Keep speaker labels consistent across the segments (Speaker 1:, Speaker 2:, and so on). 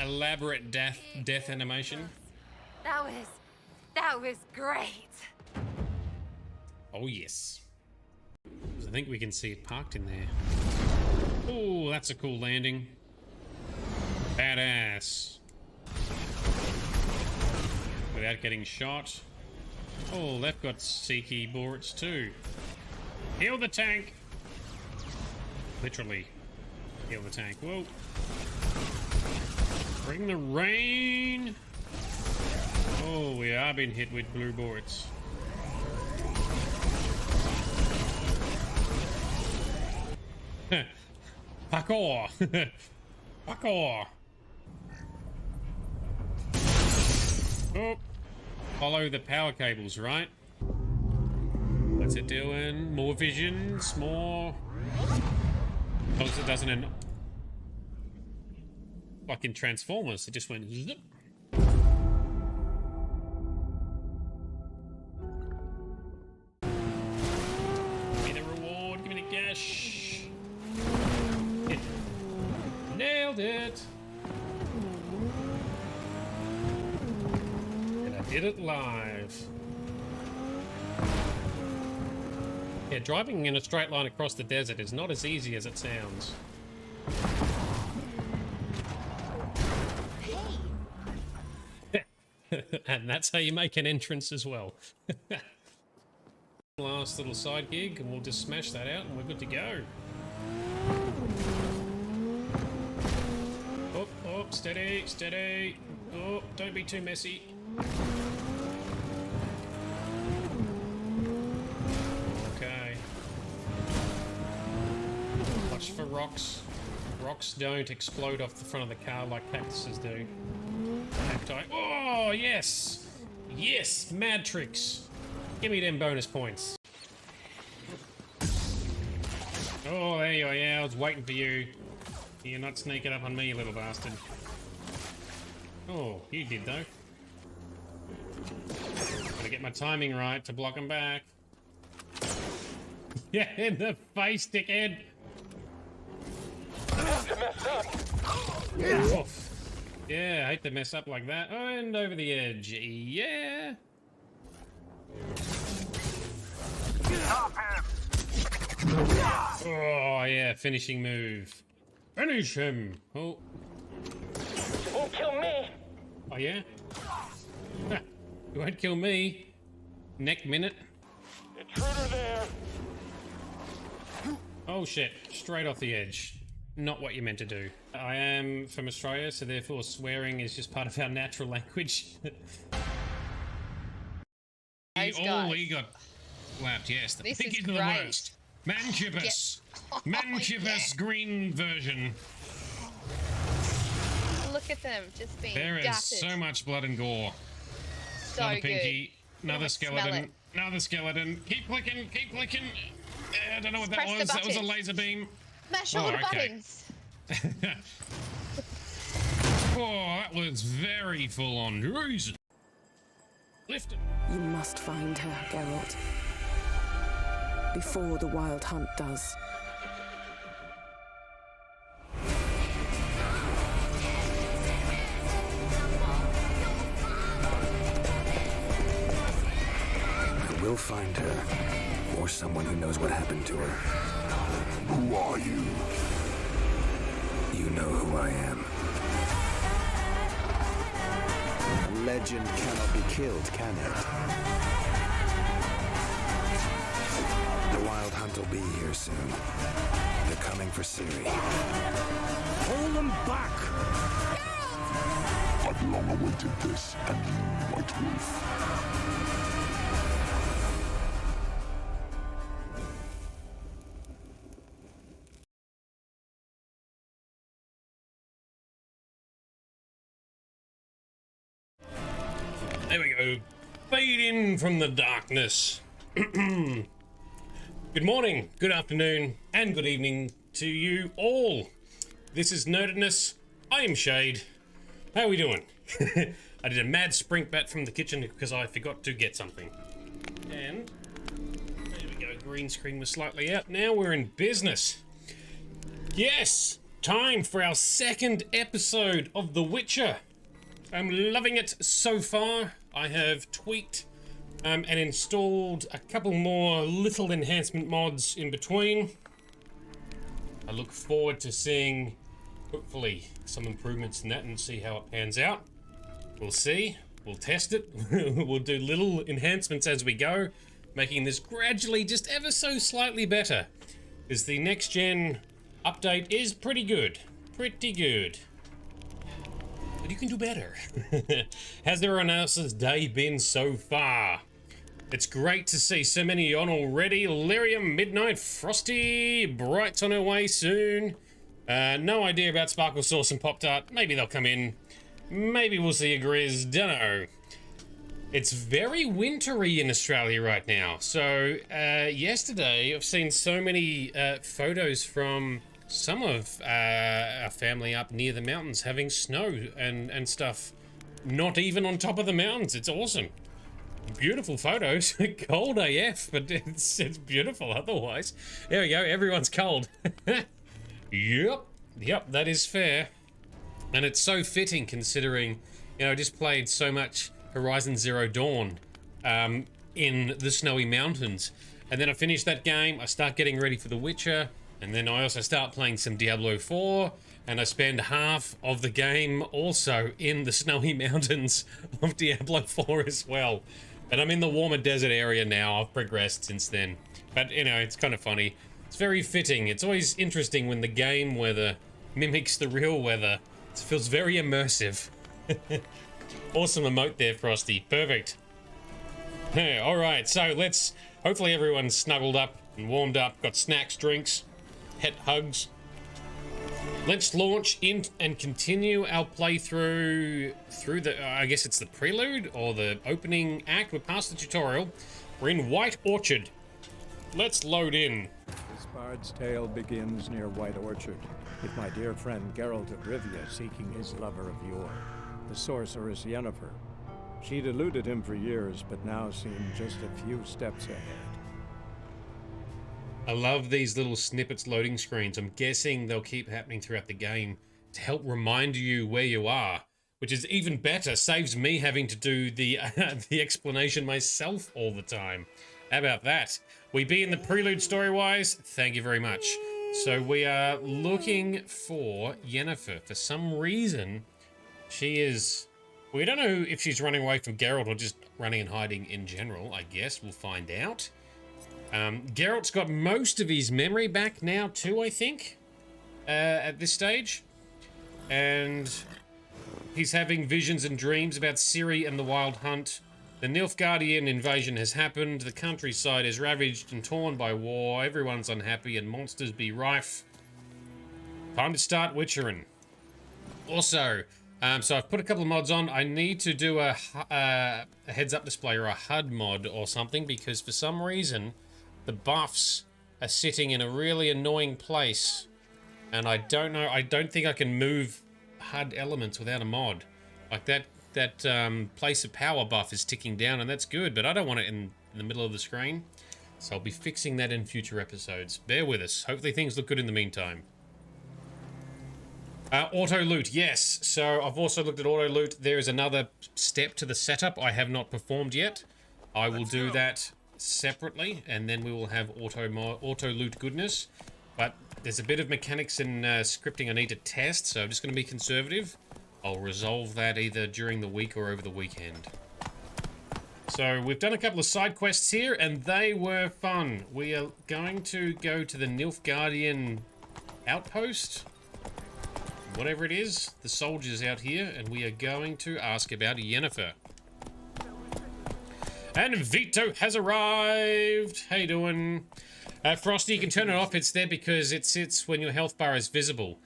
Speaker 1: elaborate death animation.
Speaker 2: That was great.
Speaker 1: Oh yes. I think we can see it parked in there. Oh, that's a cool landing. Badass. Without getting shot. Oh, they've got Seeky bullets too. Heal the tank. Literally. Heal the tank. Whoa. Bring the rain. Oh, we are being hit with blue bullets. Parkour! Parkour! Oh! Follow the power cables, right? What's it doing? More visions, more... Oh, it doesn't end... Like in Transformers, it just went zip. Give me the reward, give me the cash. Nailed it! And I did it live. Yeah, driving in a straight line across the desert is not as easy as it sounds. And that's how you make an entrance as well. Last little side gig, and we'll just smash that out and we're good to go. Oh, oh, steady, steady. Oh, don't be too messy. Okay. Watch for rocks. Rocks don't explode off the front of the car like cactuses do. Cacti. Oh, yes! Yes! Mad tricks. Give me them bonus points. Oh, there you are. Yeah, I was waiting for you. You're not sneaking up on me, you little bastard. Oh, you did, though. Gotta get my timing right to block him back. Yeah, in the face, dickhead! Oh. Yeah, I hate to mess up like that. Oh, and over the edge. Yeah! Oh, yeah, finishing move. Finish him! Oh.
Speaker 3: You won't kill me!
Speaker 1: Oh, yeah? You won't kill me. Neck minute.
Speaker 3: Intruder there!
Speaker 1: Oh, shit. Straight off the edge. Not what you meant to do. I am from Australia, so therefore swearing is just part of our natural language. He got slapped, yes. The pig is the worst. Manchibus. Manchibus green version.
Speaker 4: Look at them, just being
Speaker 1: There is
Speaker 4: gutted.
Speaker 1: so much blood and gore.
Speaker 4: So
Speaker 1: Another pinky,
Speaker 4: good.
Speaker 1: another skeleton,
Speaker 4: it.
Speaker 1: another skeleton. Keep clicking, keep clicking. I don't know what that
Speaker 4: Press the
Speaker 1: was. That was a
Speaker 4: buttons.
Speaker 1: laser beam.
Speaker 4: Mash all the buttons.
Speaker 1: Oh, that was very full on. Jesus. Lift it.
Speaker 5: You must find her, Geralt. Before the Wild Hunt does.
Speaker 6: I will find her, or someone who knows what happened to her.
Speaker 7: Who are you?
Speaker 6: You know who I am.
Speaker 7: A legend cannot be killed, can it?
Speaker 6: The Wild Hunt will be here soon. They're coming for Ciri.
Speaker 7: Hold them back! I've long awaited this, and you, White Wolf.
Speaker 1: There we go. Fade in from the darkness. Good morning, good afternoon, and good evening to you all. This is Nerdedness. I am Shade. How are we doing? I did a mad sprint back from the kitchen because I forgot to get something. And there we go. Green screen was slightly out. Now we're in business. Yes, Time for our second episode of The Witcher. I'm loving it so far. I have tweaked and installed a couple more little enhancement mods in between. I look forward to seeing, hopefully, some improvements in that and see how it pans out. We'll see. We'll test it. We'll do little enhancements as we go, making this gradually just ever so slightly better. Because the next gen update is pretty good. Pretty good. But you can do better. How's everyone else's day been so far? It's great to see so many on already. Lyrium, Midnight, Frosty, Bright's on her way soon. No idea about Sparkle Sauce and Pop-Tart. Maybe they'll come in. Maybe we'll see a Grizz. Dunno. It's very wintry in Australia right now. So, yesterday I've seen so many photos from some of our family up near the mountains having snow and stuff. Not even on top of the mountains. It's awesome. Beautiful photos. Cold AF, but it's beautiful otherwise. There we go. Everyone's cold. Yep, that is fair. And it's so fitting considering, you know, I just played so much Horizon Zero Dawn in the snowy mountains. And then I finish that game, I start getting ready for The Witcher, and then I also start playing some Diablo 4, and I spend half of the game also in the snowy mountains of Diablo 4 as well. And I'm in the warmer desert area now. I've progressed since then. But, you know, it's kind of funny. It's very fitting. It's always interesting when the game weather mimics the real weather. It feels very immersive. Awesome emote there, Frosty. Perfect. Alright, so let's... Hopefully everyone's snuggled up and warmed up, got snacks, drinks, pet hugs. Let's launch in and continue our playthrough through the... I guess it's the prelude or the opening act. We're past the tutorial. We're in White Orchard. Let's load in.
Speaker 8: This bard's tale begins near White Orchard, with my dear friend Geralt of Rivia seeking his lover of yore, the sorceress Yennefer. She'd eluded him for years, but now seemed just a few steps ahead.
Speaker 1: I love these little snippets loading screens. I'm guessing they'll keep happening throughout the game to help remind you where you are, which is even better. Saves me having to do the the explanation myself all the time. How about that? We be in the prelude story-wise? Thank you very much. So we are looking for Yennefer. For some reason, she is... We don't know if she's running away from Geralt or just running and hiding in general, I guess. We'll find out. Geralt's got most of his memory back now too, I think, at this stage. And he's having visions and dreams about Ciri and the Wild Hunt. The Nilfgaardian invasion has happened. The countryside is ravaged and torn by war. Everyone's unhappy and monsters be rife. Time to start witchering. Also, so I've put a couple of mods on. I need to do a heads-up display or a HUD mod or something because for some reason the buffs are sitting in a really annoying place. And I don't know, I don't think I can move HUD elements without a mod. Like that place of power buff is ticking down and that's good, but I don't want it in the middle of the screen. So I'll be fixing that in future episodes. Bear with us. Hopefully things look good in the meantime. Auto loot, yes. So I've also looked at auto loot. There is another step to the setup I have not performed yet. I will do that separately, and then we will have auto loot goodness. But there's a bit of mechanics in scripting I need to test, so I'm just going to be conservative. I'll resolve that either during the week or over the weekend. So we've done a couple of side quests here, and they were fun. We are going to go to the Nilfgaardian outpost. Whatever it is, the soldiers out here, and we are going to ask about Yennefer. And Vito has arrived! How you doing? Frosty, you can turn it off. It's there because it sits when your health bar is visible.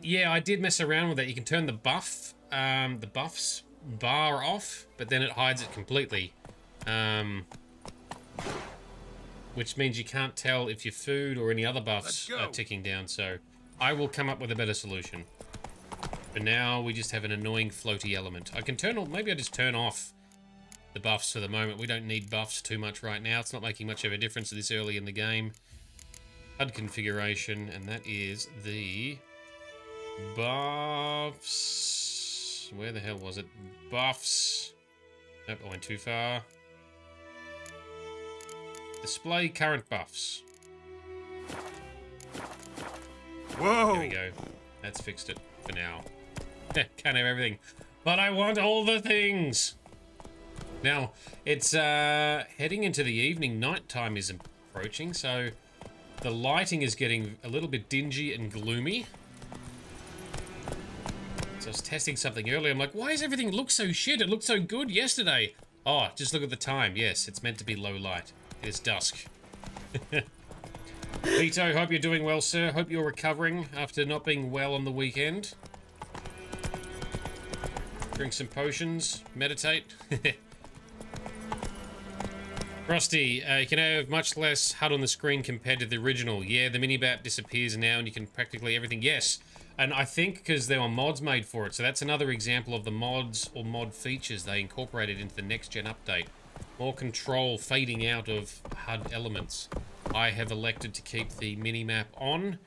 Speaker 1: Yeah, I did mess around with that. You can turn the buffs bar off, but then it hides it completely. Which means you can't tell if your food or any other buffs are ticking down, so I will come up with a better solution. For now, we just have an annoying floaty element. I can turn on, maybe I just turn off the buffs for the moment. We don't need buffs too much right now. It's not making much of a difference this early in the game. HUD configuration, and that is the Buffs. Where the hell was it? Buffs. Nope, I went too far. Display current buffs.
Speaker 9: Whoa!
Speaker 1: There we go. That's fixed it for now. Can't have everything. But I want all the things! Now, it's heading into the evening. Nighttime is approaching, so the lighting is getting a little bit dingy and gloomy. So I was testing something earlier. I'm like, why does everything look so shit? It looked so good yesterday. Oh, just look at the time. Yes, it's meant to be low light. It is dusk. Vito, hope you're doing well, sir. Hope you're recovering after not being well on the weekend. Drink some potions. Meditate. Frosty, you can have much less HUD on the screen compared to the original. Yeah, the mini-map disappears now and you can practically everything. Yes, and I think because there were mods made for it, so that's another example of the mods or mod features they incorporated into the next-gen update. More control fading out of HUD elements. I have elected to keep the mini-map on.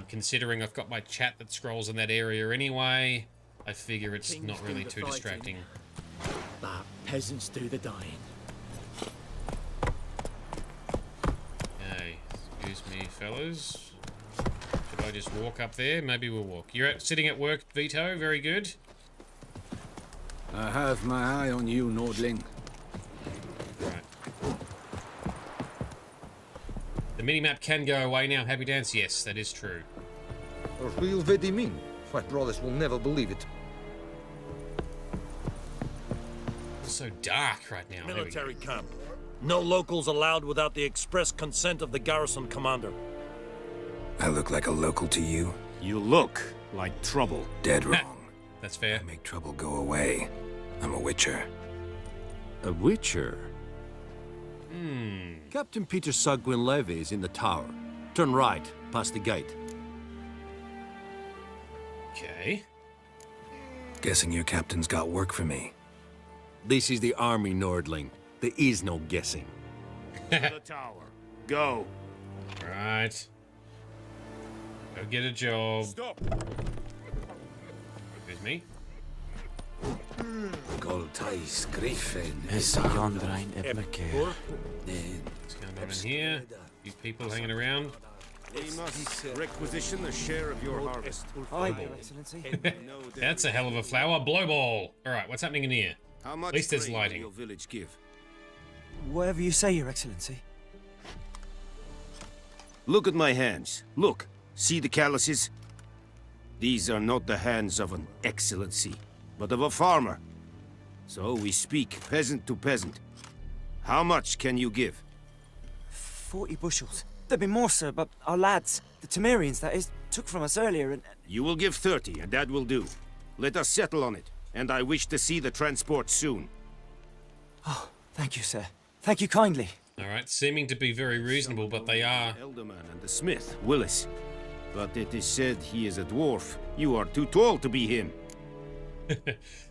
Speaker 1: Considering I've got my chat that scrolls in that area anyway, I figure it's not really too distracting.
Speaker 9: But peasants do the dying.
Speaker 1: Okay, excuse me, fellas. Should I just walk up there? Maybe we'll walk. You're sitting at work, Vito. Very good.
Speaker 10: I have my eye on you, Nordling.
Speaker 1: Right. The minimap can go away now. Happy dance? Yes, that is true.
Speaker 11: Real very mean. My brothers will never believe it.
Speaker 1: It's so dark right now.
Speaker 9: Military camp. No locals allowed without the express consent of the garrison commander.
Speaker 6: I look like a local to you?
Speaker 10: You look like trouble.
Speaker 6: Dead wrong.
Speaker 1: That's fair.
Speaker 6: I make trouble go away. I'm a witcher.
Speaker 10: A witcher?
Speaker 1: Hmm.
Speaker 10: Captain Peter Sagwin Levy is in the tower. Turn right, past the gate.
Speaker 1: Okay.
Speaker 6: Guessing your captain's got work for me.
Speaker 10: This is the army, Nordling. There is no guessing.
Speaker 9: To the tower. Go.
Speaker 1: Right. Go get a job.
Speaker 9: Stop.
Speaker 1: Excuse me.
Speaker 6: Goltais Griffin.
Speaker 1: What's going on in here? You people hanging around?
Speaker 10: We must requisition a share of your harvest.
Speaker 12: Aye, Your Excellency.
Speaker 1: That's a hell of a flower. Blowball. Alright, what's happening in here?
Speaker 10: How much
Speaker 1: At least there's
Speaker 10: grain will
Speaker 1: lighting.
Speaker 10: your village give?
Speaker 12: Whatever you say, Your Excellency.
Speaker 10: Look at my hands. Look. See the calluses? These are not the hands of an excellency, but of a farmer. So we speak peasant to peasant. How much can you give?
Speaker 12: 40 bushels. There'd be more, sir, but our lads, the Temerians, that is, took from us earlier and...
Speaker 10: You will give 30, and that will do. Let us settle on it, and I wish to see the transport soon.
Speaker 12: Oh, thank you, sir. Thank you kindly.
Speaker 1: Alright, seeming to be very reasonable, but they are...
Speaker 10: Elderman and the smith, Willis. But it is said he is a dwarf. You are too tall to be him.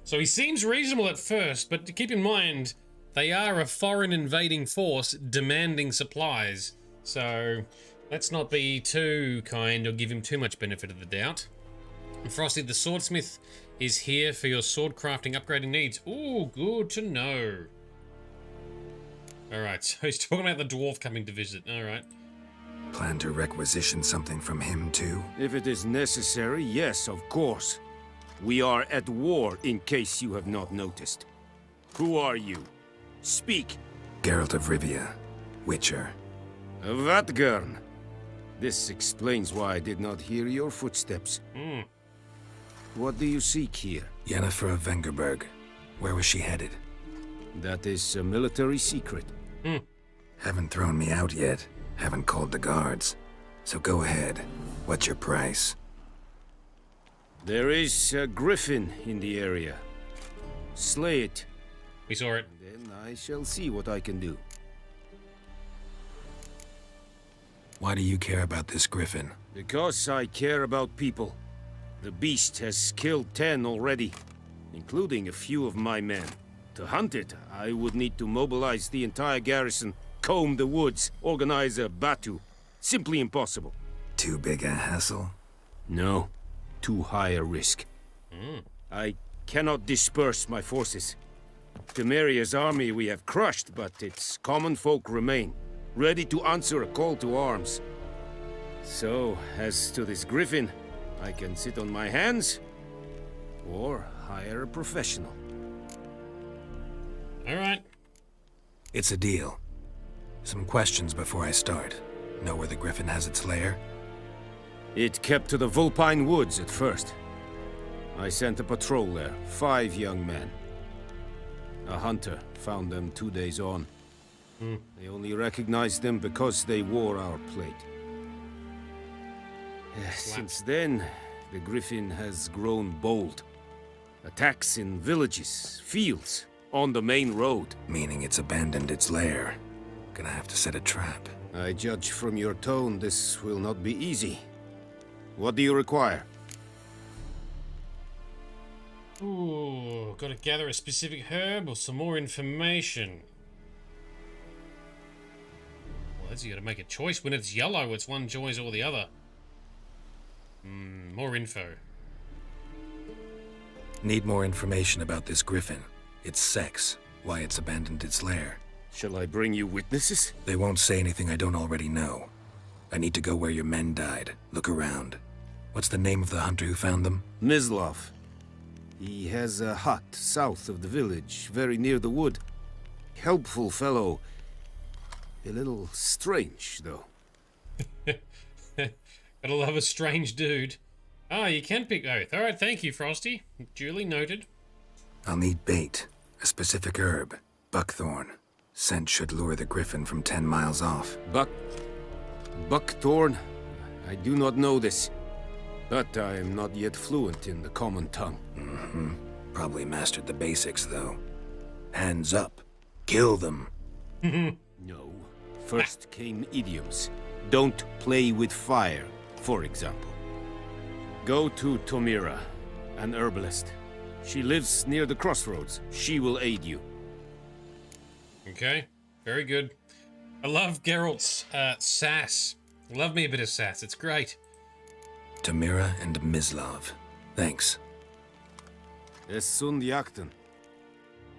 Speaker 1: So he seems reasonable at first, but keep in mind, they are a foreign invading force demanding supplies. So let's not be too kind or give him too much benefit of the doubt. And Frosty, the swordsmith is here for your sword crafting upgrading needs. Ooh, good to know. Alright, so he's talking about the dwarf coming to visit. Alright.
Speaker 6: Plan to requisition something from him too?
Speaker 10: If it is necessary, yes, of course. We are at war, in case you have not noticed. Who are you? Speak.
Speaker 6: Geralt of Rivia, Witcher.
Speaker 10: Vatgern. This explains why I did not hear your footsteps. What do you seek here?
Speaker 6: Yennefer of Vengerberg. Where was she headed?
Speaker 10: That is a military secret.
Speaker 6: Haven't thrown me out yet. Haven't called the guards. So go ahead. What's your price?
Speaker 10: There is a griffin in the area. Slay it.
Speaker 1: We saw it.
Speaker 10: Then I shall see what I can do.
Speaker 6: Why do you care about this griffin?
Speaker 10: Because I care about people. The beast has killed 10 already, including a few of my men. To hunt it, I would need to mobilize the entire garrison, comb the woods, organize a batu. Simply impossible.
Speaker 6: Too big a hassle?
Speaker 10: No. too high a risk. I cannot disperse my forces. Temeria's army we have crushed, but its common folk remain, ready to answer a call to arms. So, as to this griffin, I can sit on my hands, or hire a professional.
Speaker 1: All right.
Speaker 6: It's a deal. Some questions before I start. Know where the griffin has its lair?
Speaker 10: It kept to the Vulpine Woods at first. I sent a patrol there, 5 young men. A hunter found them 2 days on. They only recognized them because they wore our plate. Since then, the griffin has grown bold. Attacks in villages, fields, on the main road.
Speaker 6: Meaning it's abandoned its lair. Gonna have to set a trap.
Speaker 10: I judge from your tone this will not be easy. What do you require?
Speaker 1: Ooh, gotta gather a specific herb or some more information. Well, that's you gotta make a choice. When it's yellow, it's one choice or the other. More info.
Speaker 6: Need more information about this griffin. Its sex, why it's abandoned its lair.
Speaker 10: Shall I bring you witnesses?
Speaker 6: They won't say anything I don't already know. I need to go where your men died. Look around. What's the name of the hunter who found them?
Speaker 10: Mislav. He has a hut south of the village, very near the wood. Helpful fellow. A little strange, though.
Speaker 1: Gotta love a strange dude. Ah, you can pick oath. Alright, thank you, Frosty. Duly noted.
Speaker 6: I'll need bait. A specific herb. Buckthorn. Scent should lure the griffin from 10 miles off.
Speaker 10: Buckthorn? I do not know this. But I am not yet fluent in the common tongue.
Speaker 6: Probably mastered the basics, though. Hands up. Kill them.
Speaker 10: No. First came idioms. Don't play with fire, for example. Go to Tomira, an herbalist. She lives near the crossroads. She will aid you.
Speaker 1: Okay, very good. I love Geralt's sass. Love me a bit of sass. It's great.
Speaker 6: Tamira and Mislav. Thanks.
Speaker 10: Es sund jakten.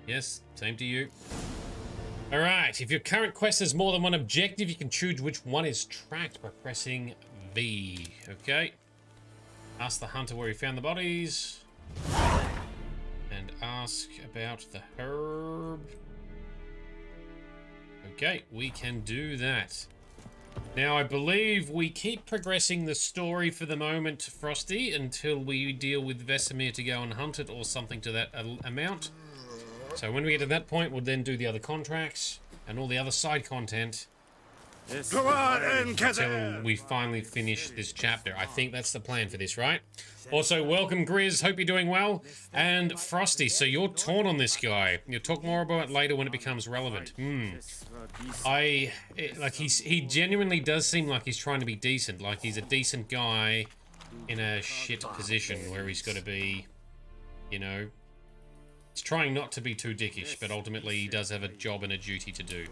Speaker 1: Yes, same to you. Alright, if your current quest has more than one objective, you can choose which one is tracked by pressing V. Okay. Ask the hunter where he found the bodies. And ask about the herb. Okay, we can do that. Now, I believe we keep progressing the story for the moment, Frosty, until we deal with Vesemir to go and hunt it or something to that amount. So when we get to that point, we'll then do the other contracts and all the other side content.
Speaker 10: Go on,
Speaker 1: until we finally finish this chapter. I think that's the plan for this, right? Also, welcome, Grizz. Hope you're doing well. And Frosty, so you're torn on this guy. You'll talk more about it later when it becomes relevant. He genuinely does seem like he's trying to be decent. Like he's a decent guy in a shit position where he's got to be, you know, he's trying not to be too dickish, but ultimately he does have a job and a duty to do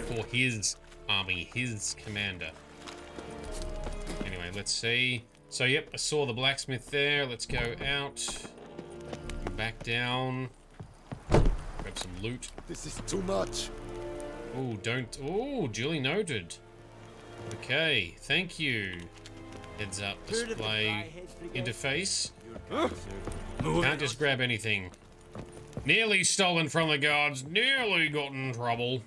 Speaker 1: for his army, his commander. Anyway, let's see. So, yep, I saw the blacksmith there. Let's go out, back down, grab some loot.
Speaker 7: This is too much.
Speaker 1: Oh, don't. Oh, duly noted. Okay, thank you. Heads up display interface. Can't just grab anything. Nearly stolen from the guards. Nearly got in trouble.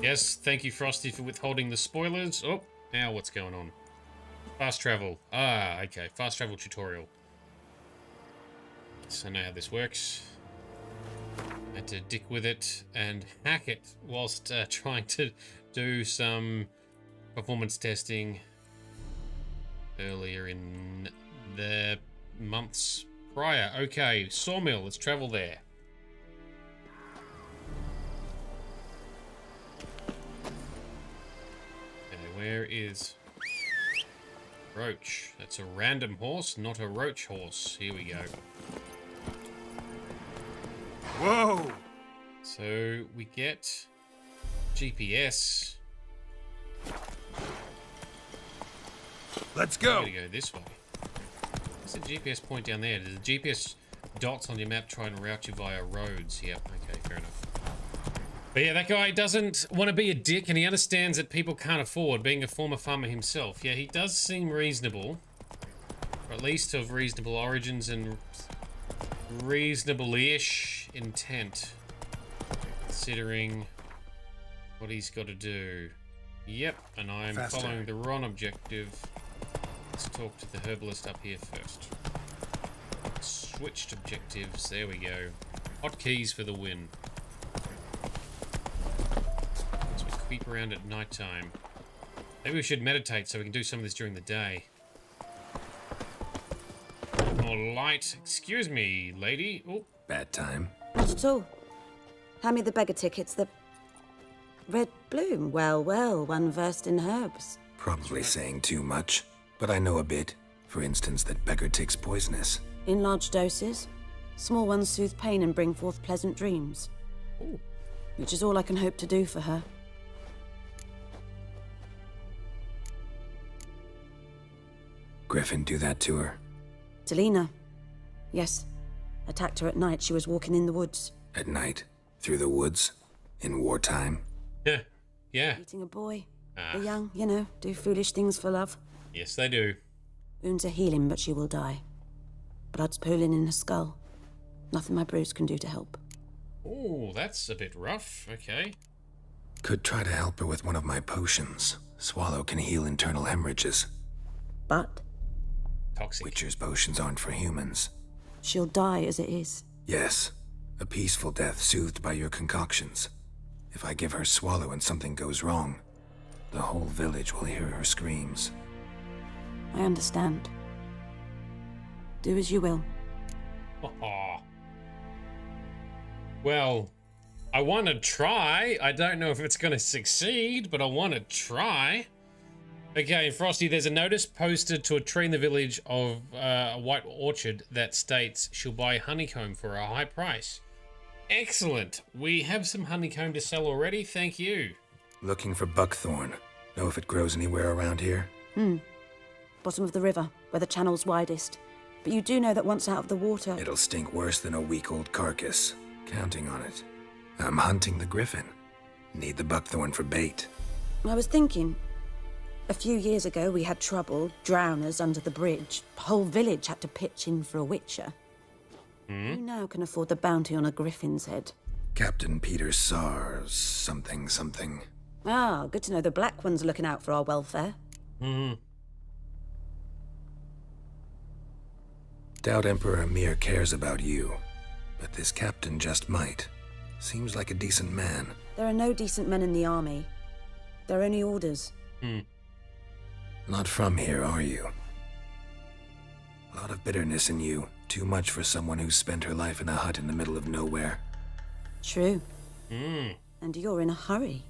Speaker 1: Yes, thank you, Frosty, for withholding the spoilers. Oh, now what's going on? Fast travel. Ah, okay. Fast travel tutorial. So I know how this works. I had to dick with it and hack it whilst trying to do some performance testing earlier in the months prior. Okay, Sawmill, let's travel there. Okay, where is Roach? That's a random horse, not a roach horse. Here we go.
Speaker 10: Whoa!
Speaker 1: So we get GPS.
Speaker 10: Let's go.
Speaker 1: I'm gonna go this way. What's the GPS point down there? Does the GPS dots on your map try and route you via roads? Yep, okay, fair enough. But yeah, that guy doesn't want to be a dick, and he understands that people can't afford, being a former farmer himself. Yeah, he does seem reasonable. Or at least of reasonable origins and reasonable-ish intent. Considering what he's got to do. Yep, and I'm following the wrong objective. Let's talk to the herbalist up here first. Switched objectives, there we go. Hotkeys for the win. So we creep around at night time. Maybe we should meditate so we can do some of this during the day. More light. Excuse me, lady. Oh.
Speaker 6: Bad time.
Speaker 5: Not at all. Hand me the beggar tickets. The red bloom. Well, well, one versed in herbs.
Speaker 6: Probably saying too much, but I know a bit. For instance, that beggar tick's poisonous.
Speaker 5: In large doses. Small ones soothe pain and bring forth pleasant dreams.
Speaker 1: Ooh.
Speaker 5: Which is all I can hope to do for her.
Speaker 6: Griffin do that to her?
Speaker 5: Delina. Yes. Attacked her at night. She was walking in the woods.
Speaker 6: At night? Through the woods? In wartime?
Speaker 1: Yeah. Yeah.
Speaker 5: Eating a boy. The young, you know, do foolish things for love.
Speaker 1: Yes, they do.
Speaker 5: Wounds are healing, but she will die. Blood's pooling in her skull. Nothing my brews can do to help.
Speaker 1: Oh, that's a bit rough. Okay.
Speaker 6: Could try to help her with one of my potions. Swallow can heal internal hemorrhages.
Speaker 5: But?
Speaker 1: Toxic.
Speaker 6: Witcher's potions aren't for humans.
Speaker 5: She'll die as it is.
Speaker 6: Yes. A peaceful death soothed by your concoctions. If I give her Swallow and something goes wrong, the whole village will hear her screams.
Speaker 5: I understand. Do as you will.
Speaker 1: Well, I want to try. I don't know if it's going to succeed, but I want to try. Okay, Frosty, there's a notice posted to a tree in the village of a white orchard that states she'll buy honeycomb for a high price. Excellent. We have some honeycomb to sell already. Thank you.
Speaker 6: Looking for buckthorn. Know if it grows anywhere around here?
Speaker 5: Bottom of the river, where the channel's widest. But you do know that once out of the water...
Speaker 6: It'll stink worse than a week-old carcass. Counting on it. I'm hunting the griffin. Need the buckthorn for bait.
Speaker 5: I was thinking... A few years ago, we had trouble, drowners under the bridge. The whole village had to pitch in for a witcher. Who now can afford the bounty on a griffin's head?
Speaker 6: Captain Peter Sars, something.
Speaker 5: Ah, good to know the Black One's looking out for our welfare.
Speaker 6: Doubt Emperor Amir cares about you, but this captain just might. Seems like a decent man.
Speaker 5: There are no decent men in the army. They're only orders.
Speaker 6: Not from here, are you? A lot of bitterness in you. Too much for someone who's spent her life in a hut in the middle of nowhere.
Speaker 5: True. And you're in a hurry.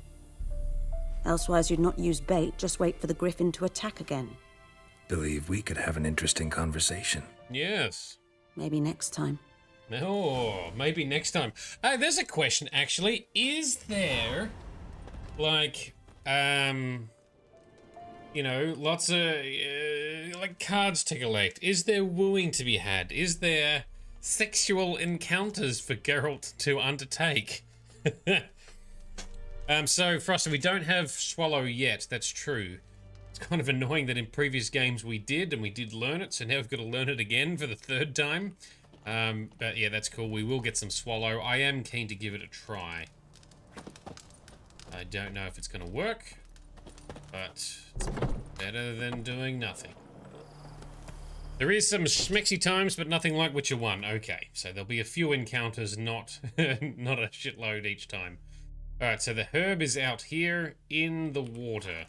Speaker 5: Elsewise you'd not use bait, just wait for the griffin to attack again.
Speaker 6: Believe we could have an interesting conversation.
Speaker 1: Yes.
Speaker 5: Maybe next time.
Speaker 1: Oh, maybe next time. There's a question, actually. Is there, like, you know, lots of, like, cards to collect? Is there wooing to be had? Is there sexual encounters for Geralt to undertake? So, Frosty, we don't have Swallow yet. That's true. It's kind of annoying that in previous games we did, and we did learn it, so now we've got to learn it again for the third time. But yeah, that's cool. We will get some Swallow. I am keen to give it a try. I don't know if it's going to work, but it's better than doing nothing. There is some schmexy times, but nothing like Witcher 1. Okay, so there'll be a few encounters, not, not a shitload each time. Alright, so the herb is out here in the water.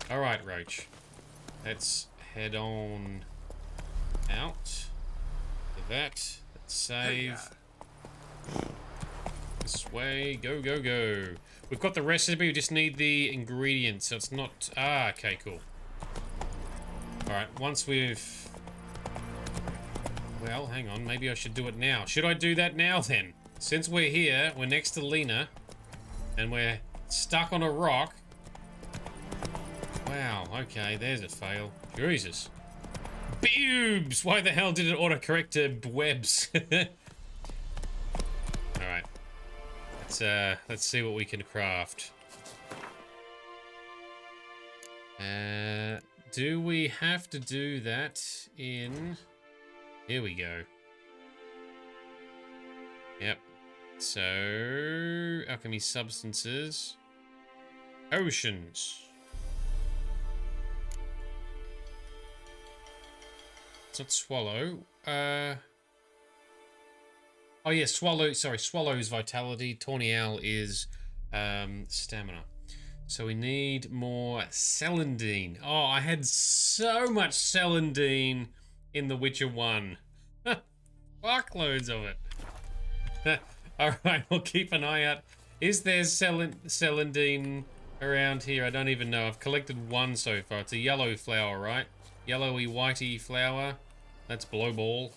Speaker 1: Alright, Roach. Let's head on out to that. Let's save. This way. Go, go, go. We've got the recipe, we just need the ingredients, so it's not... Ah, okay, cool. Alright, once we've... Well, hang on, maybe I should do it now. Should I do that now, then? Since we're here, we're next to Lena, and we're stuck on a rock. Well, Wow, okay, there's a fail. Jesus. Boobs! Why the hell did it autocorrect to webs? Alright. Let's see what we can craft. Do we have to do that in... Here we go. Yep. So, alchemy substances. Oceans. It's not swallow. Oh yeah, swallow. Sorry, swallow's vitality. Tornial is stamina. So we need more celandine. Oh, I had so much celandine in The Witcher 1. Fuckloads of it. Alright, we'll keep an eye out. Is there celandine around here? I don't even know. I've collected one so far. It's a yellow flower, right? Yellowy, whitey flower. That's blowball.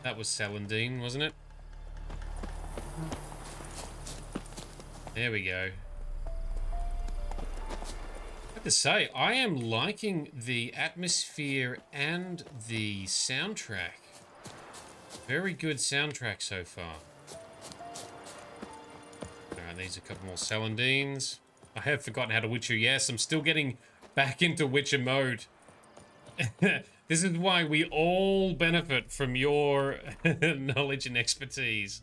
Speaker 1: That was celandine, wasn't it? There we go. I have to say, I am liking the atmosphere and the soundtrack. Very good soundtrack so far. Alright, these are a couple more celandines. I have forgotten how to Witcher. Yes, I'm still getting back into Witcher mode. This is why we all benefit from your knowledge and expertise.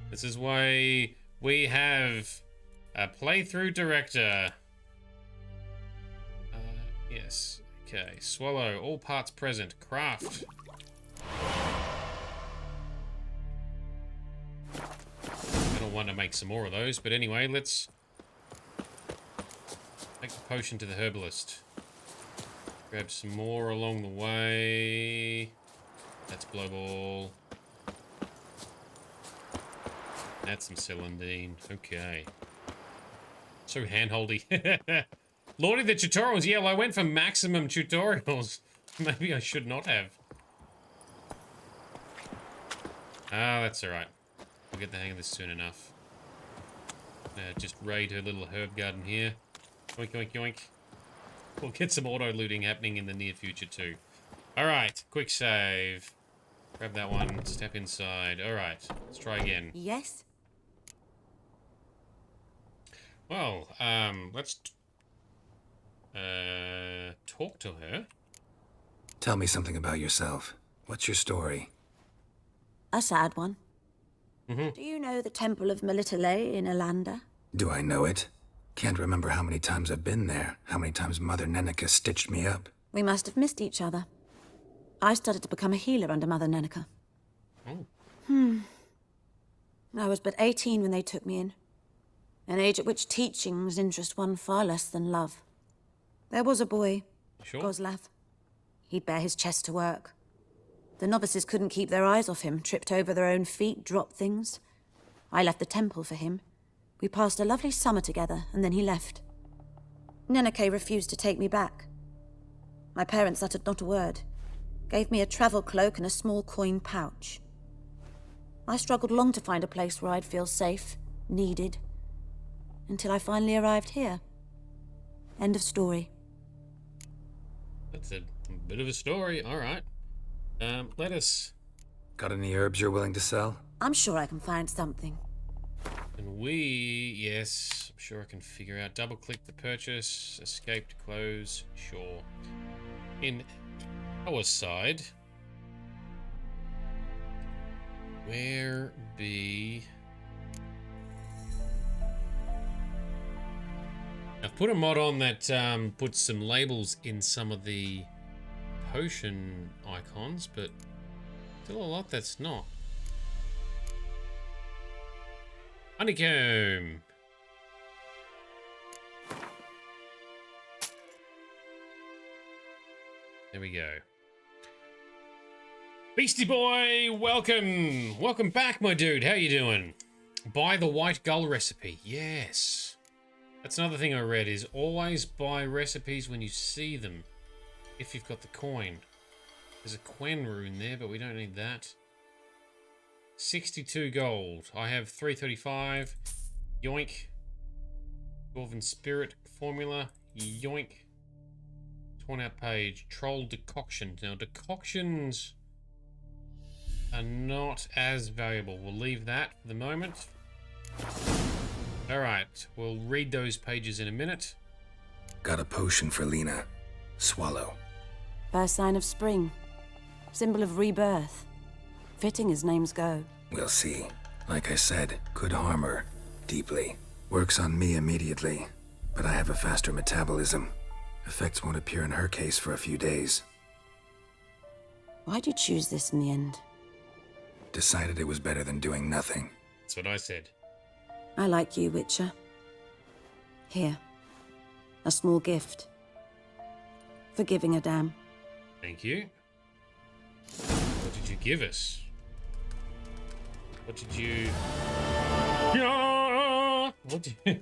Speaker 1: This is why we have a playthrough director. Yes. Okay. Swallow. All parts present. Craft. I don't want to make some more of those, but anyway, let's take the potion to the herbalist. Grab some more along the way. That's blowball. That's some celandine. Okay. So handholdy. Lordy, the tutorials. Yeah, well, I went for maximum tutorials. Maybe I should not have. Ah, that's alright. We'll get the hang of this soon enough. Just raid her little herb garden here. Yoink, yoink, yoink. We'll get some auto-looting happening in the near future too. Alright, quick save. Grab that one, step inside. Alright, let's try again.
Speaker 5: Yes?
Speaker 1: Well, let's talk to her.
Speaker 6: Tell me something about yourself. What's your story?
Speaker 5: A sad one. Do you know the Temple of Melitele in Alanda?
Speaker 6: Do I know it? Can't remember how many times I've been there, how many times Mother Neneka stitched me up.
Speaker 5: We must have missed each other. I started to become a healer under Mother Neneka.
Speaker 1: Oh.
Speaker 5: I was but 18 when they took me in. An age at which teachings interest one far less than love. There was a boy,
Speaker 1: Sure.
Speaker 5: Goslav. He'd bare his chest to work. The novices couldn't keep their eyes off him, tripped over their own feet, dropped things. I left the temple for him. We passed a lovely summer together, and then he left. Neneke refused to take me back. My parents uttered not a word, gave me a travel cloak and a small coin pouch. I struggled long to find a place where I'd feel safe, needed, until I finally arrived here. End of story.
Speaker 1: That's a bit of a story. All right. Let us...
Speaker 6: Got any herbs you're willing to sell?
Speaker 5: I'm sure I can find something.
Speaker 1: And we... Yes, I'm sure I can figure out. Double-click the purchase. Escape to close. Sure. In our side... Where be... I've put a mod on that puts some labels in some of the potion icons, but still a lot that's not. Honeycomb. There we go. Beastie Boy, welcome. Welcome back, my dude. How you doing? Buy the white gull recipe. Yes. That's another thing I read, is always buy recipes when you see them, if you've got the coin. There's a Quen rune there, but we don't need that. 62 gold. I have 335. Yoink. Dwarven Spirit formula. Yoink. Torn out page. Troll decoctions. Now, decoctions are not as valuable. We'll leave that for the moment. Alright, we'll read those pages in a minute.
Speaker 6: Got a potion for Lena. Swallow.
Speaker 5: First sign of spring. Symbol of rebirth. Fitting as names go.
Speaker 6: We'll see. Like I said, could harm her. Deeply. Works on me immediately. But I have a faster metabolism. Effects won't appear in her case for a few days.
Speaker 5: Why'd you choose this in the end?
Speaker 6: Decided it was better than doing nothing.
Speaker 1: That's what I said.
Speaker 5: I like you, Witcher. Here. A small gift. For giving a damn.
Speaker 1: Thank you. What did you give us? What did you...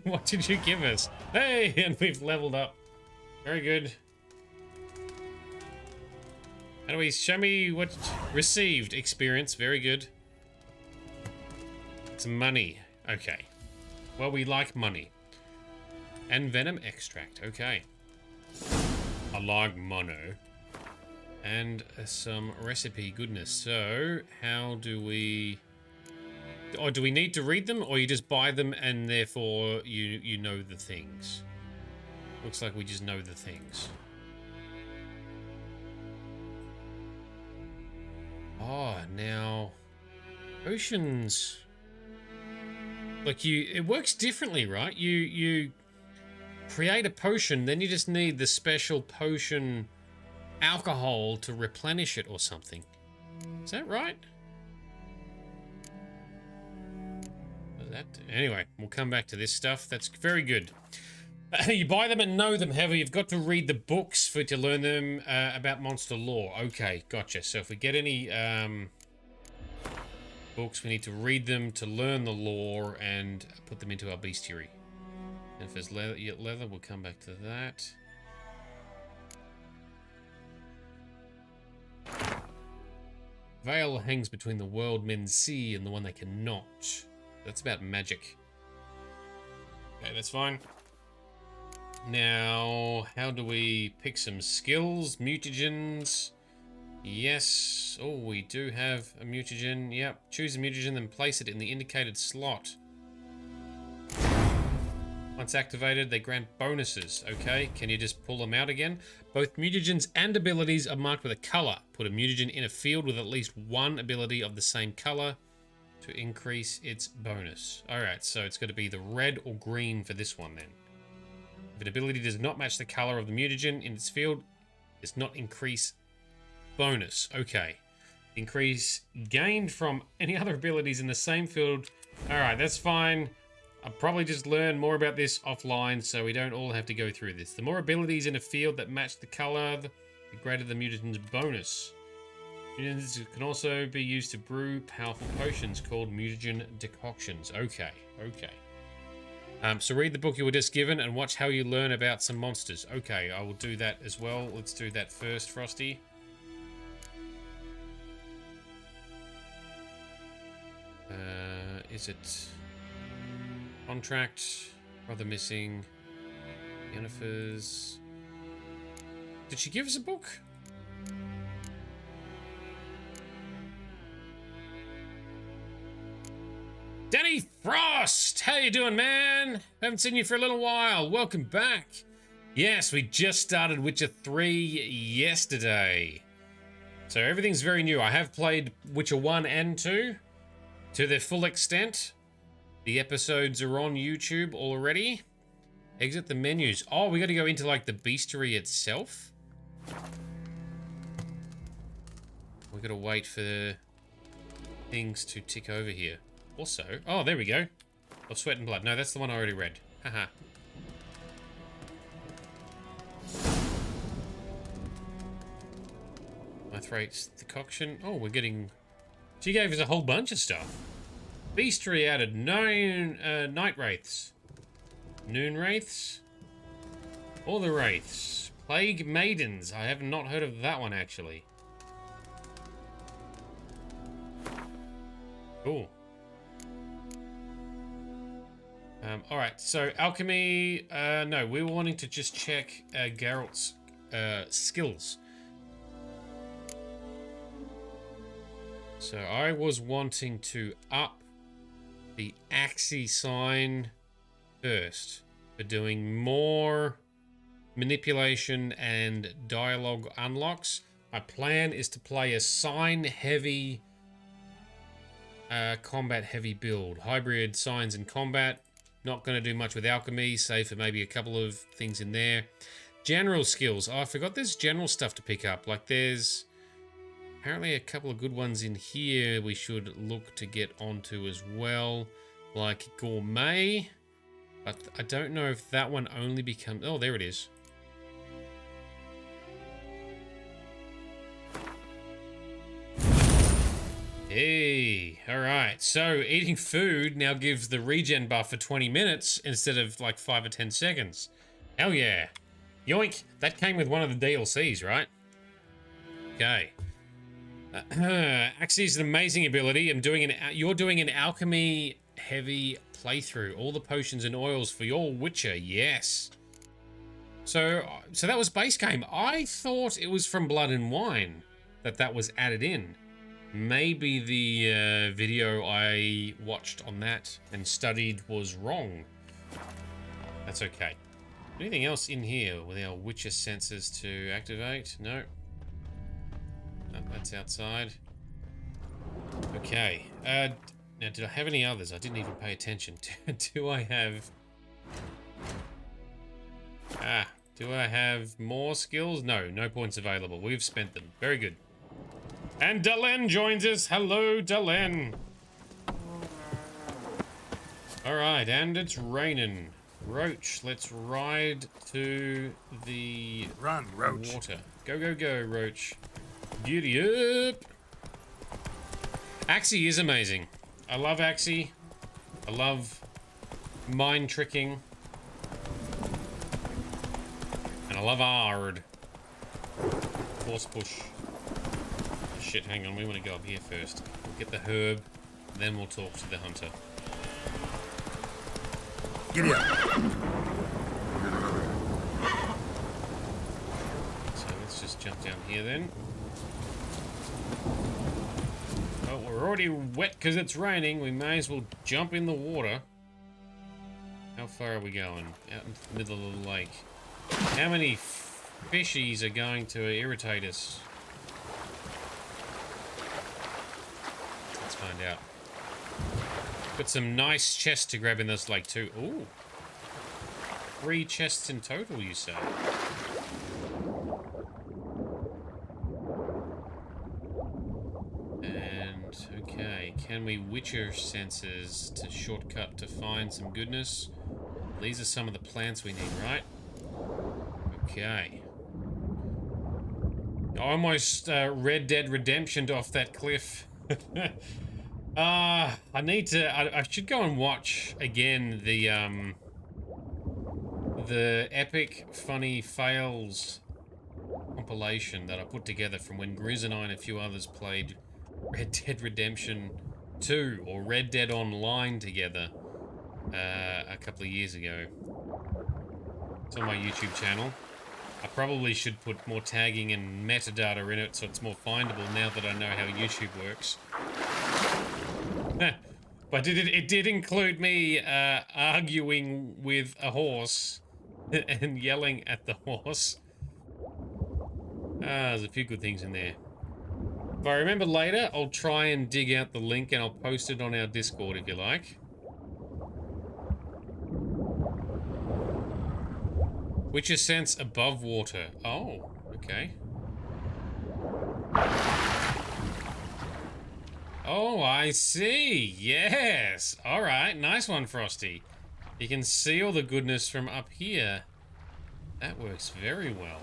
Speaker 1: What did you give us? Hey, and we've leveled up. Very good. How do we show me what received experience? Very good. Some money. Okay. Well, we like money. And venom extract. Okay. I like mono. And some recipe goodness. So, how do we... Or do we need to read them, or you just buy them and therefore you know the things? Looks like we just know the things. Oh, now potions. Like it works differently, right? You create a potion, then you just need the special potion alcohol to replenish it or something. Is that right? Anyway, we'll come back to this stuff. That's very good. You buy them and know them. However, you've got to read the books to learn them about monster lore. Okay, gotcha. So if we get any books, we need to read them to learn the lore and put them into our bestiary. And if there's leather, we'll come back to that. Veil hangs between the world men see and the one they cannot. That's about magic. Okay, that's fine. Now, how do we pick some skills? Mutagens. Yes. Oh, we do have a mutagen. Yep. Choose a mutagen, then place it in the indicated slot. Once activated, they grant bonuses. Okay, can you just pull them out again? Both mutagens and abilities are marked with a color. Put a mutagen in a field with at least one ability of the same color to increase its bonus. Alright, so it's going to be the red or green for this one then. If an ability does not match the color of the mutagen in its field, it does not increase bonus. Okay. Increase gained from any other abilities in the same field. Alright, that's fine. I'll probably just learn more about this offline so we don't all have to go through this. The more abilities in a field that match the color, the greater the mutagen's bonus. Mutagens can also be used to brew powerful potions called mutagen decoctions. Okay, okay. So read the book you were just given and watch how you learn about some monsters. Okay, I will do that as well. Let's do that first, Frosty. Is it contract? Brother missing. Yennefer's. Did she give us a book? Danny Frost! How you doing, man? Haven't seen you for a little while. Welcome back. Yes, we just started Witcher 3 yesterday. So everything's very new. I have played Witcher 1 and 2 to their full extent. The episodes are on YouTube already. Exit the menus. Oh, we got to go into like the bestiary itself. We got to wait for things to tick over here. Also, oh, there we go. Of Sweat and Blood. No, that's the one I already read. Haha. Mithrate's decoction. Oh, we're getting... She gave us a whole bunch of stuff. Bestiary added 9 night wraiths. Noon wraiths. All the wraiths. Plague maidens. I have not heard of that one, actually. Cool. Alright, so alchemy... no, we were wanting to just check Geralt's skills. So I was wanting to up the Axie sign first for doing more manipulation and dialogue unlocks. My plan is to play a sign-heavy, combat-heavy build. Hybrid signs and combat. Not going to do much with alchemy, save for maybe a couple of things in there. General skills. Oh, I forgot there's general stuff to pick up. Like there's apparently a couple of good ones in here we should look to get onto as well. Like gourmet. But I don't know if that one only becomes... Oh, there it is. Hey, alright, so eating food now gives the regen buff for 20 minutes instead of like 5 or 10 seconds. Hell yeah. Yoink, that came with one of the DLCs, right? Okay. Axie is an amazing ability. You're doing an alchemy heavy playthrough. All the potions and oils for your Witcher, yes. So that was base game. I thought it was from Blood and Wine that was added in. Maybe the video I watched on that and studied was wrong. That's okay. Anything else in here with our Witcher senses to activate? No. No, that's outside. Okay. Now, did I have any others? I didn't even pay attention. Do I have... do I have more skills? No, no points available. We've spent them. Very good. And Dalen joins us. Hello, Dalen. Alright, and it's raining. Roach, let's ride to the
Speaker 6: Run, Roach.
Speaker 1: water. Go, go, go, Roach. Giddy up. Axie is amazing. I love Axie. I love mind tricking. And I love Ard. Force push. Shit, hang on, we want to go up here first. We'll get the herb, then we'll talk to the hunter.
Speaker 6: Giddy up.
Speaker 1: So let's just jump down here then. Oh, we're already wet because it's raining. We may as well jump in the water. How far are we going? Out into the middle of the lake. How many fishies are going to irritate us? Find out. Got some nice chests to grab in this lake too. Ooh. 3 chests in total, you say? And, okay. Can we Witcher senses to shortcut to find some goodness? These are some of the plants we need, right? Okay. Almost Red Dead Redemptioned off that cliff. I need to... I should go and watch again the epic funny fails compilation that I put together from when Grizz and I and a few others played Red Dead Redemption 2 or Red Dead Online together a couple of years ago. It's on my YouTube channel. I probably should put more tagging and metadata in it so it's more findable now that I know how YouTube works. But it did include me arguing with a horse and yelling at the horse. There's a few good things in there. If I remember later, I'll try and dig out the link and I'll post it on our Discord if you like. Witcher sense above water. Oh, okay. Oh, I see. Yes. All right. Nice one, Frosty. You can see all the goodness from up here. That works very well.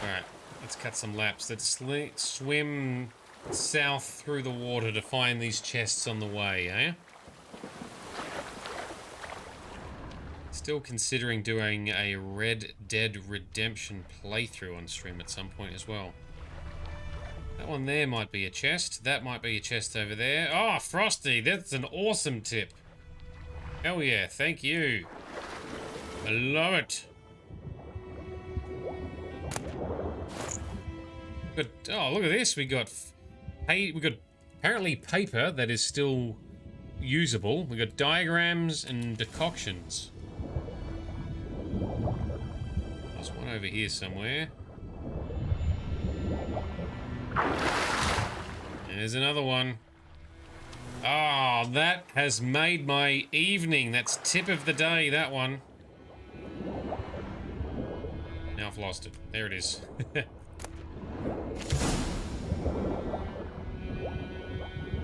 Speaker 1: All right. Let's cut some laps. Let's swim south through the water to find these chests on the way, eh? Still considering doing a Red Dead Redemption playthrough on stream at some point as well. That one there might be a chest. That might be a chest over there. Oh, Frosty, that's an awesome tip. Hell yeah, thank you. I love it. But oh, look at this. We got apparently paper that is still usable. We got diagrams and decoctions. There's one over here somewhere. There's another one. Oh, that has made my evening. That's tip of the day, that one. Now I've lost it. There it is.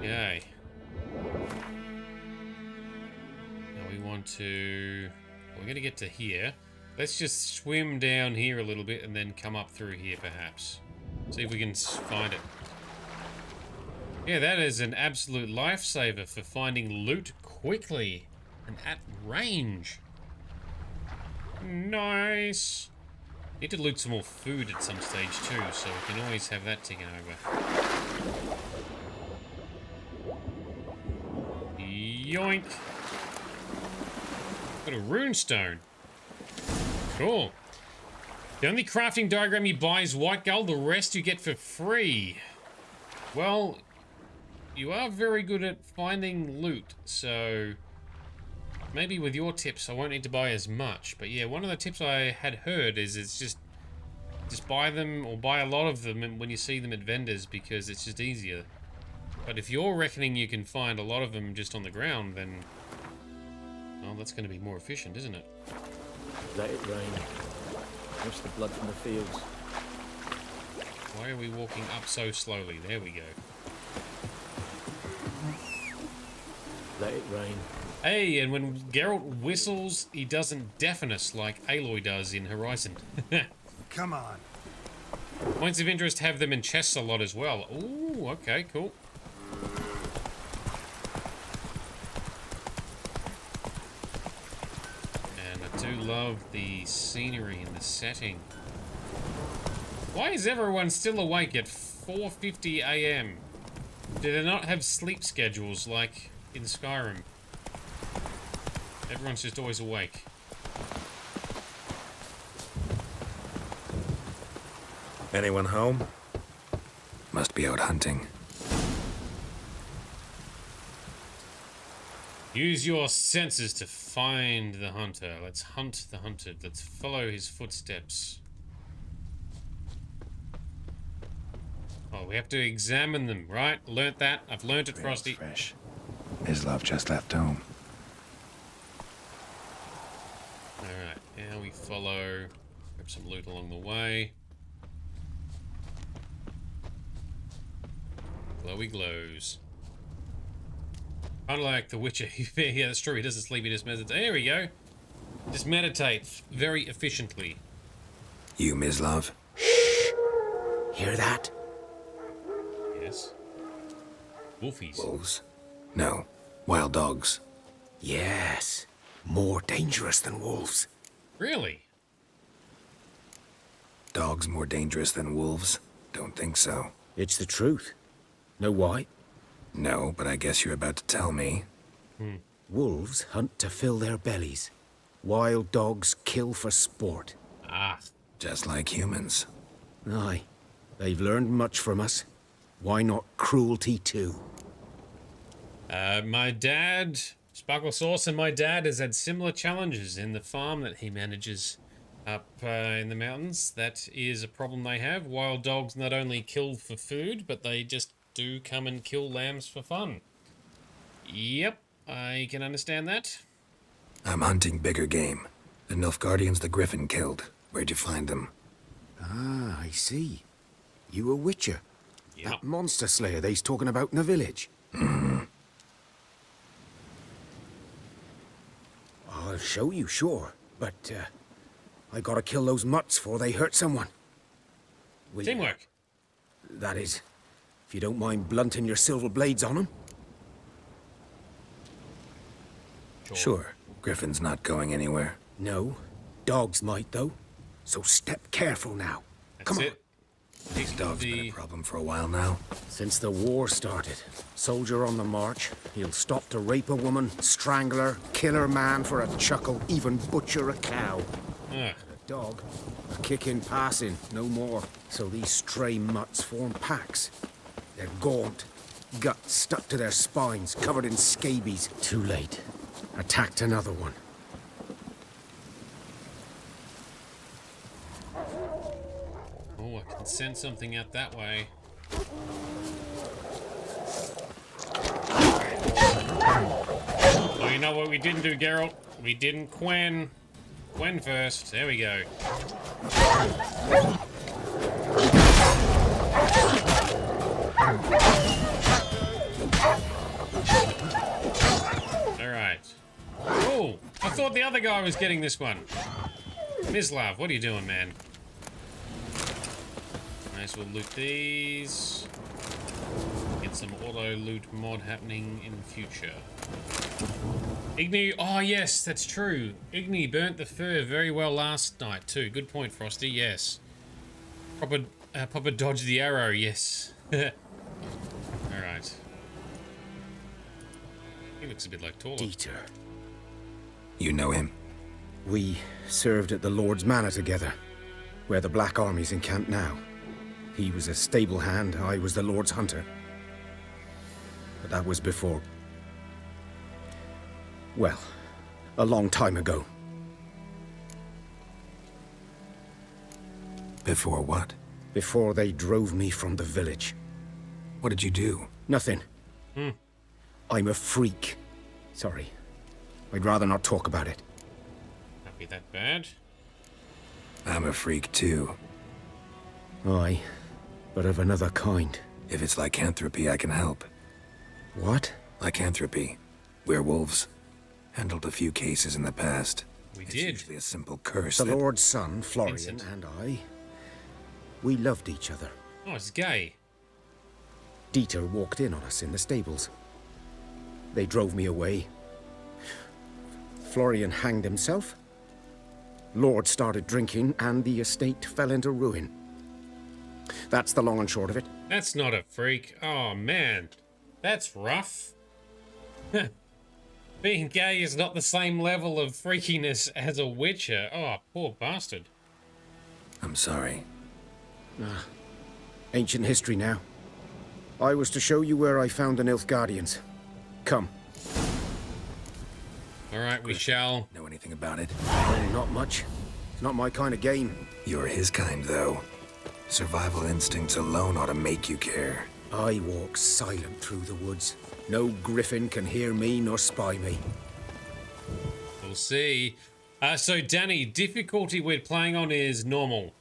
Speaker 1: Yay. Now we want to... We're going to get to here. Let's just swim down here a little bit and then come up through here, perhaps. See if we can find it. Yeah, that is an absolute lifesaver for finding loot quickly and at range. Nice. Need to loot some more food at some stage too, so we can always have that taken over. Yoink. Got a runestone. Cool. The only crafting diagram you buy is white gold, the rest you get for free. Well, you are very good at finding loot, so maybe with your tips I won't need to buy as much. But yeah, one of the tips I had heard is it's just buy them or buy a lot of them when you see them at vendors because it's just easier. But if you're reckoning you can find a lot of them just on the ground, then well, that's going to be more efficient, isn't it?
Speaker 9: Let it rain. Wash the blood from the fields.
Speaker 1: Why are we walking up so slowly? There we go.
Speaker 9: Let it rain.
Speaker 1: Hey, and when Geralt whistles, he doesn't deafen us like Aloy does in Horizon.
Speaker 6: Come on.
Speaker 1: Points of interest have them in chests a lot as well. Ooh, okay, cool. And I do love the scenery and the setting. Why is everyone still awake at 4:50 AM? Do they not have sleep schedules like in Skyrim? Everyone's just always awake.
Speaker 6: Anyone home? Must be out hunting.
Speaker 1: Use your senses to find the hunter. Let's hunt the hunted. Let's follow his footsteps. Oh, we have to examine them, right? Learnt that. I've learnt it, Frosty.
Speaker 6: Fresh. His love just left home.
Speaker 1: Alright, now we follow. Grab some loot along the way. Glowy glows. Kind of like the Witcher. Yeah, that's true. He doesn't sleep, he just meditates. There we go. Just meditate very efficiently.
Speaker 6: You, Mislav? Hear that?
Speaker 1: Yes. Wolfies.
Speaker 6: Wolves? No. Wild dogs. Yes. More dangerous than wolves.
Speaker 1: Really?
Speaker 6: Dogs more dangerous than wolves? Don't think so.
Speaker 10: It's the truth. Know why?
Speaker 6: No, but I guess you're about to tell me.
Speaker 10: Wolves hunt to fill their bellies. Wild dogs kill for sport.
Speaker 1: Ah.
Speaker 6: Just like humans.
Speaker 10: Aye. They've learned much from us. Why not cruelty too?
Speaker 1: My dad, Sparkle Sauce, and my dad has had similar challenges in the farm that he manages up in the mountains. That is a problem they have. Wild dogs not only kill for food, but they just do come and kill lambs for fun. Yep, I can understand that.
Speaker 6: I'm hunting bigger game. The Nilfgaardians the Griffin killed. Where'd you find them?
Speaker 10: Ah, I see. You a witcher?
Speaker 1: Yep.
Speaker 10: That monster slayer they's talking about in the village? I'll show you, sure. But, I gotta kill those mutts before they hurt someone.
Speaker 1: Teamwork.
Speaker 10: That is, if you don't mind blunting your silver blades on them.
Speaker 6: Sure. Griffin's not going anywhere.
Speaker 10: No. Dogs might, though. So step careful now.
Speaker 1: That's
Speaker 10: Come on.
Speaker 1: it.
Speaker 6: These dogs been a problem for a while now.
Speaker 10: Since the war started. Soldier on the march. He'll stop to rape a woman, strangle her, kill her man for a chuckle, even butcher a cow.
Speaker 1: Yeah.
Speaker 10: A dog, a kick in passing, no more. So these stray mutts form packs. They're gaunt, guts stuck to their spines, covered in scabies. Too late. Attacked another one.
Speaker 1: Oh, I can send something out that way. Oh, you know what we didn't do, Geralt? We didn't Quen. Quen first. There we go. Alright. Oh, I thought the other guy was getting this one. Mislav, what are you doing, man? Might as well loot these. Get some auto loot mod happening in the future. Igni, oh yes, that's true. Igni burnt the fur very well last night too. Good point, Frosty, yes. Proper dodge the arrow, yes. Alright. He looks a bit like Taller.
Speaker 10: Dieter.
Speaker 6: You know him?
Speaker 10: We served at the Lord's Manor together, where the Black Army's encamped now. He was a stable hand, I was the Lord's hunter. But that was before... well, a long time ago.
Speaker 6: Before what?
Speaker 10: Before they drove me from the village.
Speaker 6: What did you do?
Speaker 10: Nothing. I'm a freak. Sorry. I'd rather not talk about it.
Speaker 1: Can't be that bad.
Speaker 6: I'm a freak too.
Speaker 10: Aye, but of another kind.
Speaker 6: If it's lycanthropy, I can help.
Speaker 10: What?
Speaker 6: Lycanthropy. Werewolves. Handled a few cases in the past.
Speaker 1: We
Speaker 6: It's
Speaker 1: did.
Speaker 6: usually a simple curse
Speaker 10: The
Speaker 6: that...
Speaker 10: Lord's son, Florian,
Speaker 1: Vincent.
Speaker 10: and I, we loved each other.
Speaker 1: Oh, it's gay.
Speaker 10: Dieter walked in on us in the stables. They drove me away. Florian hanged himself. Lord started drinking, and the estate fell into ruin. That's the long and short of it.
Speaker 1: That's not a freak. Oh, man. That's rough. Being gay is not the same level of freakiness as a witcher. Oh, poor bastard.
Speaker 6: I'm sorry.
Speaker 10: Ancient history now. I was to show you where I found the Nilfgaardians. Come.
Speaker 1: Alright, we shall.
Speaker 6: Know anything about it?
Speaker 10: Oh, not much. It's not my kind of game.
Speaker 6: You're his kind, though. Survival instincts alone ought to make you care.
Speaker 10: I walk silent through the woods. No griffin can hear me nor spy me.
Speaker 1: We'll see. So, Danny, difficulty we're playing on is normal.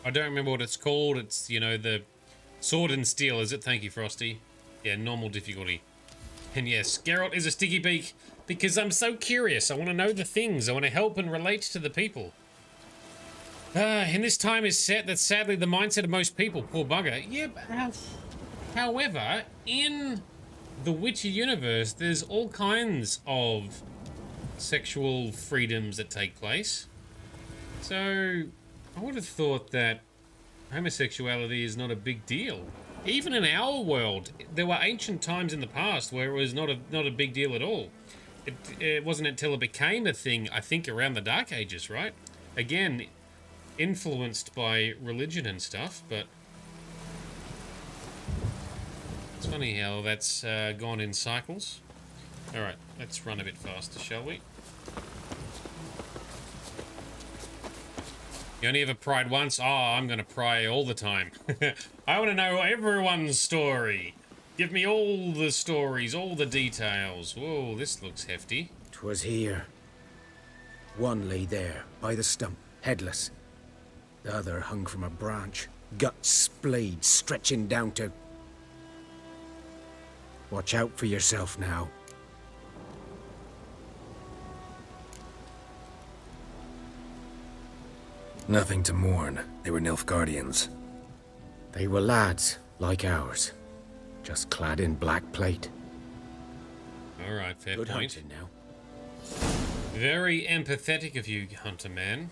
Speaker 1: I don't remember what it's called. It's, you know, the sword and steel, is it? Thank you, Frosty. Yeah, normal difficulty. And yes, Geralt is a sticky beak because I'm so curious. I want to know the things. I want to help and relate to the people. And this time is set. That's sadly the mindset of most people. Poor bugger. Yeah, but, however, in the Witcher universe, there's all kinds of sexual freedoms that take place. So, I would have thought that homosexuality is not a big deal. Even in our world, there were ancient times in the past where it was not a big deal at all. It wasn't until it became a thing, I think, around the Dark Ages, right? Again, influenced by religion and stuff, but it's funny how that's gone in cycles. Alright, let's run a bit faster, shall we? You only ever pried once? Oh, I'm gonna pry all the time. I want to know everyone's story. Give me all the stories, all the details. Whoa, this looks hefty.
Speaker 10: 'Twas here. One lay there, by the stump, headless. The other hung from a branch, guts splayed, stretching down to... Watch out for yourself now.
Speaker 6: Nothing to mourn. They were Nilfgaardians.
Speaker 10: They were lads, like ours. Just clad in black plate.
Speaker 1: Alright, fair
Speaker 10: Good
Speaker 1: point.
Speaker 10: hunting now.
Speaker 1: Very empathetic of you, Hunter Man.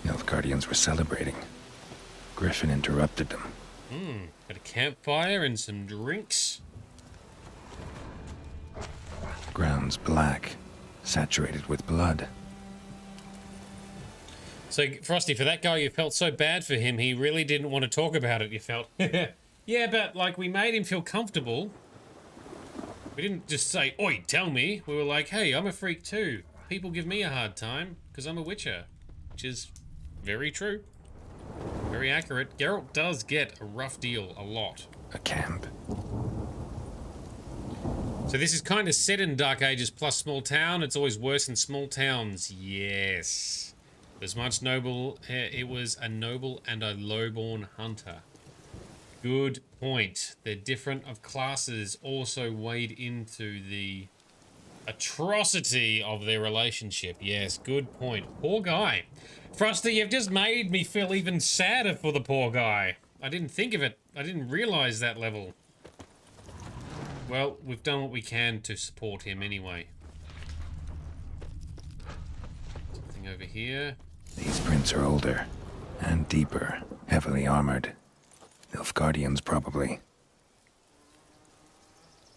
Speaker 6: Nilfgaardians were celebrating. Griffin interrupted them.
Speaker 1: Got a campfire and some drinks.
Speaker 6: Ground's black, saturated with blood.
Speaker 1: So, Frosty, for that guy, you felt so bad for him, he really didn't want to talk about it, you felt. Yeah, but, like, we made him feel comfortable. We didn't just say, oi, tell me. We were like, hey, I'm a freak too. People give me a hard time because I'm a witcher. Which is very true. Very accurate. Geralt does get a rough deal a lot.
Speaker 6: A camp.
Speaker 1: So this is kind of set in Dark Ages plus small town. It's always worse in small towns. Yes. It was much noble. It was a noble and a lowborn hunter. Good point. The different of classes also weighed into the atrocity of their relationship. Yes, good point. Poor guy. Frosty, you've just made me feel even sadder for the poor guy. I didn't think of it. I didn't realize that level. Well, we've done what we can to support him anyway. Something over here.
Speaker 6: These prints are older and deeper, heavily armored. Nilfgaardians, probably.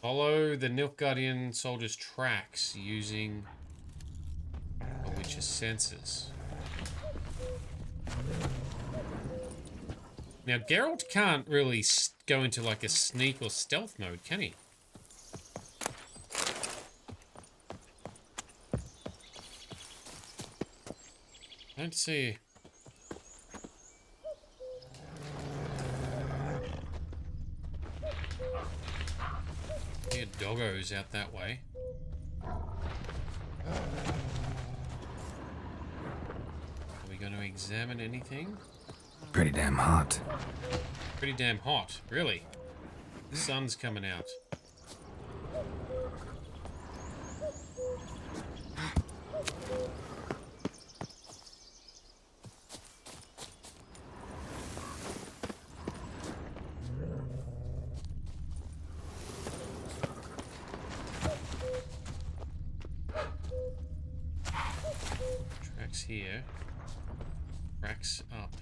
Speaker 1: Follow the Nilfgaardian soldiers' tracks using the Witcher's senses. Now, Geralt can't really go into like a sneak or stealth mode, can he? I don't see. Hear doggos out that way. Are we going to examine anything?
Speaker 6: Pretty damn hot.
Speaker 1: Pretty damn hot, really. The sun's coming out. Tracks here. Tracks up.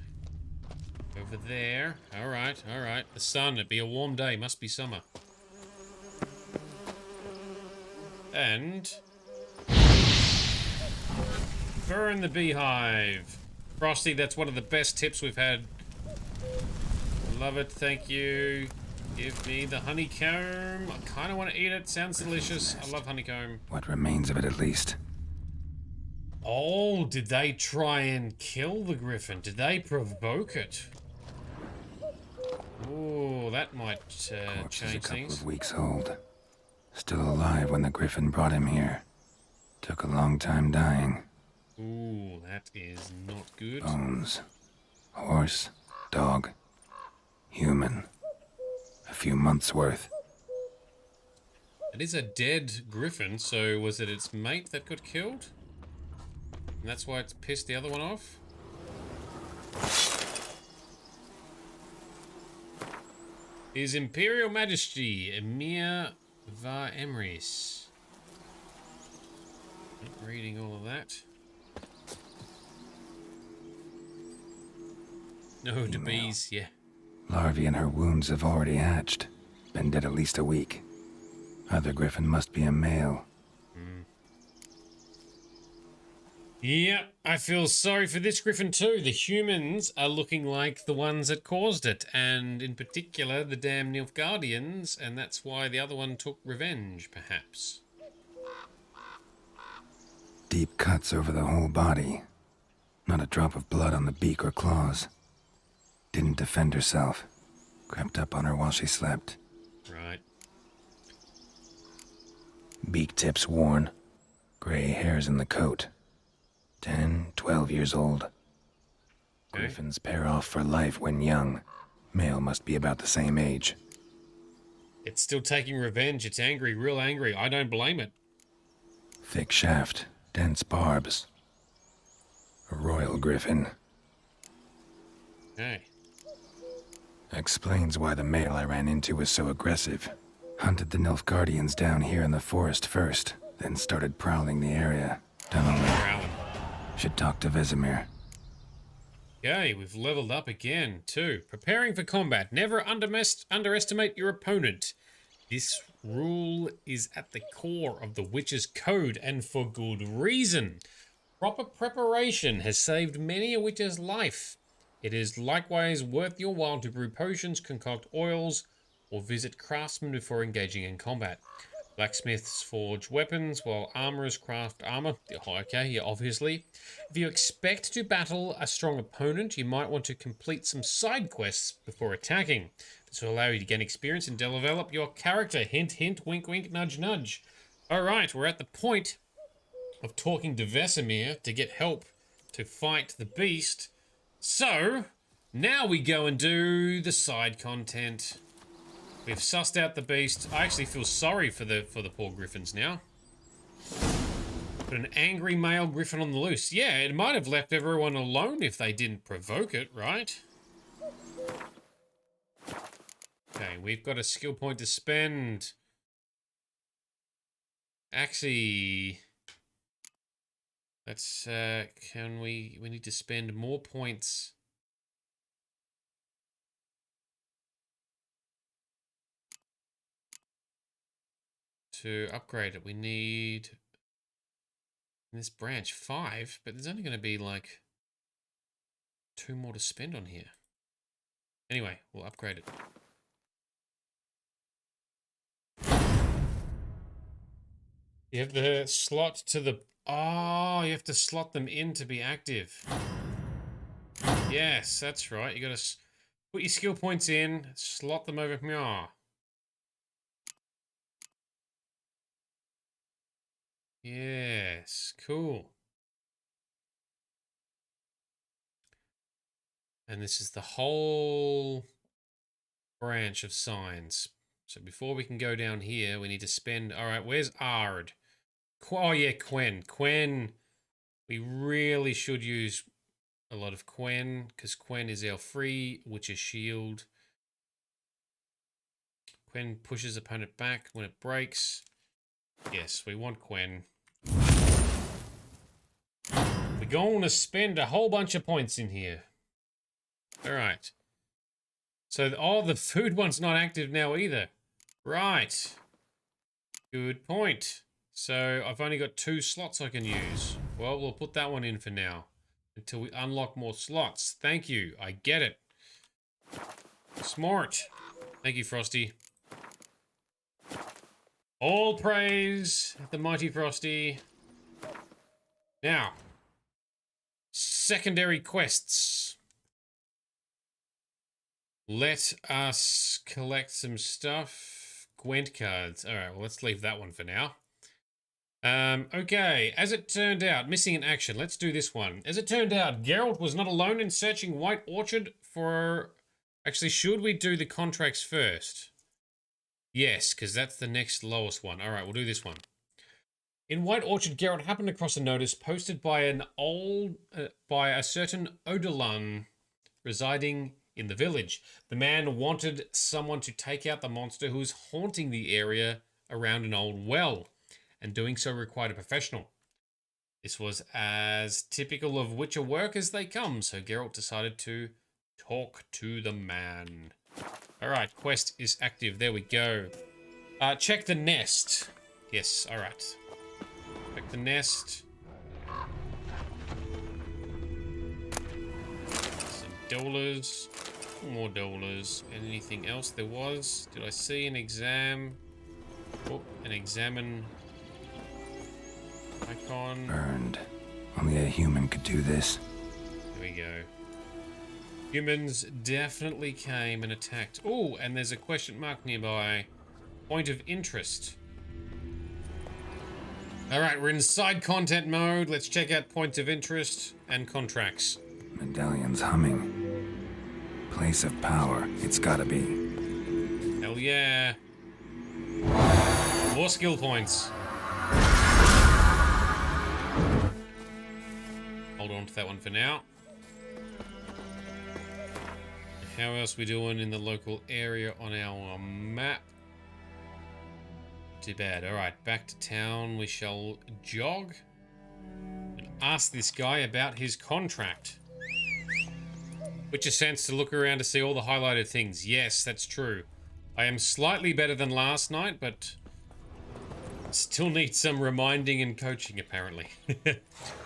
Speaker 1: Over there. Alright, alright. The sun. It'd be a warm day. Must be summer. And... burn the beehive. Frosty, that's one of the best tips we've had. Love it. Thank you. Give me the honeycomb. I kind of want to eat it. Sounds delicious. I love honeycomb.
Speaker 6: What remains of it, at least.
Speaker 1: Oh, did they try and kill the griffin? Did they provoke it? Oh, that might change
Speaker 6: a couple
Speaker 1: things.
Speaker 6: of weeks old. Still alive when the griffin brought him here. Took a long time dying.
Speaker 1: Ooh, that is not good.
Speaker 6: Bones. Horse. Dog. Human. A few months' worth.
Speaker 1: It is a dead griffin, so was it its mate that got killed? And that's why it's pissed the other one off? His Imperial Majesty, Emir Va Emrys. Not reading all of that. No, the bees, yeah.
Speaker 6: Larvae in her wounds have already hatched. Been dead at least a week. Other griffin must be a male.
Speaker 1: Yep, I feel sorry for this griffin too. The humans are looking like the ones that caused it, and in particular the damn Nilfgaardians, and that's why the other one took revenge, perhaps.
Speaker 6: Deep cuts over the whole body. Not a drop of blood on the beak or claws. Didn't defend herself. Crept up on her while she slept.
Speaker 1: Right.
Speaker 6: Beak tips worn. Gray hairs in the coat. 10, 12 years old.
Speaker 1: Okay.
Speaker 6: Griffins pair off for life when young. Male must be about the same age.
Speaker 1: It's still taking revenge. It's angry, real angry. I don't blame it.
Speaker 6: Thick shaft, dense barbs. A royal griffin.
Speaker 1: Okay.
Speaker 6: Explains why the male I ran into was so aggressive. Hunted the Nilfgaardians down here in the forest first, then started prowling the area. Don't know where.
Speaker 1: Prowling.
Speaker 6: Should talk to Vesemir.
Speaker 1: Okay, we've leveled up again, too. Preparing for combat. Never underestimate your opponent. This rule is at the core of the Witcher's code, and for good reason. Proper preparation has saved many a Witcher's life. It is likewise worth your while to brew potions, concoct oils, or visit craftsmen before engaging in combat. Blacksmiths forge weapons, while armorers craft armor. Okay, yeah, obviously. If you expect to battle a strong opponent, you might want to complete some side quests before attacking. This will allow you to gain experience and develop your character. Hint, hint, wink, wink, nudge, nudge. Alright, we're at the point of talking to Vesemir to get help to fight the beast. So, now we go and do the side content. We've sussed out the beast. I actually feel sorry for the poor griffins now. Put an angry male griffin on the loose. Yeah, it might have left everyone alone if they didn't provoke it, right? Okay, we've got a skill point to spend. Actually, let's can we need to spend more points. To upgrade it, we need in this branch 5, but there's only going to be like 2 more to spend on here. Anyway, we'll upgrade it. You have the slot to the... Oh, you have to slot them in to be active. Yes, that's right. You got to put your skill points in, slot them over. Oh. Yes, cool. And this is the whole branch of signs. So before we can go down here, we need to spend... All right, where's Ard? Oh, yeah, Quen. Quen. We really should use a lot of Quen, because Quen is our free Witcher shield. Quen pushes opponent back when it breaks. Yes, we want Quen. We're going to spend a whole bunch of points in here. Alright. So, oh, the food one's not active now either. Right. Good point. So, I've only got 2 slots I can use. Well, we'll put that one in for now. Until we unlock more slots. Thank you. I get it. Smart. Thank you, Frosty. All praise the mighty Frosty. Now, secondary quests. Let us collect some stuff. Gwent cards. All right, well, let's leave that one for now. Okay, as it turned out, missing in action. Let's do this one. As it turned out, Geralt was not alone in searching White Orchard for... Actually, should we do the contracts first? Yes, because that's the next lowest one. All right, we'll do this one. In White Orchard, Geralt happened across a notice posted by a certain Odilon residing in the village. The man wanted someone to take out the monster who was haunting the area around an old well, and doing so required a professional. This was as typical of Witcher work as they come, so Geralt decided to talk to the man. Alright, quest is active. There we go. Check the nest. Yes, alright. Check the nest. Some dollars. More dollars. Anything else there was? Did I see an exam? Oh, an examine icon.
Speaker 6: Burned. Only a human could do this.
Speaker 1: There we go. Humans definitely came and attacked. Oh, and there's a question mark nearby. Point of interest. Alright, we're in side content mode. Let's check out points of interest and contracts.
Speaker 6: Medallion's humming. Place of power. It's gotta be.
Speaker 1: Hell yeah. More skill points. Hold on to that one for now. How else we doing in the local area on our map? Too bad. Alright, back to town we shall jog and ask this guy about his contract. Which is sense to look around to see all the highlighted things. Yes, that's true. I am slightly better than last night, but still need some reminding and coaching, apparently.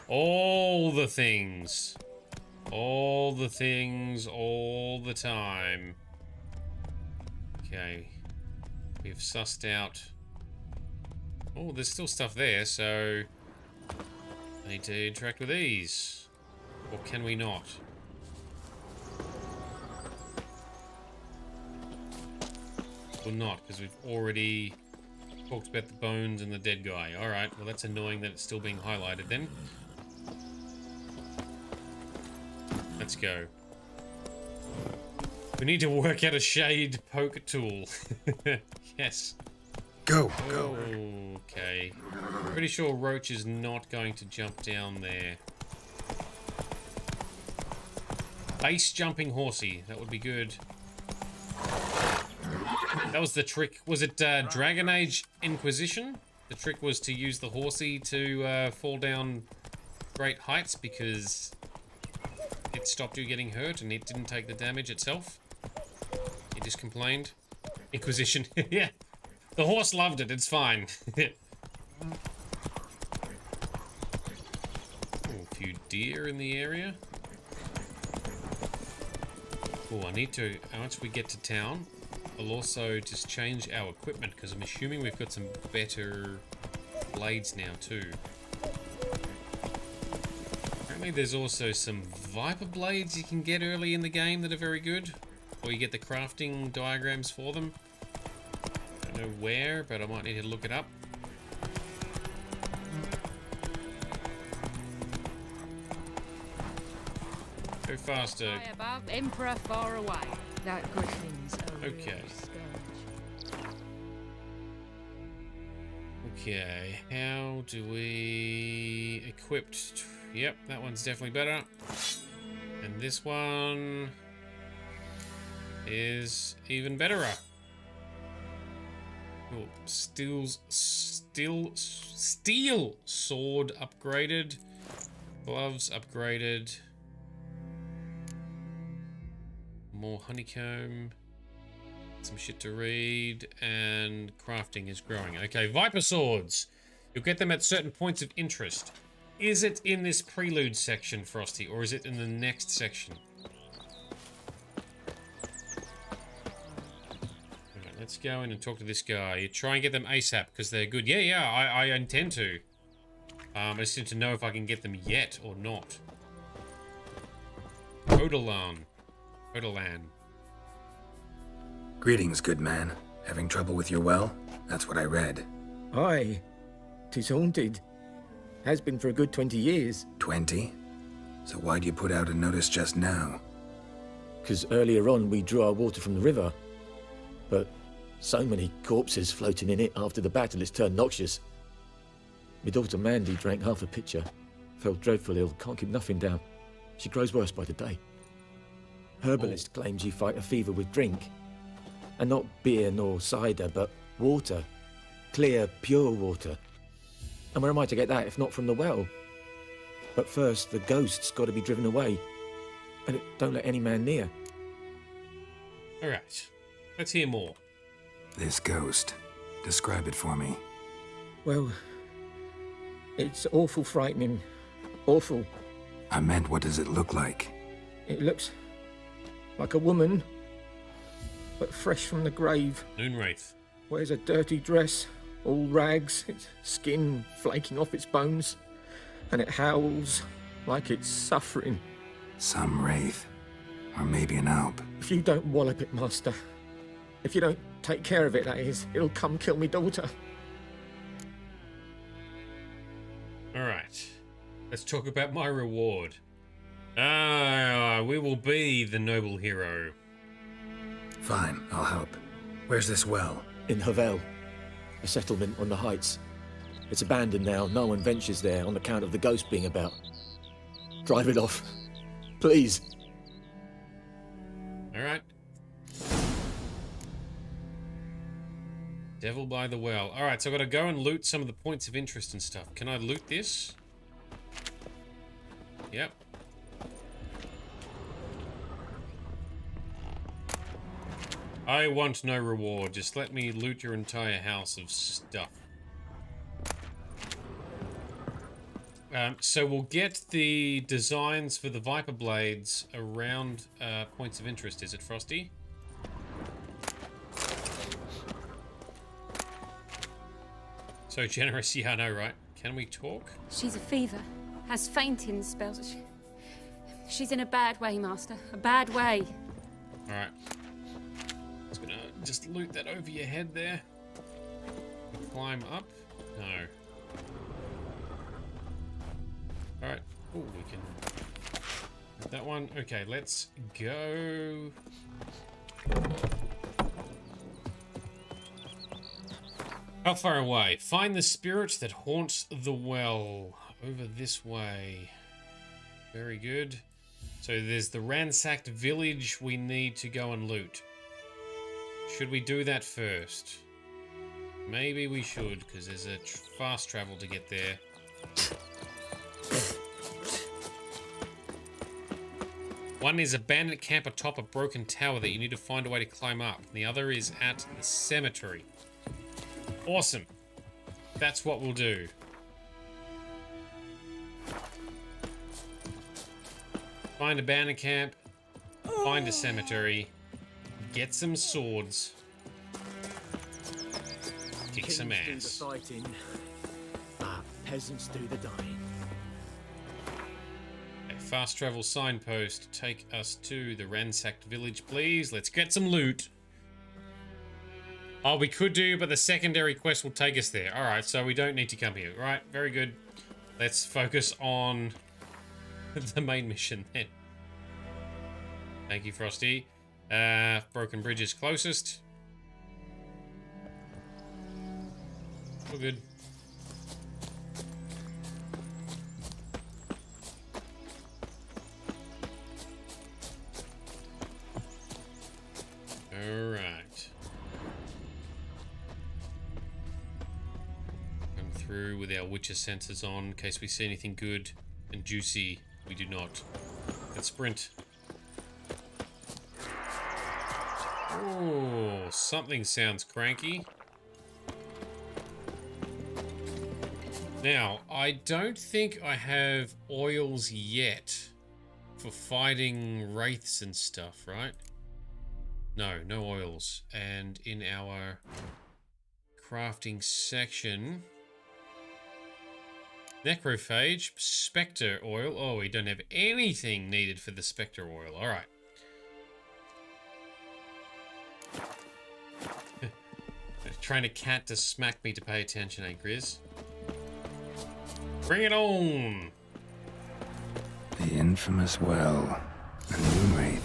Speaker 1: All the things. All the things, all the time. Okay. We've sussed out... Oh, there's still stuff there, so... I need to interact with these. Or can we not? Or not, because we've already talked about the bones and the dead guy. Alright, well that's annoying that it's still being highlighted then. Let's go. We need to work out a shade poke tool. Yes.
Speaker 6: Go, go.
Speaker 1: Okay. Pretty sure Roach is not going to jump down there. Base jumping horsey. That would be good. That was the trick. Was it Dragon Age Inquisition? The trick was to use the horsey to fall down great heights because it stopped you getting hurt and it didn't take the damage itself. You just complained. Inquisition. Yeah. The horse loved it. It's fine. Ooh, a few deer in the area. Oh, I need to, once we get to town, I'll also just change our equipment because I'm assuming we've got some better blades now too. Apparently there's also some Viper blades you can get early in the game that are very good. Or you get the crafting diagrams for them. I don't know where, but I might need to look it up. Go faster.
Speaker 13: High above, Emperor far away. That griffin's a real
Speaker 1: Okay.
Speaker 13: scourge.
Speaker 1: Okay, how do we... Equipped. Yep, that one's definitely better. And this one is even better. Oh, steel sword upgraded. Gloves upgraded. More honeycomb. Some shit to read. And crafting is growing. Okay, Viper swords. You'll get them at certain points of interest. Is it in this prelude section, Frosty, or is it in the next section? Okay, let's go in and talk to this guy. You try and get them ASAP, because they're good. Yeah, I intend to. I just need to know if I can get them yet or not. Odolan.
Speaker 6: Greetings, good man. Having trouble with your well? That's what I read.
Speaker 14: Aye. 'Tis haunted. Has been for a good 20 years.
Speaker 6: 20? So why'd you put out a notice just now?
Speaker 14: 'Cause earlier on we drew our water from the river. But so many corpses floating in it after the battle it's turned noxious. My daughter Mandy drank half a pitcher. Fell dreadful ill, can't keep nothing down. She grows worse by the day. Herbalist claims you fight a fever with drink. And not beer nor cider, but water. Clear, pure water. And where am I to get that if not from the well? But first, the ghost's got to be driven away. And it don't let any man near.
Speaker 1: Alright. Let's hear more.
Speaker 6: This ghost. Describe it for me.
Speaker 14: Well, it's awful frightening. Awful.
Speaker 6: I meant, what does it look like?
Speaker 14: It looks like a woman, but fresh from the grave.
Speaker 1: Moonwraith.
Speaker 14: Wears a dirty dress, all rags, its skin flaking off its bones, and it howls like it's suffering.
Speaker 6: Some wraith. Or maybe an alp.
Speaker 14: If you don't wallop it, Master, if you don't take care of it, that is, it'll come kill me daughter.
Speaker 1: Alright. Let's talk about my reward. We will be the noble hero.
Speaker 6: Fine, I'll help. Where's this well?
Speaker 14: In Havel, a settlement on the heights. It's abandoned now. No one ventures there on account of the ghost being about. Drive it off, please.
Speaker 1: Alright. Devil by the well. Alright, so I've got to go and loot some of the points of interest and stuff. Can I loot this? Yep. I want no reward. Just let me loot your entire house of stuff. So we'll get the designs for the Viper Blades around points of interest. Is it, Frosty? So generous, yeah, I know, right? Can we talk?
Speaker 15: She's a fever. Has fainting spells. She's in a bad way, Master. A bad way.
Speaker 1: Alright. Just gonna just loot that over your head there. Climb up? No. Alright. Oh, we can... that one. Okay, let's go... How far away? Find the spirit that haunts the well. Over this way. Very good. So there's the ransacked village we need to go and loot. Should we do that first? Maybe we should, because there's a fast travel to get there. One is a bandit camp atop a broken tower that you need to find a way to climb up. The other is at the cemetery. Awesome. That's what we'll do. Find a bandit camp, find a cemetery, get some swords, kick some ass.
Speaker 14: Kings do the fighting, peasants do the dying.
Speaker 1: A fast travel signpost, take us to the ransacked village, please. Let's get some loot. Oh, we could do, but the secondary quest will take us there. Alright, so we don't need to come here. Right, very good. Let's focus on the main mission then. Thank you, Frosty. Broken Bridge is closest. We're good. Alright. Come through with our Witcher sensors on in case we see anything good and juicy. We do not. Let's sprint. Oh, something sounds cranky. Now, I don't think I have oils yet for fighting wraiths and stuff, right? No, no oils. And in our crafting section... Necrophage, Spectre oil. Oh, we don't have anything needed for the Spectre oil. Alright. Trying to cat to smack me to pay attention, eh, Grizz? Bring it on!
Speaker 6: The infamous well. A Moonwraith.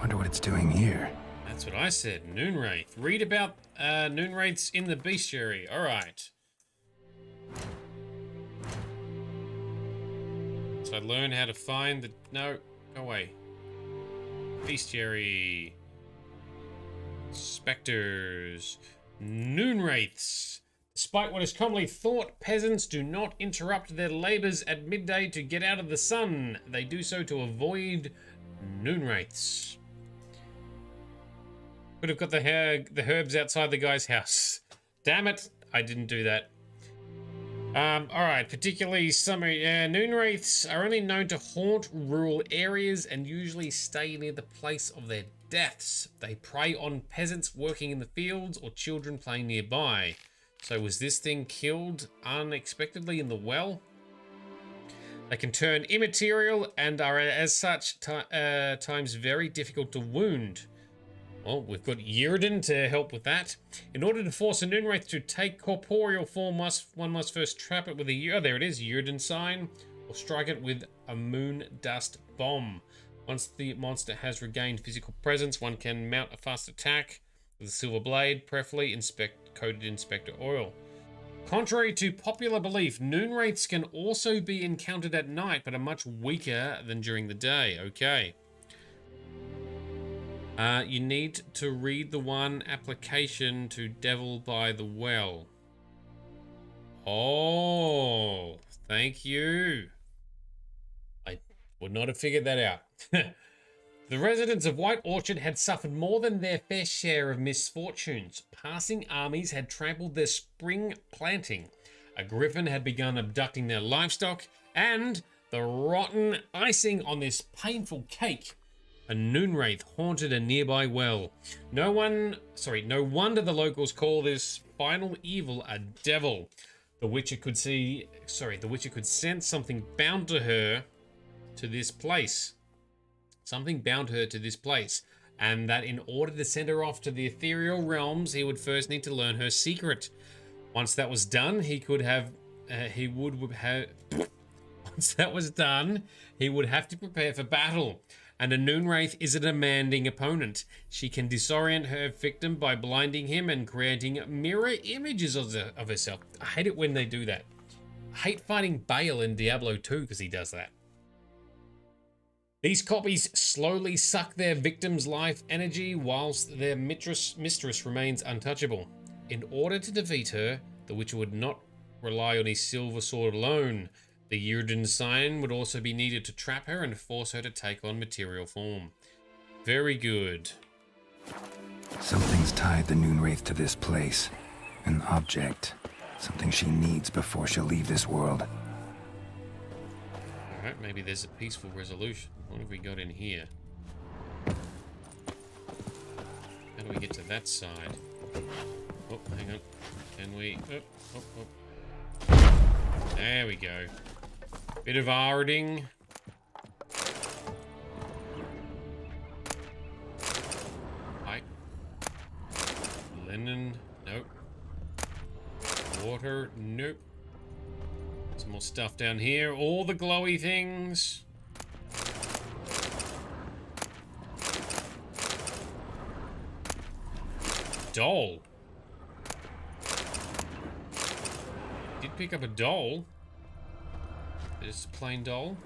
Speaker 6: Wonder what it's doing here.
Speaker 1: That's what I said, Noonwraith. Read about Noonwraiths in the bestiary. Alright. So I learn how to find the... No, go away. Bestiary. Spectres. Noonwraiths. Despite what is commonly thought, peasants do not interrupt their labors at midday to get out of the sun. They do so to avoid Noonwraiths. Could have got the herbs outside the guy's house. Damn it, I didn't do that. Alright, particularly summer... Noonwraiths are only known to haunt rural areas and usually stay near the place of their deaths. They prey on peasants working in the fields or children playing nearby. So was this thing killed unexpectedly in the well? They can turn immaterial and are as such times very difficult to wound. Well, we've got Yrden to help with that. In order to force a Noonwraith to take corporeal form, one must first trap it with a... Oh, there it is, Yrden sign. Or strike it with a moon dust bomb. Once the monster has regained physical presence, one can mount a fast attack with a silver blade, preferably coated in Spectre oil. Contrary to popular belief, Noonwraiths can also be encountered at night, but are much weaker than during the day. Okay. You need to read the one application to Devil by the Well. Oh, thank you. I would not have figured that out. The residents of White Orchard had suffered more than their fair share of misfortunes. Passing armies had trampled their spring planting. A griffin had begun abducting their livestock, and the rotten icing on this painful cake, a noonwraith haunted a nearby well. No wonder the locals call this final evil a devil. The Witcher could sense something bound to her to this place. Something bound her to this place, and that in order to send her off to the ethereal realms, he would first need to learn her secret. Once that was done, he would have to prepare for battle. And a Noonwraith is a demanding opponent. She can disorient her victim by blinding him and creating mirror images of herself. I hate it when they do that. I hate fighting Bale in Diablo 2 because he does that. These copies slowly suck their victim's life energy whilst their mistress remains untouchable. In order to defeat her, the Witcher would not rely on his silver sword alone. The Yrden sign would also be needed to trap her and force her to take on material form. Very good.
Speaker 6: Something's tied the Noonwraith to this place. An object. Something she needs before she'll leave this world.
Speaker 1: Alright, maybe there's a peaceful resolution. What have we got in here? How do we get to that side? Oh, hang on. Can we... There we go. Bit of arding. Pipe. Linen. Nope. Water. Nope. Some more stuff down here. All the glowy things. Doll. Did pick up a doll. Just a plain doll.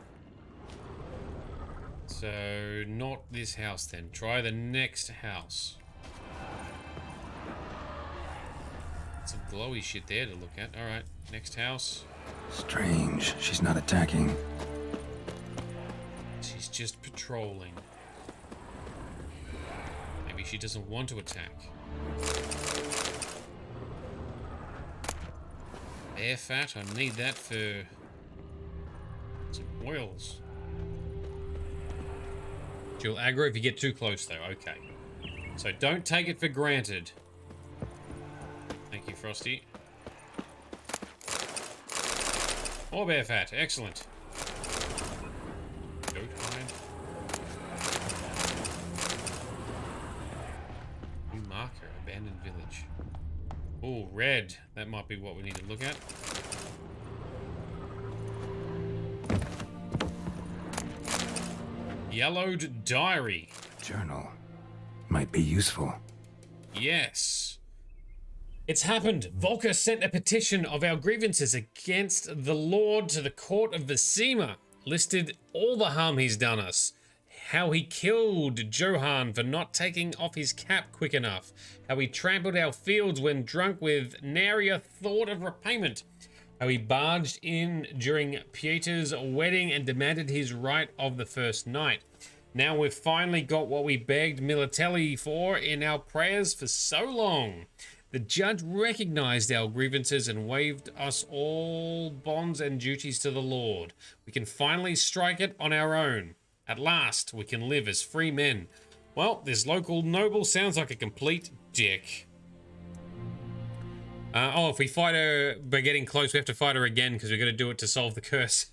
Speaker 1: So, not this house then. Try the next house. Some glowy shit there to look at. Alright, next house.
Speaker 6: Strange. She's not attacking.
Speaker 1: She's just patrolling. Maybe she doesn't want to attack. Air fat, I need that for some oils. She'll aggro if you get too close though, okay. So don't take it for granted. Thank you, Frosty. More bear fat, excellent. Goat hide. New marker, abandoned village. Oh, red. That might be what we need to look at. Yellowed diary.
Speaker 6: Journal. Might be useful.
Speaker 1: Yes. It's happened. Volker sent a petition of our grievances against the Lord to the court of Vecima. Listed all the harm he's done us. How he killed Johann for not taking off his cap quick enough. How he trampled our fields when drunk with nary a thought of repayment. How he barged in during Pieter's wedding and demanded his right of the first night. Now we've finally got what we begged Militelli for in our prayers for so long. The judge recognized our grievances and waived us all bonds and duties to the Lord. We can finally strike it on our own. At last, we can live as free men. Well, this local noble sounds like a complete dick. If we fight her by getting close, we have to fight her again because we're going to do it to solve the curse.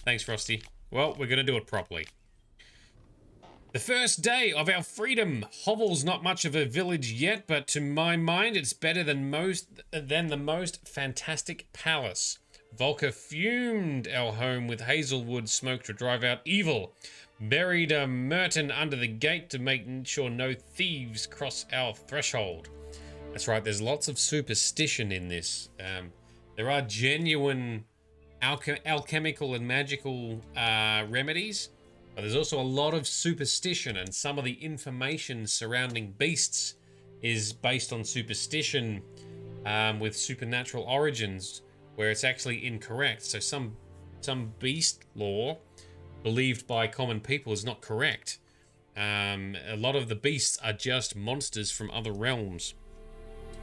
Speaker 1: Thanks, Frosty. Well, we're going to do it properly. The first day of our freedom. Hovel's not much of a village yet, but to my mind, it's better than the most fantastic palace. Volker fumed our home with hazelwood smoke to drive out evil. Buried a Merton under the gate to make sure no thieves cross our threshold. That's right, there's lots of superstition in this. There are genuine alchemical and magical remedies, but there's also a lot of superstition, and some of the information surrounding beasts is based on superstition with supernatural origins, where it's actually incorrect. So some beast lore believed by common people is not correct. A lot of the beasts are just monsters from other realms.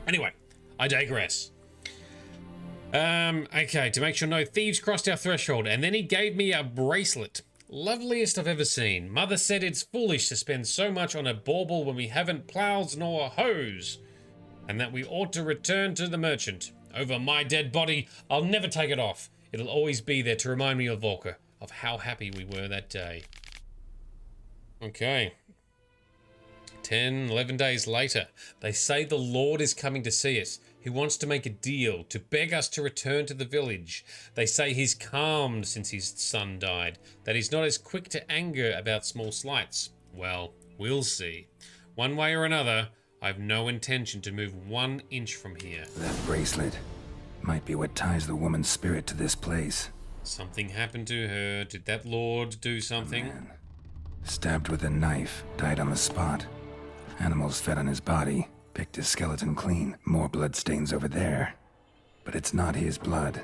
Speaker 1: Anyway, I digress. Okay, to make sure no thieves crossed our threshold, and then he gave me a bracelet. Loveliest I've ever seen. Mother said it's foolish to spend so much on a bauble when we haven't plows nor hoes, and that we ought to return to the merchant. Over my dead body, I'll never take it off. It'll always be there to remind me of Volker, of how happy we were that day. Okay. 10, 11 days later, they say the Lord is coming to see us. He wants to make a deal, to beg us to return to the village. They say he's calmed since his son died, that he's not as quick to anger about small slights. Well, we'll see. One way or another, I've no intention to move 1 inch from here.
Speaker 6: That bracelet might be what ties the woman's spirit to this place.
Speaker 1: Something happened to her. Did that Lord do something?
Speaker 6: A man, stabbed with a knife, died on the spot. Animals fed on his body, picked his skeleton clean. More bloodstains over there. But it's not his blood.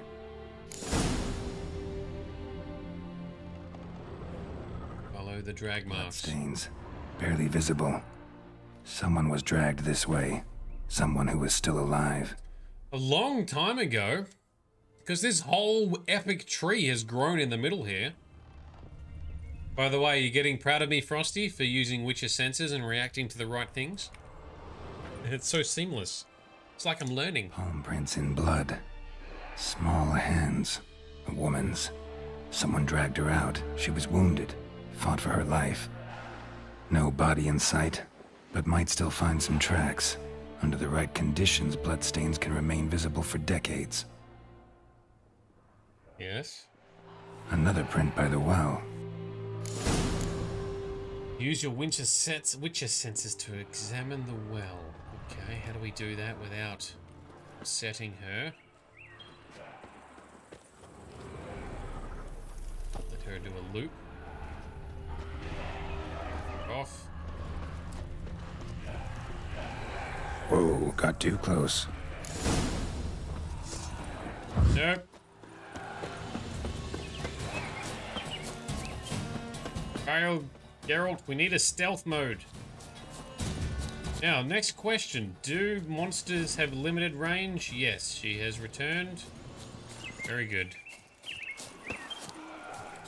Speaker 1: Follow the drag marks.
Speaker 6: Bloodstains, barely visible. Someone was dragged this way. Someone who was still alive.
Speaker 1: A long time ago. Because this whole epic tree has grown in the middle here. By the way, are you getting proud of me, Frosty, for using Witcher senses and reacting to the right things? It's so seamless. It's like I'm learning.
Speaker 6: Palm prints in blood. Small hands. A woman's. Someone dragged her out. She was wounded. Fought for her life. No body in sight, but might still find some tracks. Under the right conditions, bloodstains can remain visible for decades.
Speaker 1: Yes?
Speaker 6: Another print by the well.
Speaker 1: Use your Witcher senses to examine the well. Okay, how do we do that without upsetting her? Let her do a loop. Off.
Speaker 6: Whoa, got too close.
Speaker 1: Nope. Geralt, we need a stealth mode. Now, next question. Do monsters have limited range? Yes, she has returned. Very good.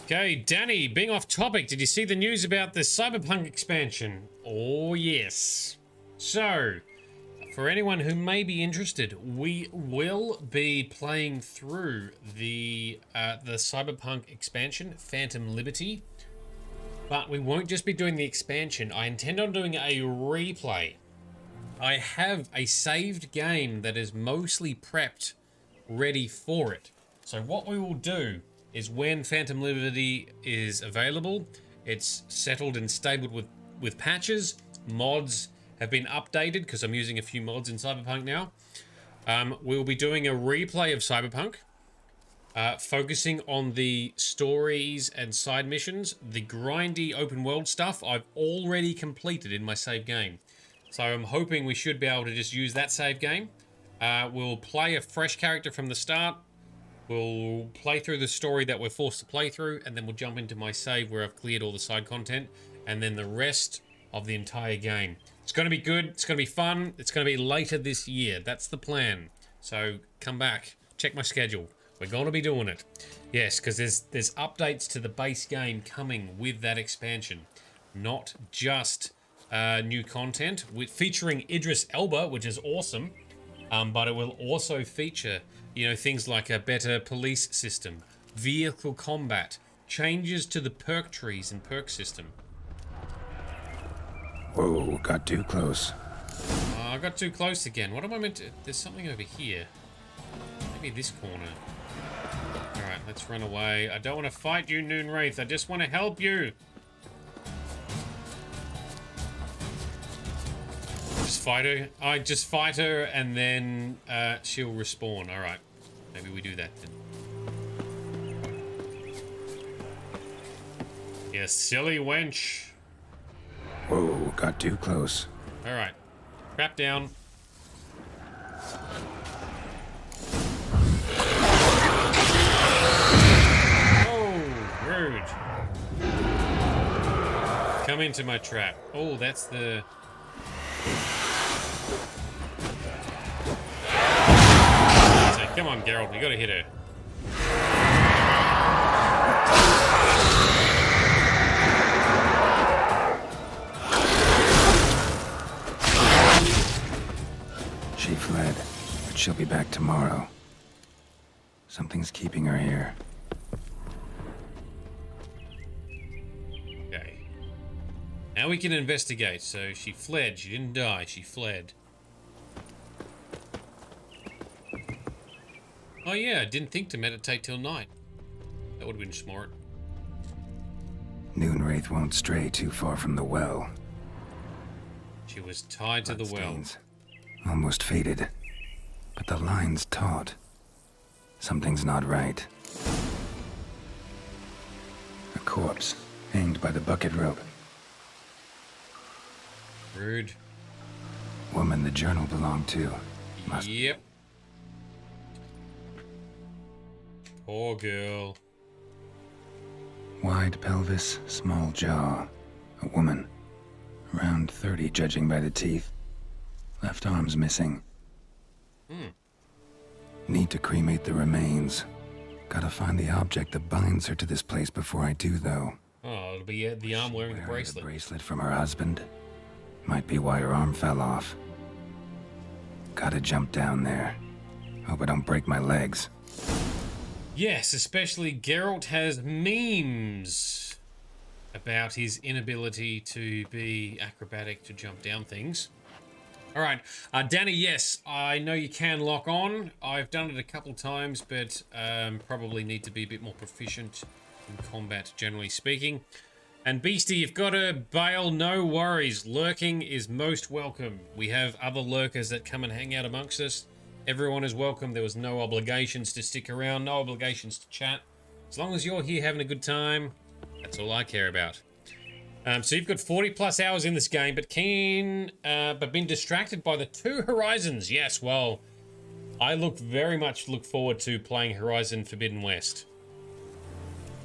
Speaker 1: Okay, Danny, being off topic, did you see the news about the Cyberpunk expansion? Oh, yes. So, for anyone who may be interested, we will be playing through the Cyberpunk expansion, Phantom Liberty. But we won't just be doing the expansion. I intend on doing a replay. I have a saved game that is mostly prepped, ready for it. So what we will do is when Phantom Liberty is available, it's settled and stabled with patches. Mods have been updated because I'm using a few mods in Cyberpunk now. We'll be doing a replay of Cyberpunk. Focusing on the stories and side missions. The grindy open world stuff I've already completed in my save game. So I'm hoping we should be able to just use that save game. We'll play a fresh character from the start. We'll play through the story that we're forced to play through, and then we'll jump into my save where I've cleared all the side content, and then the rest of the entire game. It's going to be good. It's going to be fun. It's going to be later this year. That's the plan. So come back. Check my schedule. We're going to be doing it. Yes, because there's updates to the base game coming with that expansion. Not just new content featuring Idris Elba, which is awesome. But it will also feature, things like a better police system, vehicle combat, changes to the perk trees and perk system.
Speaker 6: Whoa, got too close.
Speaker 1: I got too close again. What am I meant to... There's something over here. Maybe this corner. Alright, let's run away. I don't want to fight you, Noon Wraith. I just want to help you. Just fight her. I just fight her and then she'll respawn. Alright. Maybe we do that then. You silly wench.
Speaker 6: Whoa, got too close.
Speaker 1: Alright. Crap down. come into my trap. Oh, that's the... So, come on, Geralt, you gotta hit her.
Speaker 6: She fled, but she'll be back tomorrow. Something's keeping her here.
Speaker 1: Okay. Now we can investigate. So she fled. She didn't die. She fled. Oh yeah, I didn't think to meditate till night. That would have been smart.
Speaker 6: Noonwraith won't stray too far from the well.
Speaker 1: She was tied to the well.
Speaker 6: Almost faded. But the line's taut. Something's not right. A corpse, hanged by the bucket rope.
Speaker 1: Rude.
Speaker 6: Woman the journal belonged to.
Speaker 1: Yep. Poor girl.
Speaker 6: Wide pelvis, small jaw. A woman. Around 30, judging by the teeth. Left arm's missing. Need to cremate the remains. Gotta find the object that binds her to this place before I do, though.
Speaker 1: Oh, it'll be the arm wearing the bracelet.
Speaker 6: The bracelet from her husband. Might be why her arm fell off. Gotta jump down there. Hope I don't break my legs.
Speaker 1: Yes, especially Geralt has memes about his inability to be acrobatic to jump down things. All right, Danny, yes, I know you can lock on. I've done it a couple times, but probably need to be a bit more proficient in combat, generally speaking. And Beastie, you've got to bail, no worries. Lurking is most welcome. We have other lurkers that come and hang out amongst us. Everyone is welcome. There was no obligations to stick around, no obligations to chat. As long as you're here having a good time, that's all I care about. So you've got 40 plus hours in this game, but but been distracted by the 2 Horizons. Yes, well, I very much look forward to playing Horizon Forbidden West.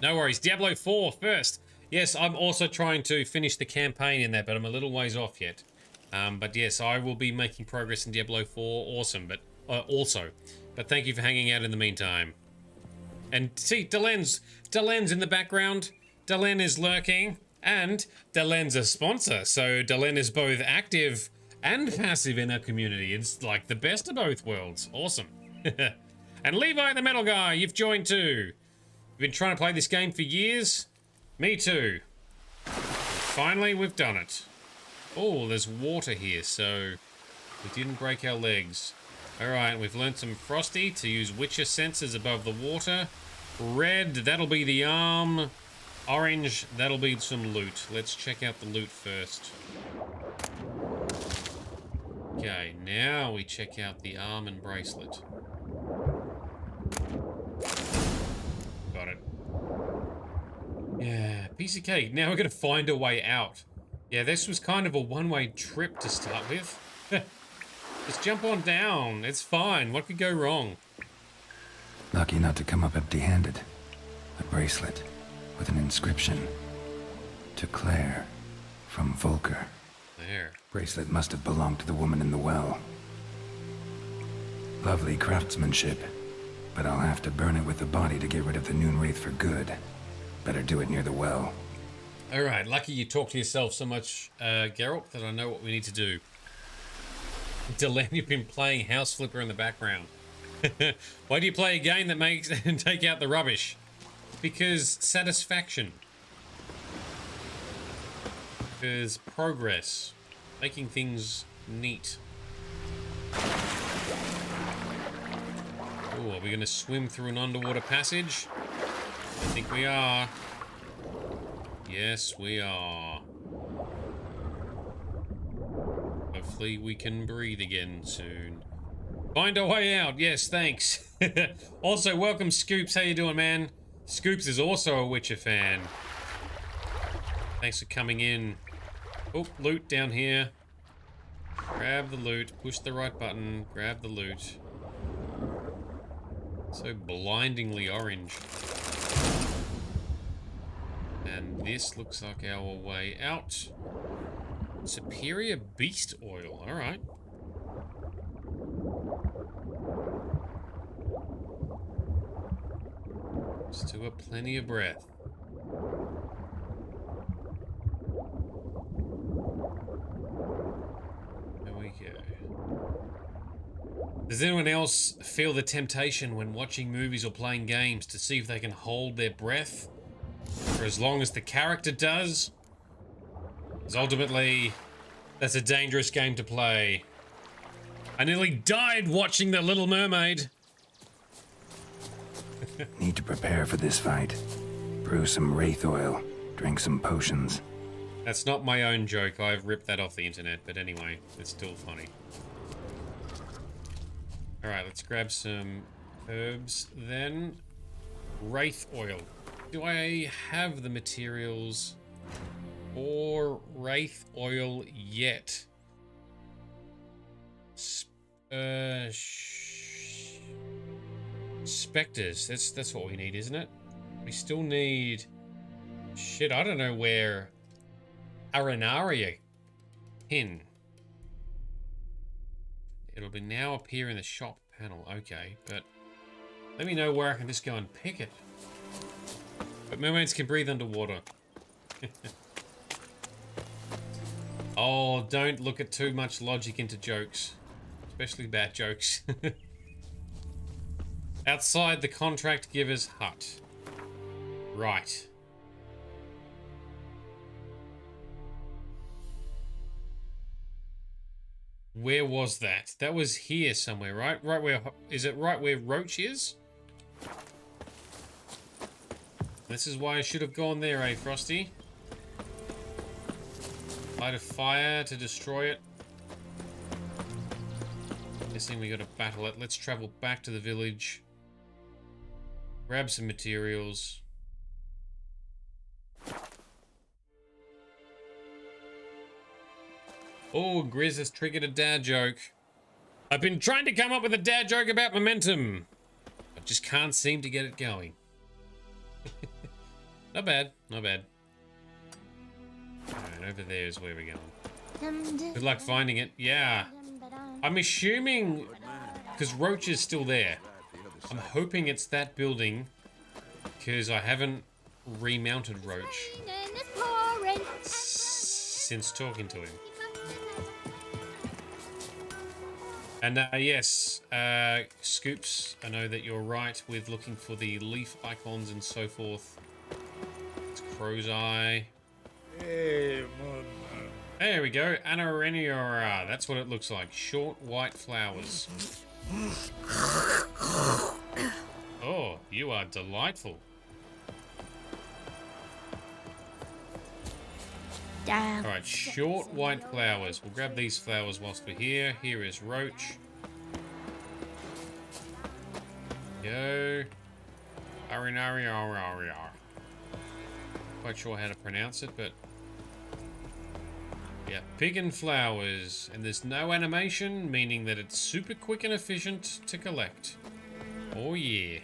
Speaker 1: No worries. Diablo 4 first. Yes, I'm also trying to finish the campaign in that, but I'm a little ways off yet. But yes, I will be making progress in Diablo 4. Awesome, but but thank you for hanging out in the meantime. And see, Delen's in the background. Delen is lurking. And Delen's a sponsor, so Delen is both active and passive in our community. It's like the best of both worlds. Awesome. And Levi the Metal Guy, you've joined too. You've been trying to play this game for years? Me too. Finally, we've done it. Oh, there's water here, so we didn't break our legs. Alright, we've learned some Frosty to use Witcher sensors above the water. Red, that'll be the arm. Orange, that'll be some loot. Let's check out the loot first. Okay, now we check out the arm and bracelet. Got it. Yeah, piece of cake. Now we're gonna find a way out. Yeah, this was kind of a one-way trip to start with. Just jump on down. It's fine. What could go wrong?
Speaker 6: Lucky not to come up empty-handed. A bracelet with an inscription. To Claire, from Volker.
Speaker 1: There.
Speaker 6: Bracelet must have belonged to the woman in the well. Lovely craftsmanship, but I'll have to burn it with the body to get rid of the Noonwraith for good. Better do it near the well.
Speaker 1: Alright, lucky you talk to yourself so much, Geralt, that I know what we need to do. Delaney, you've been playing House Flipper in the background. Why do you play a game that makes and take out the rubbish? Because satisfaction. Because progress. Making things neat. Oh, are we going to swim through an underwater passage? I think we are. Yes, we are. Hopefully we can breathe again soon. Find our way out. Yes, thanks. Also, welcome Scoops. How you doing, man? Scoops is also a Witcher fan. Thanks for coming in. Oh, loot down here. Grab the loot. Push the right button. Grab the loot. So blindingly orange. And this looks like our way out. Superior beast oil. All right. Still got plenty of breath. There we go. Does anyone else feel the temptation when watching movies or playing games to see if they can hold their breath for as long as the character does? Because ultimately, that's a dangerous game to play. I nearly died watching The Little Mermaid.
Speaker 6: Need to prepare for this fight. Brew some wraith oil. Drink some potions.
Speaker 1: That's not my own joke. I've ripped that off the internet. But anyway, it's still funny. Alright, let's grab some herbs then. Wraith oil. Do I have the materials for wraith oil yet? Spectres. That's what we need, isn't it? We still need... Shit, I don't know where... Arenaria pin. It'll be now appear in the shop panel. Okay, but... Let me know where I can just go and pick it. But mermaids can breathe underwater. Oh, don't look at too much logic into jokes. Especially bad jokes. Outside the contract giver's hut. Right. Where was that? That was here somewhere, right? Right where... Is it right where Roach is? This is why I should have gone there, eh, Frosty? Light a fire to destroy it. Guessing we gotta battle it. Let's travel back to the village. Grab some materials. Oh, Grizz has triggered a dad joke. I've been trying to come up with a dad joke about momentum. I just can't seem to get it going. Not bad, not bad. Alright, over there is where we're going. Good luck finding it. Yeah. I'm assuming, because Roach is still there, I'm hoping it's that building, because I haven't remounted Roach since talking to him. And yes, Scoops, I know that you're right with looking for the leaf icons and so forth. It's Crow's Eye. There we go, Anareniora. That's what it looks like. Short white flowers. Oh, you are delightful. Alright, short white flowers. We'll grab these flowers whilst we're here. Here is Roach. Go. Arinariar. Quite sure how to pronounce it, but yeah, pig and flowers. And there's no animation, meaning that it's super quick and efficient to collect. Oh yeah.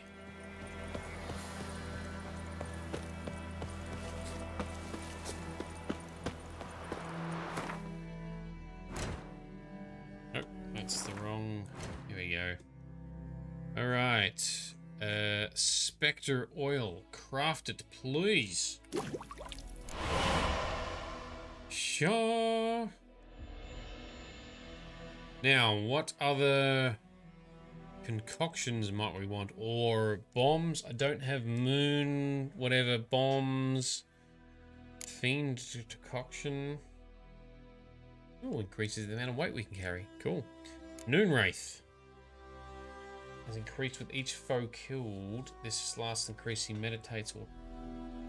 Speaker 1: Oh, that's the wrong... Here we go. Alright. Spectre oil. Craft it, please. Sure. Now, what other concoctions might we want? Or bombs? I don't have moon, whatever, bombs. Fiend decoction. Oh, increases the amount of weight we can carry. Cool. Noon Wraith. Has increased with each foe killed. This last increase he meditates or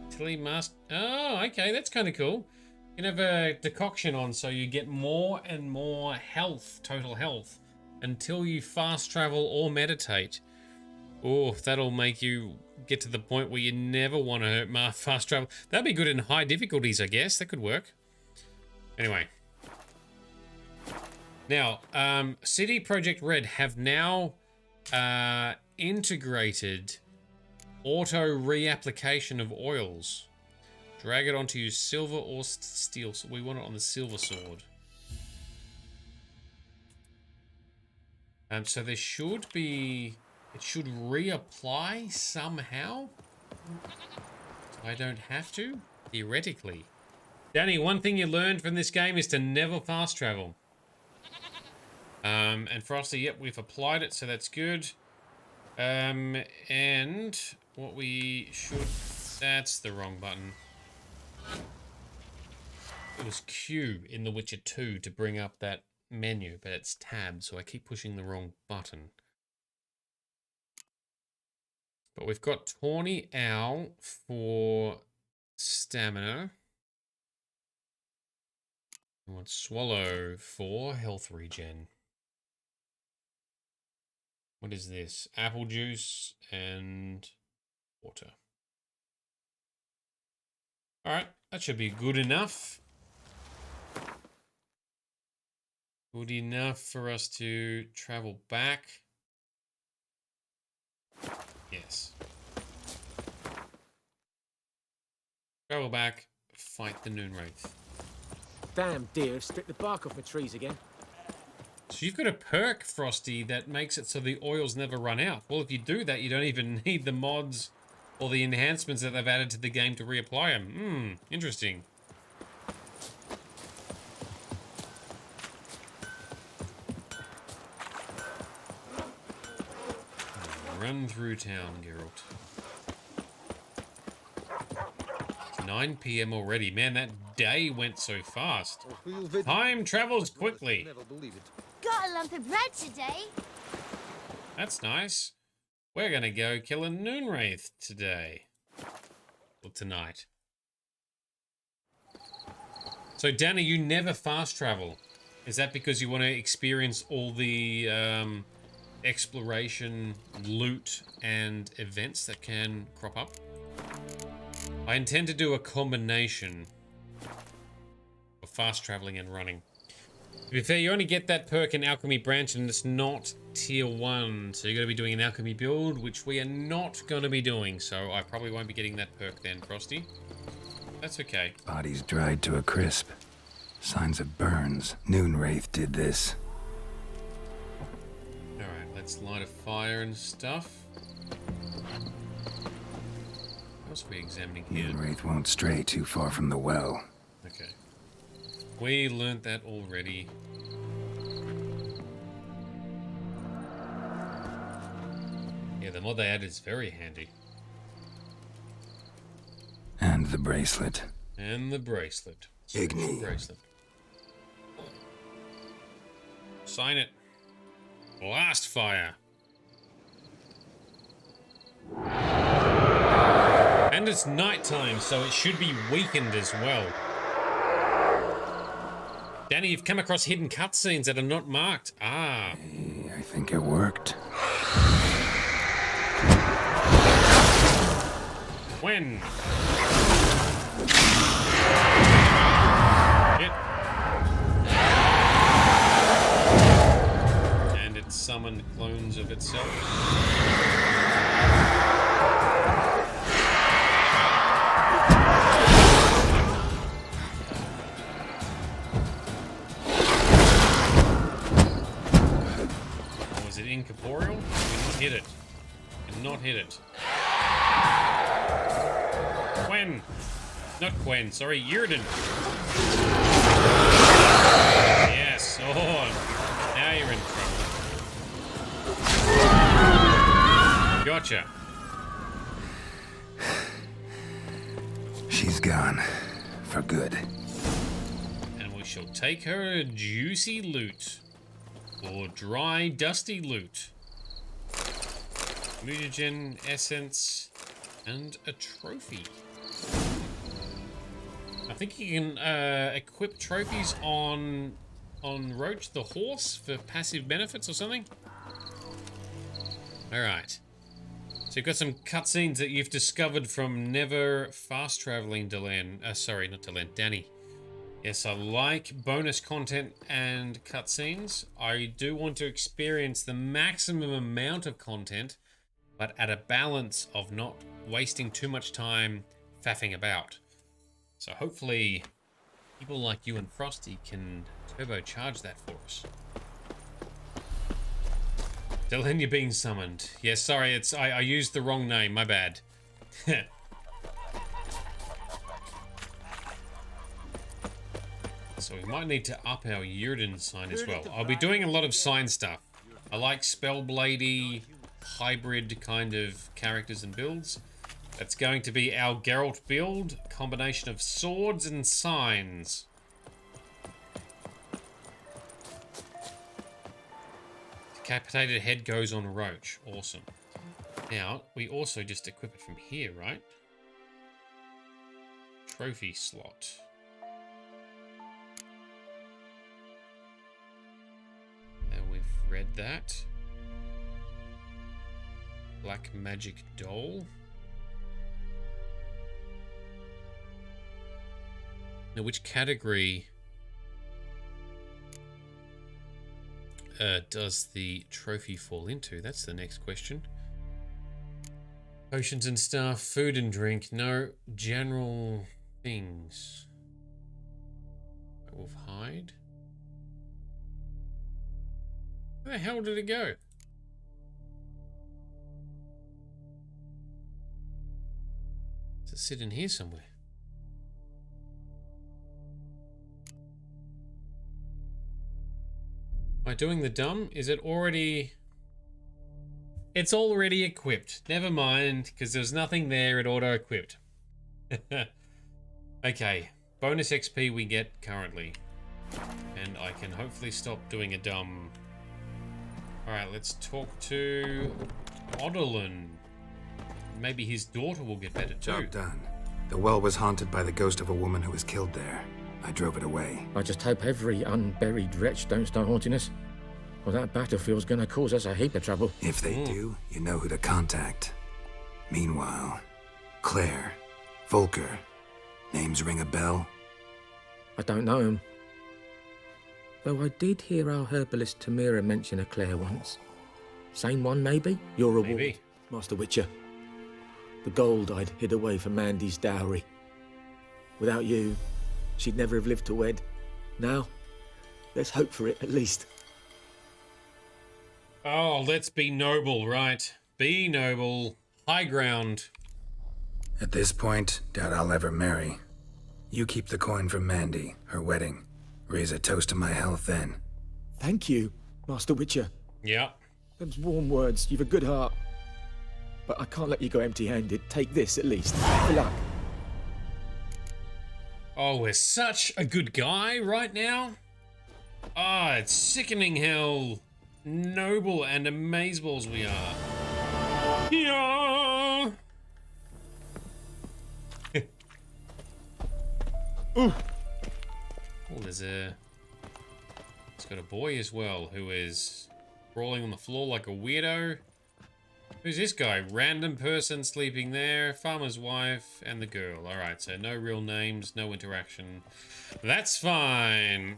Speaker 1: till he must. Oh, okay, that's kind of cool. You can have a decoction on so you get more and more health, total health, until you fast travel or meditate. Oh, that'll make you get to the point where you never want to fast travel. That'd be good in high difficulties, I guess. That could work. Anyway. Now, CD Projekt Red have now integrated auto reapplication of oils. Drag it onto your silver or steel. So we want it on the silver sword. So there should be... It should reapply somehow. So I don't have to, theoretically. Danny, one thing you learned from this game is to never fast travel. And Frosty, yep, we've applied it, so that's good. And what we should... That's the wrong button. It was Q in The Witcher 2 to bring up that menu, but it's tab, so I keep pushing the wrong button. But we've got Tawny Owl for stamina. We want Swallow for health regen. What is this? Apple juice and water. Alright, that should be good enough. Good enough for us to travel back. Yes. Travel back, fight the Noonwraith.
Speaker 16: Damn deer, stripped the bark off my trees again.
Speaker 1: So you've got a perk, Frosty, that makes it so the oils never run out. Well, if you do that, you don't even need the mods or the enhancements that they've added to the game to reapply them. Interesting. Run through town, Geralt. It's 9 PM already. Man, that day went so fast. Time travels quickly.
Speaker 17: Got a lump of bread today.
Speaker 1: That's nice. We're gonna go kill a Noonwraith today. Or tonight. So, Danny, you never fast travel. Is that because you want to experience all the exploration, loot, and events that can crop up? I intend to do a combination of fast traveling and running. To be fair, you only get that perk in Alchemy Branch and it's not tier 1, so you're going to be doing an alchemy build, which we are not going to be doing, so I probably won't be getting that perk then, Frosty. That's okay.
Speaker 6: Bodies dried to a crisp. Signs of burns. Noonwraith did this.
Speaker 1: Alright, let's light a fire and stuff. What else are we examining here?
Speaker 6: Noonwraith won't stray too far from the well.
Speaker 1: Okay. We learnt that already. Yeah, the mod they added is very handy.
Speaker 6: And the bracelet.
Speaker 1: And the bracelet.
Speaker 6: Igni.
Speaker 1: Bracelet. Sign it. Blast fire. And it's nighttime, so it should be weakened as well. Danny, you've come across hidden cutscenes that are not marked. Ah.
Speaker 6: Hey, I think it worked.
Speaker 1: When? Hit. And it summoned clones of itself. Was it incorporeal? We didn't hit it. Did not hit it. Quen. Not Quen, sorry, Yrden. Yes, oh, now you're in trouble. Gotcha.
Speaker 6: She's gone. For good.
Speaker 1: And we shall take her juicy loot. Or dry, dusty loot. Mutagen essence and a trophy. I think you can equip trophies on Roach the horse for passive benefits or something. Alright. So you've got some cutscenes that you've discovered from never fast traveling Delenn. Sorry, not Delenn, Danny. Yes, I like bonus content and cutscenes. I do want to experience the maximum amount of content, but at a balance of not wasting too much time faffing about. So hopefully people like you and Frosty can turbocharge that for us. Dylan, you're being summoned. Yeah, sorry, it's I used the wrong name, my bad. So we might need to up our Yrden sign as well. I'll be doing a lot of sign stuff. I like spellbladey, hybrid kind of characters and builds. That's going to be our Geralt build, combination of swords and signs. Decapitated head goes on roach. Awesome. Now, we also just equip it from here, right? Trophy slot. And we've read that. Black Magic Doll. Now, which category does the trophy fall into? That's the next question. Potions and stuff, food and drink, no general things. Wolf hide. Where the hell did it go? Does it sit in here somewhere? Am I doing the dumb? Is it already... It's already equipped. Never mind, because there's nothing there, it auto-equipped. Okay, bonus XP we get currently. And I can hopefully stop doing a dumb... Alright, let's talk to Odilon. Maybe his daughter will get better too.
Speaker 6: Job done. The well was haunted by the ghost of a woman who was killed there. I drove it away.
Speaker 14: I just hope every unburied wretch don't start haunting us. Well, that battlefield's gonna cause us a heap of trouble.
Speaker 6: If they do, you know who to contact. Meanwhile, Claire, Volker, names ring a bell?
Speaker 14: I don't know him. Though I did hear our herbalist Tamira mention a Claire once. Same one, maybe? Your reward,
Speaker 1: maybe.
Speaker 14: Master Witcher. The gold I'd hid away for Mandy's dowry. Without you, she'd never have lived to wed. Now, let's hope for it, at least.
Speaker 1: Oh, let's be noble, right? Be noble. High ground.
Speaker 6: At this point, doubt I'll ever marry. You keep the coin from Mandy, her wedding. Raise a toast to my health then.
Speaker 14: Thank you, Master Witcher.
Speaker 1: Yeah.
Speaker 14: Them's warm words. You've a good heart. But I can't let you go empty-handed. Take this, at least. Good luck.
Speaker 1: Oh, we're such a good guy right now. Ah, it's sickening how noble and amazeballs we are. Yeah. Oh, there's a... It's got a boy as well who is crawling on the floor like a weirdo. Who's this guy? Random person sleeping there, farmer's wife, and the girl. Alright, so no real names, no interaction. That's fine.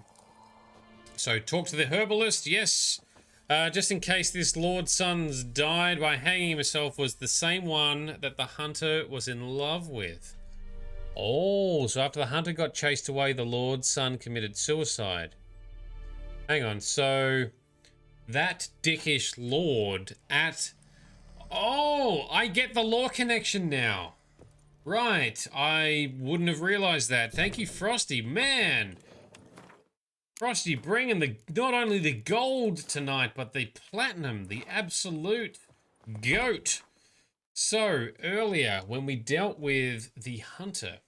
Speaker 1: So talk to the herbalist, yes. Just in case this Lord's Son's died by hanging himself was the same one that the hunter was in love with. Oh, so after the hunter got chased away, the Lord's Son committed suicide. Hang on, so that dickish Lord at... Oh, I get the lore connection now. Right, I wouldn't have realized that. Thank you, Frosty. Man, Frosty bringing the not only the gold tonight, but the platinum, the absolute goat. So, earlier, when we dealt with the hunter,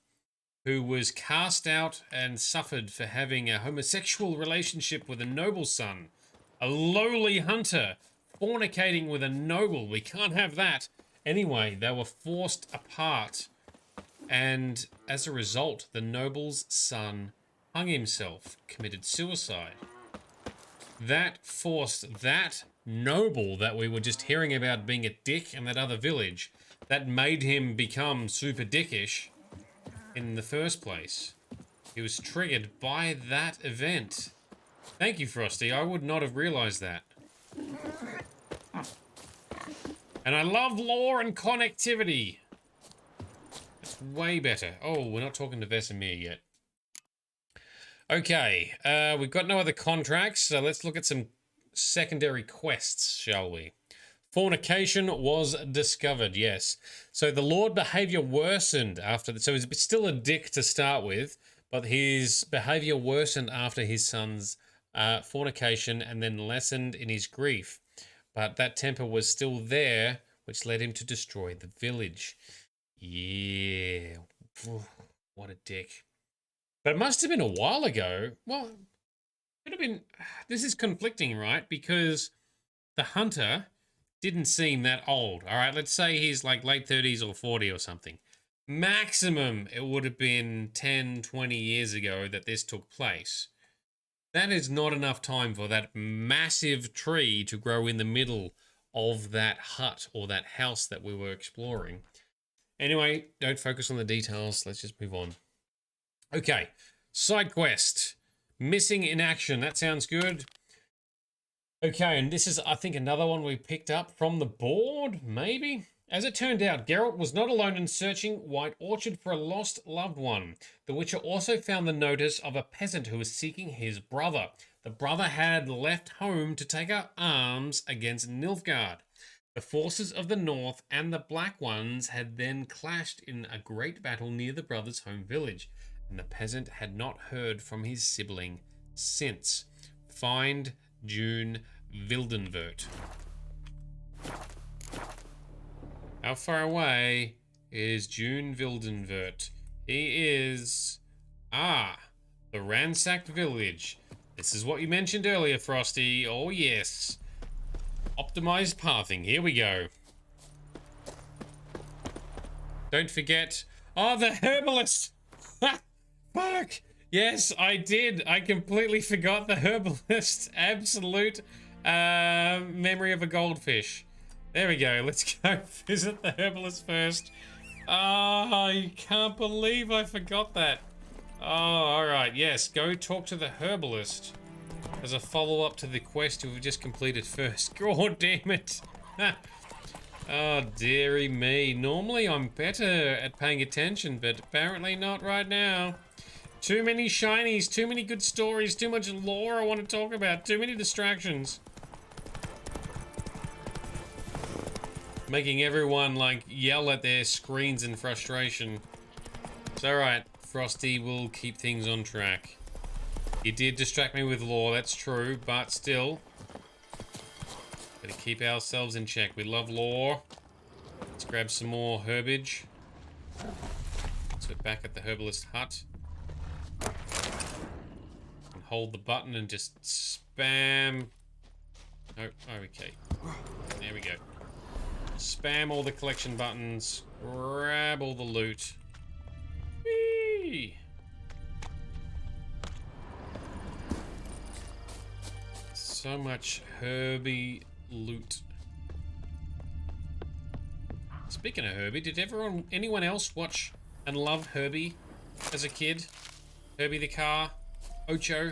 Speaker 1: who was cast out and suffered for having a homosexual relationship with a noble son, a lowly hunter, fornicating with a noble. We can't have that. Anyway, they were forced apart. And as a result, the noble's son hung himself, committed suicide. That forced that noble that we were just hearing about being a dick in that other village, that made him become super dickish in the first place. He was triggered by that event. Thank you, Frosty. I would not have realized that. And I love lore and connectivity. Let's That's way better. Oh, we're not talking to Vesemir yet. Okay, we've got no other contracts, so let's look at some secondary quests, shall we? Fornication was discovered, yes. So the Lord behavior worsened after... So he's still a dick to start with, but his behavior worsened after his son's fornication and then lessened in his grief. But that temper was still there, which led him to destroy the village. Yeah. What a dick. But it must have been a while ago. Well, it could have been... This is conflicting, right? Because the hunter didn't seem that old. All right, let's say he's like late 30s or 40 or something. Maximum, it would have been 10, 20 years ago that this took place. That is not enough time for that massive tree to grow in the middle of that hut or that house that we were exploring. Anyway, don't focus on the details. Let's just move on. Okay, side quest. Missing in action. That sounds good. Okay, and this is, I think, another one we picked up from the board, maybe? As it turned out, Geralt was not alone in searching White Orchard for a lost loved one. The Witcher also found the notice of a peasant who was seeking his brother. The brother had left home to take up arms against Nilfgaard. The forces of the North and the Black Ones had then clashed in a great battle near the brother's home village, and the peasant had not heard from his sibling since. Find June Wildenvert. How far away is June Wildenvert? He is... the ransacked village. This is what you mentioned earlier, Frosty. Oh, yes. Optimized pathing. Here we go. Don't forget... Oh, the herbalist! Fuck! Yes, I did. I completely forgot the herbalist. Absolute memory of a goldfish. There we go. Let's go visit the herbalist first. Oh, I can't believe I forgot that. Oh, alright. Yes, go talk to the herbalist as a follow-up to the quest we've just completed first. God damn it. Oh, dearie me. Normally I'm better at paying attention, but apparently not right now. Too many shinies, too many good stories, too much lore I want to talk about, too many distractions. Making everyone, like, yell at their screens in frustration. It's alright, Frosty will keep things on track. He did distract me with lore, that's true, but still. Gotta keep ourselves in check. We love lore. Let's grab some more herbage. So we're back at the herbalist hut. And hold the button and just spam. Oh, okay. There we go. Spam all the collection buttons. Grab all the loot. Whee! So much Herbie loot. Speaking of Herbie, did anyone else watch and love Herbie as a kid? Herbie the car? Ocho?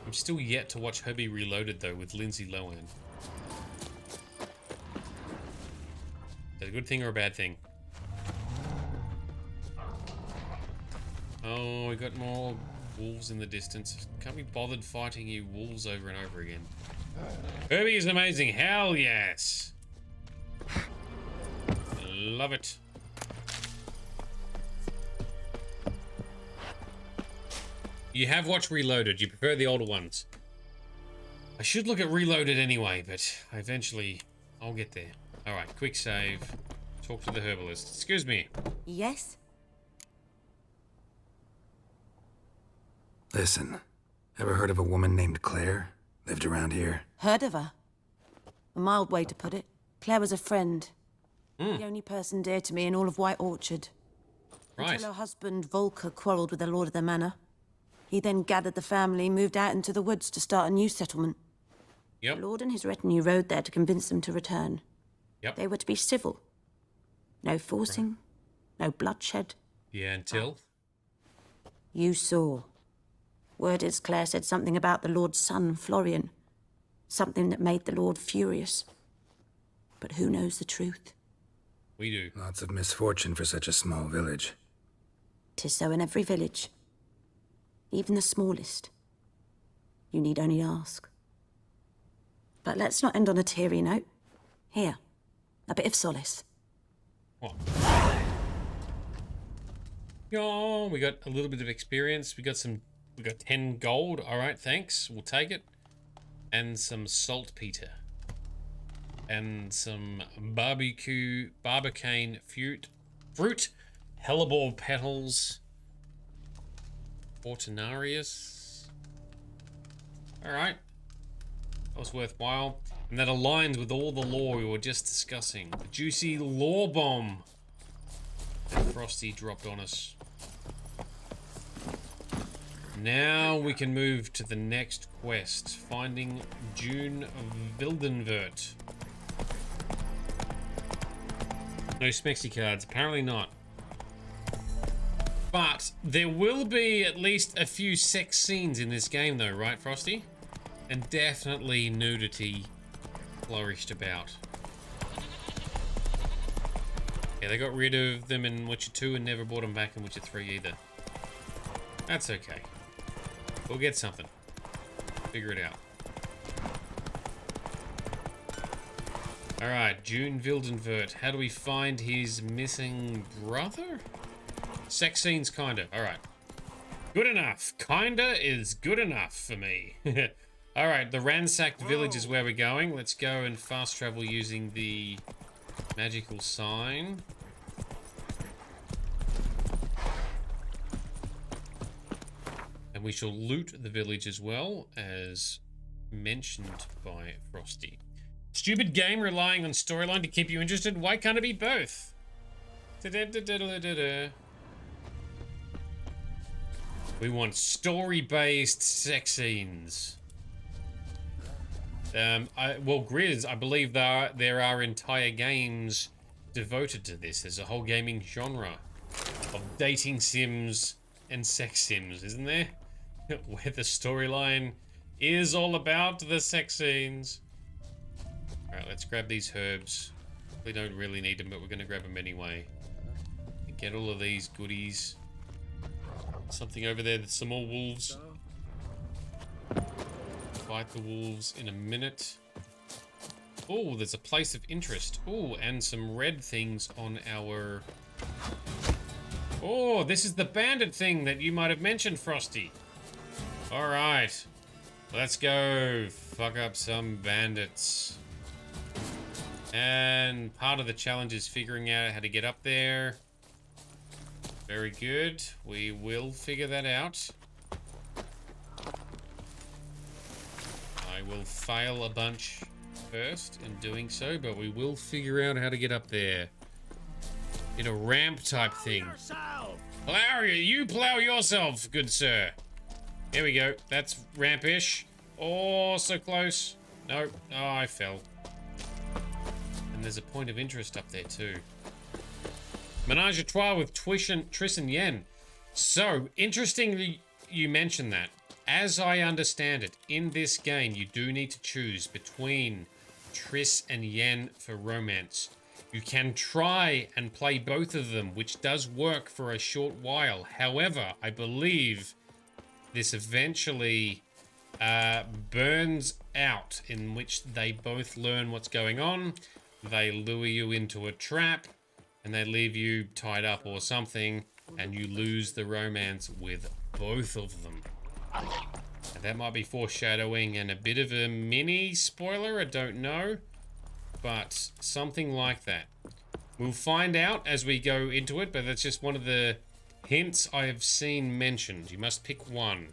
Speaker 1: I'm still yet to watch Herbie Reloaded though with Lindsay Lohan. Is that a good thing or a bad thing? Oh, we got more wolves in the distance. Can't be bothered fighting you wolves over and over again. Herbie is amazing. Hell yes. Love it. You have watched Reloaded. You prefer the older ones. I should look at Reloaded anyway, but eventually I'll get there. Alright, quick save. Talk to the herbalist. Excuse me.
Speaker 5: Yes?
Speaker 6: Listen, ever heard of a woman named Claire? Lived around here?
Speaker 5: Heard of her? A mild way to put it. Claire was a friend. The only person dear to me in all of White Orchard.
Speaker 1: Right.
Speaker 5: Until her husband, Volker, quarrelled with the lord of the manor. He then gathered the family, moved out into the woods to start a new settlement.
Speaker 1: Yep.
Speaker 5: The lord and his retinue rode there to convince them to return.
Speaker 1: Yep.
Speaker 5: They were to be civil. No forcing, no bloodshed.
Speaker 1: Yeah, until?
Speaker 5: You saw. Word is Claire said something about the lord's son, Florian. Something that made the lord furious. But who knows the truth?
Speaker 1: We do.
Speaker 6: Lots of misfortune for such a small village.
Speaker 5: 'Tis so in every village. Even the smallest. You need only ask. But let's not end on a teary note. Here, a bit of solace.
Speaker 1: What? Oh, we got a little bit of experience. We got 10 gold. All right, thanks. We'll take it. And some saltpeter. And some barbicane fruit, hellebore petals, Fortunarius. All right, that was worthwhile, and that aligns with all the lore we were just discussing. The juicy lore bomb that Frosty dropped on us. Now we can move to the next quest, finding June Wildenvert. No Smexy cards, apparently not. But there will be at least a few sex scenes in this game though, right, Frosty? And definitely nudity flourished about. Yeah, they got rid of them in Witcher 2 and never brought them back in Witcher 3 either. That's okay. We'll get something. Figure it out. Alright, June Wildenvert. How do we find his missing brother? Sex scenes, kinda. Alright. Good enough. Kinda is good enough for me. Alright, the ransacked village is where we're going. Let's go and fast travel using the magical sign. And we shall loot the village as well, as mentioned by Frosty. Stupid game relying on storyline to keep you interested. Why can't it be both? We want story-based sex scenes. Well, Grizz, I believe there are entire games devoted to this. There's a whole gaming genre of dating sims and sex sims, isn't there? Where the storyline is all about the sex scenes. Alright, let's grab these herbs. We don't really need them, but we're going to grab them anyway. And get all of these goodies. Something over there, there's some more wolves. Fight the wolves in a minute. Oh, there's a place of interest. Oh, and some red things on our... Oh, this is the bandit thing that you might have mentioned, Frosty. Alright. Let's go fuck up some bandits. And part of the challenge is figuring out how to get up there. Very good. We will figure that out. I will fail a bunch first in doing so, but we will figure out how to get up there. In a ramp type thing. Plow you plow yourself, good sir. Here we go. That's rampish. Oh, so close. No. Oh, I fell. And there's a point of interest up there too. Menage a trois with Triss and Yen. So, interestingly, you mentioned that. As I understand it, in this game, you do need to choose between Triss and Yen for romance. You can try and play both of them, which does work for a short while. However, I believe this eventually burns out, in which they both learn what's going on. They lure you into a trap, and they leave you tied up or something, and you lose the romance with both of them. And that might be foreshadowing and a bit of a mini spoiler, I don't know. But something like that. We'll find out as we go into it, but that's just one of the hints I have seen mentioned. You must pick one.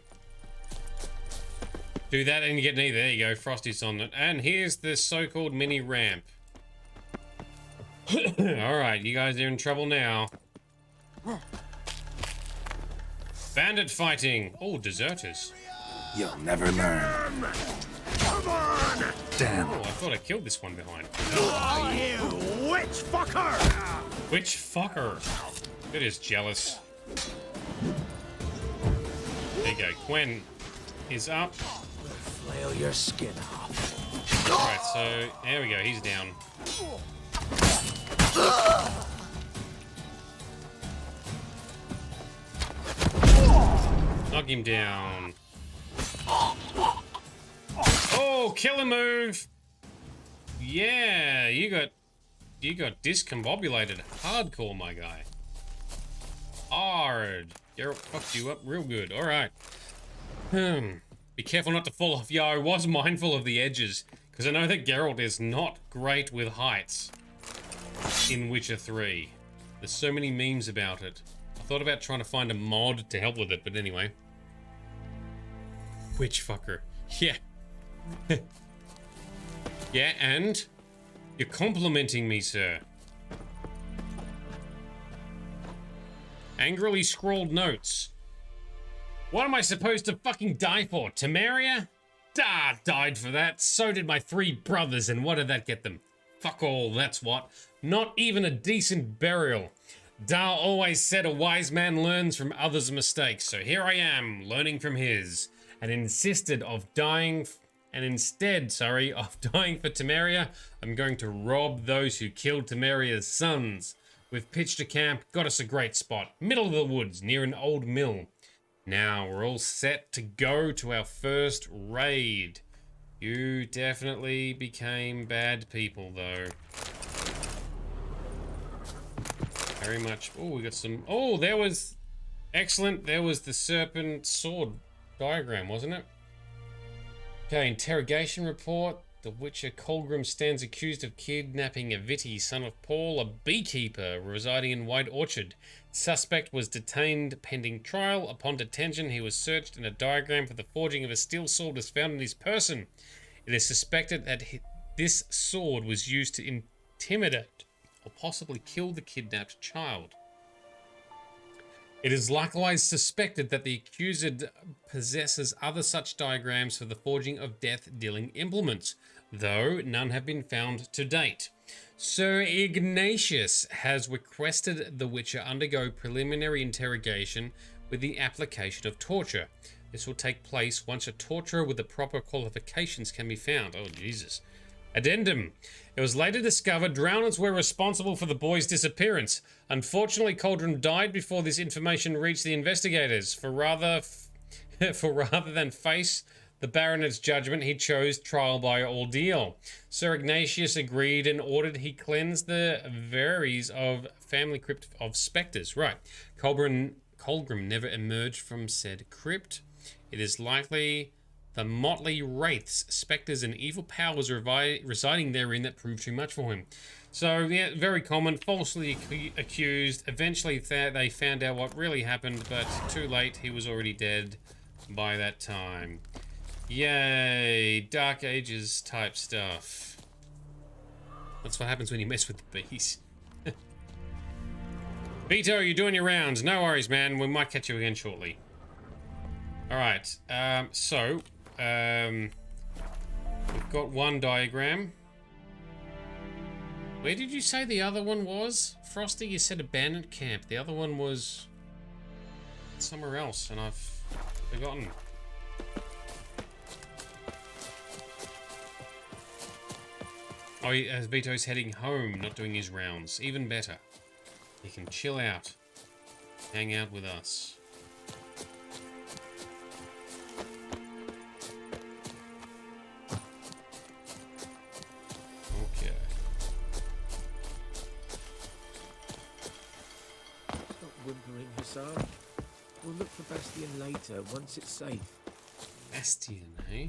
Speaker 1: Do that and you get neither. There you go, Frosty's on it. And here's the so-called mini ramp. Alright, you guys are in trouble now. Bandit fighting. Oh, deserters.
Speaker 6: You'll never learn.
Speaker 3: Come on!
Speaker 6: Damn.
Speaker 1: Oh, I thought I killed this one behind.
Speaker 3: Oh, you witch fucker!
Speaker 1: Witch fucker. It is jealous. There you go. Gwen is up.
Speaker 16: Flail your skin off.
Speaker 1: Alright, so there we go. He's down. Knock him down. Oh, killer move. Yeah, you got discombobulated hardcore, my guy. Hard. Geralt fucked you up real good. All right. Be careful not to fall off. Yeah, I was mindful of the edges because I know that Geralt is not great with heights in Witcher 3. There's so many memes about it. I thought about trying to find a mod to help with it, but anyway. Witch fucker. Yeah. Yeah, and you're complimenting me, sir. Angrily scrawled notes. What am I supposed to fucking die for? Temeria? Died for that. So did my 3 brothers, and what did that get them? Fuck all, that's what. Not even a decent burial. Dahl always said a wise man learns from others' mistakes, so here I am, learning from his, and instead of dying for Temeria, I'm going to rob those who killed Temeria's sons. We've pitched a camp, got us a great spot, middle of the woods, near an old mill. Now we're all set to go to our first raid. You definitely became bad people, though. Very much. Oh, we got some. Oh, there was. Excellent. There was the serpent sword diagram, wasn't it? Okay, interrogation report. The Witcher Colgrim stands accused of kidnapping a Viti, son of Paul, a beekeeper residing in White Orchard. Suspect was detained pending trial. Upon detention, he was searched and a diagram for the forging of a steel sword was found in his person. It is suspected that this sword was used to intimidate or possibly kill the kidnapped child. It is likewise suspected that the accused possesses other such diagrams for the forging of death-dealing implements, though none have been found to date. Sir Ignatius has requested the Witcher undergo preliminary interrogation with the application of torture. This will take place once a torturer with the proper qualifications can be found. Oh, Jesus. Addendum. It was later discovered drowners were responsible for the boy's disappearance. Unfortunately, Cauldron died before this information reached the investigators. For rather than face the Baronet's judgment, he chose trial by ordeal. Sir Ignatius agreed and ordered he cleanse the Veries of family crypt of spectres. Right. Colgrim never emerged from said crypt. It is likely the motley wraiths, spectres, and evil powers residing therein that proved too much for him. So, yeah, very common. Falsely accused. Eventually, they found out what really happened, but too late. He was already dead by that time. Yay, Dark Ages type stuff. That's what happens when you mess with the bees. Vito, you're doing your rounds. No worries, man. We might catch you again shortly. Alright, we've got one diagram. Where did you say the other one was? Frosty, you said abandoned camp. The other one was somewhere else, and I've forgotten. Oh, Vito's heading home, not doing his rounds. Even better. He can chill out. Hang out with us. Okay.
Speaker 16: Stop whimpering, Hussar. We'll look for Bastion later, once it's safe.
Speaker 1: Bastion, eh?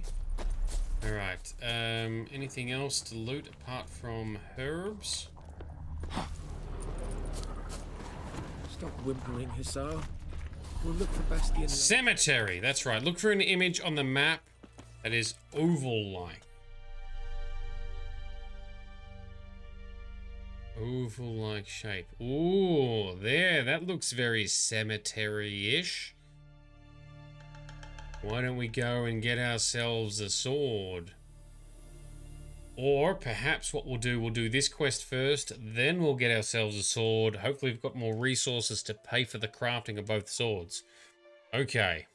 Speaker 1: Alright, anything else to loot apart from herbs?
Speaker 16: Stop whimpering, Hussar. We'll look for Bastion later.
Speaker 1: Cemetery, that's right. Look for an image on the map that is oval-like. Oval-like shape. Ooh, there, that looks very cemetery-ish. Why don't we go and get ourselves a sword? Or perhaps what we'll do this quest first, then we'll get ourselves a sword. Hopefully we've got more resources to pay for the crafting of both swords. Okay,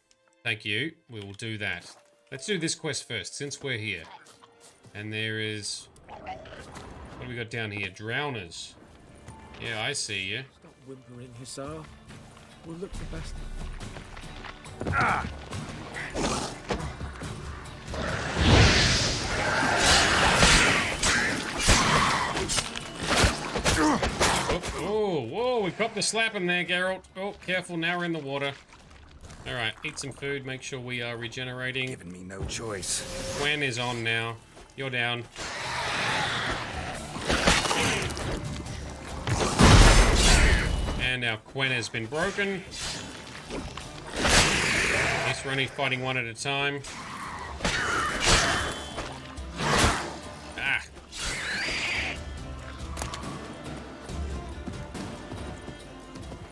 Speaker 1: thank you. We will do that. Let's do this quest first, since we're here. And there is... what do we got down here? Drowners. Yeah, I see you.
Speaker 16: Stop whimpering, Hussar. We'll look for Bastion.
Speaker 1: Oh, whoa, we copped a slapping there, Geralt. Oh, careful, now we're in the water. Alright, eat some food, make sure we are regenerating.
Speaker 6: Giving me no choice.
Speaker 1: Gwen is on now. You're down. And our Quen has been broken. Yes, we're only fighting one at a time. Ah.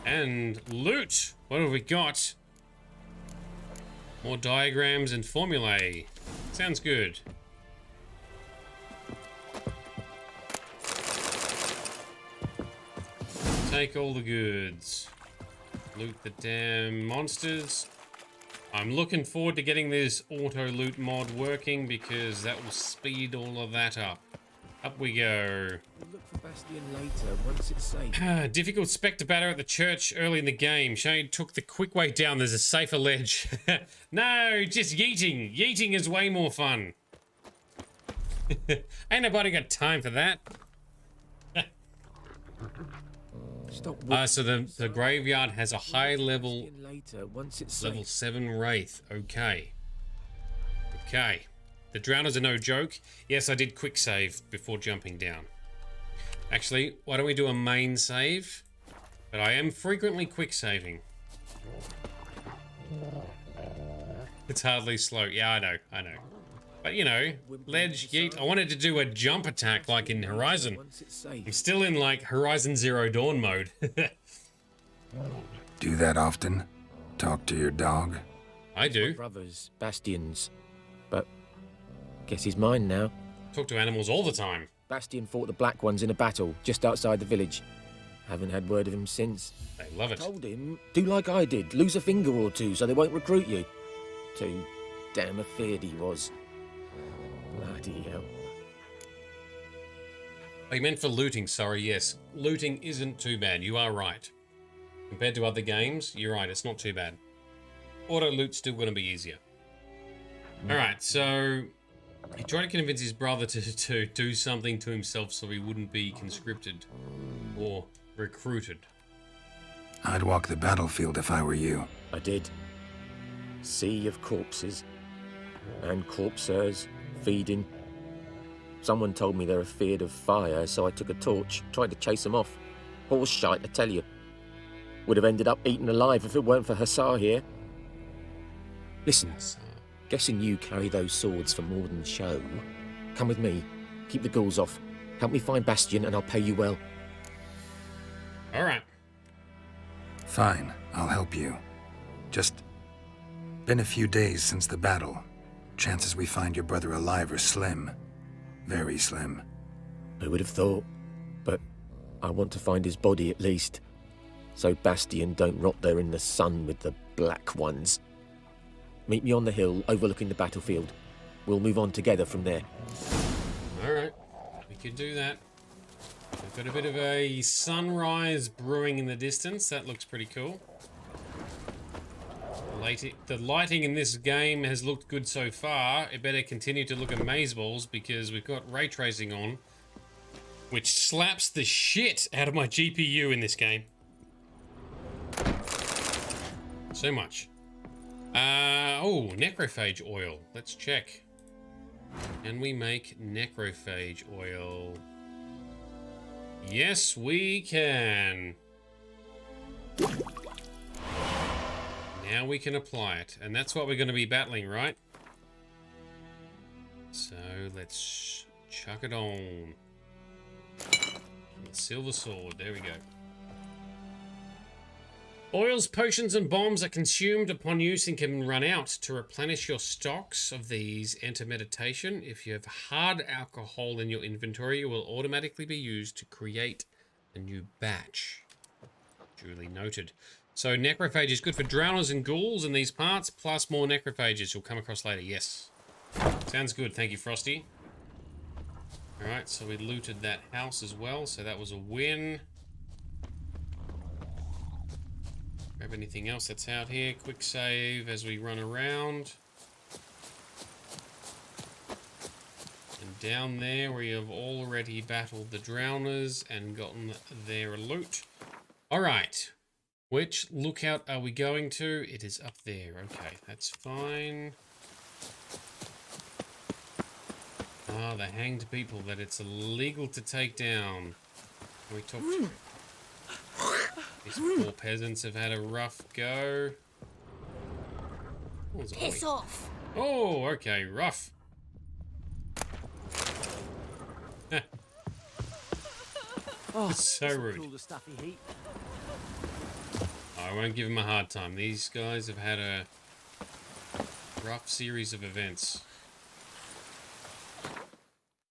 Speaker 1: And loot. What have we got? More diagrams and formulae. Sounds good. Take all the goods. Loot the damn monsters. I'm looking forward to getting this auto loot mod working because that will speed all of that up. Up we go.
Speaker 16: We'll look for Bastion later once it's safe.
Speaker 1: Difficult spectre batter at the church early in the game. Shane took the quick way down. There's a safer ledge. No, just yeeting. Yeeting is way more fun. Ain't nobody got time for that. So the graveyard has a high level
Speaker 16: Later, once it's
Speaker 1: level
Speaker 16: safe.
Speaker 1: 7 wraith. Okay. Okay. The drowners are no joke. Yes, I did quick save before jumping down. Actually, why don't we do a main save? But I am frequently quick saving. It's hardly slow. Yeah, I know. But you know, ledge, yeet. I wanted to do a jump attack like in Horizon. I'm still in like Horizon Zero Dawn mode.
Speaker 6: Do that often? Talk to your dog?
Speaker 1: I do.
Speaker 16: My brother's Bastion's, but guess he's mine now.
Speaker 1: Talk to animals all the time.
Speaker 16: Bastion fought the Black Ones in a battle just outside the village. Haven't had word of him since.
Speaker 1: They love it.
Speaker 16: Told him, do like I did, lose a finger or two so they won't recruit you. Too damn afeard he was. Bloody hell.
Speaker 1: I meant for looting, sorry, yes. Looting isn't too bad, you are right. Compared to other games, you're right, it's not too bad. Auto loot's still going to be easier. Alright, so he tried to convince his brother to do something to himself so he wouldn't be conscripted or recruited.
Speaker 6: I'd walk the battlefield if I were you.
Speaker 16: I did. Sea of corpses. And corpsers, feeding. Someone told me they're afeard of fire, so I took a torch, tried to chase them off. Horse shite, I tell you. Would have ended up eaten alive if it weren't for Hussar here. Listen, guessing you carry those swords for more than show. Come with me, keep the ghouls off. Help me find Bastion and I'll pay you well.
Speaker 1: Alright.
Speaker 6: Fine, I'll help you. Just been a few days since the battle. Chances we find your brother alive are slim. Very slim.
Speaker 16: I would have thought, but I want to find his body at least. So Bastion don't rot there in the sun with the Black Ones. Meet me on the hill overlooking the battlefield. We'll move on together from there.
Speaker 1: Alright, we could do that. We've got a bit of a sunrise brewing in the distance. That looks pretty cool. The lighting in this game has looked good so far. It better continue to look amazeballs because we've got ray tracing on, which slaps the shit out of my GPU in this game. So much. Oh, necrophage oil. Let's check. Can we make necrophage oil? Yes, we can. Now we can apply it. And that's what we're going to be battling, right? So let's chuck it on. Silver sword. There we go. Oils, potions, and bombs are consumed upon use and can run out. To replenish your stocks of these, enter meditation. If you have hard alcohol in your inventory, it will automatically be used to create a new batch. Duly noted. So necrophage is good for drowners and ghouls in these parts, plus more necrophages you'll come across later. Yes. Sounds good. Thank you, Frosty. Alright, so we looted that house as well, so that was a win. grab anything else that's out here. Quick save as we run around. And down there we have already battled the drowners and gotten their loot. Alright. Which lookout are we going to? It is up there. Okay, that's fine. Ah, the hanged people that it's illegal to take down. Can we talk to these poor peasants have had a rough go.
Speaker 17: Piss off.
Speaker 1: Oh, okay, rough.
Speaker 12: Oh,
Speaker 1: so rude.
Speaker 12: Cool, the stuff he heat.
Speaker 1: I won't give him a hard time. These guys have had a rough series of events.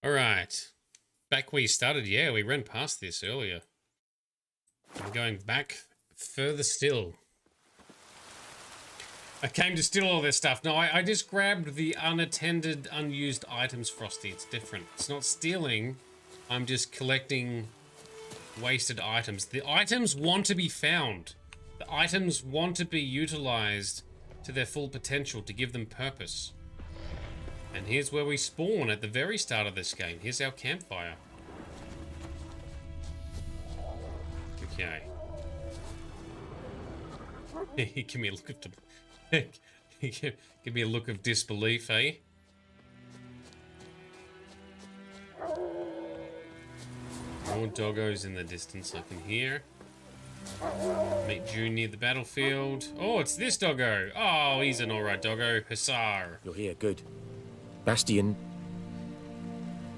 Speaker 1: Alright. Back where you started, yeah, we ran past this earlier. I'm going back further still. I came to steal all this stuff. No, I just grabbed the unattended, unused items, Frosty. It's different. It's not stealing. I'm just collecting wasted items. The items want to be found. The items want to be utilized to their full potential, to give them purpose. And here's where we spawn at the very start of this game. Here's our campfire. Okay. Give me a look of give me a look of disbelief, eh? More doggos in the distance I can hear. Meet June near the battlefield. Oh, it's this doggo. Oh, he's an alright doggo. Hussar.
Speaker 16: You're here, good. Bastian,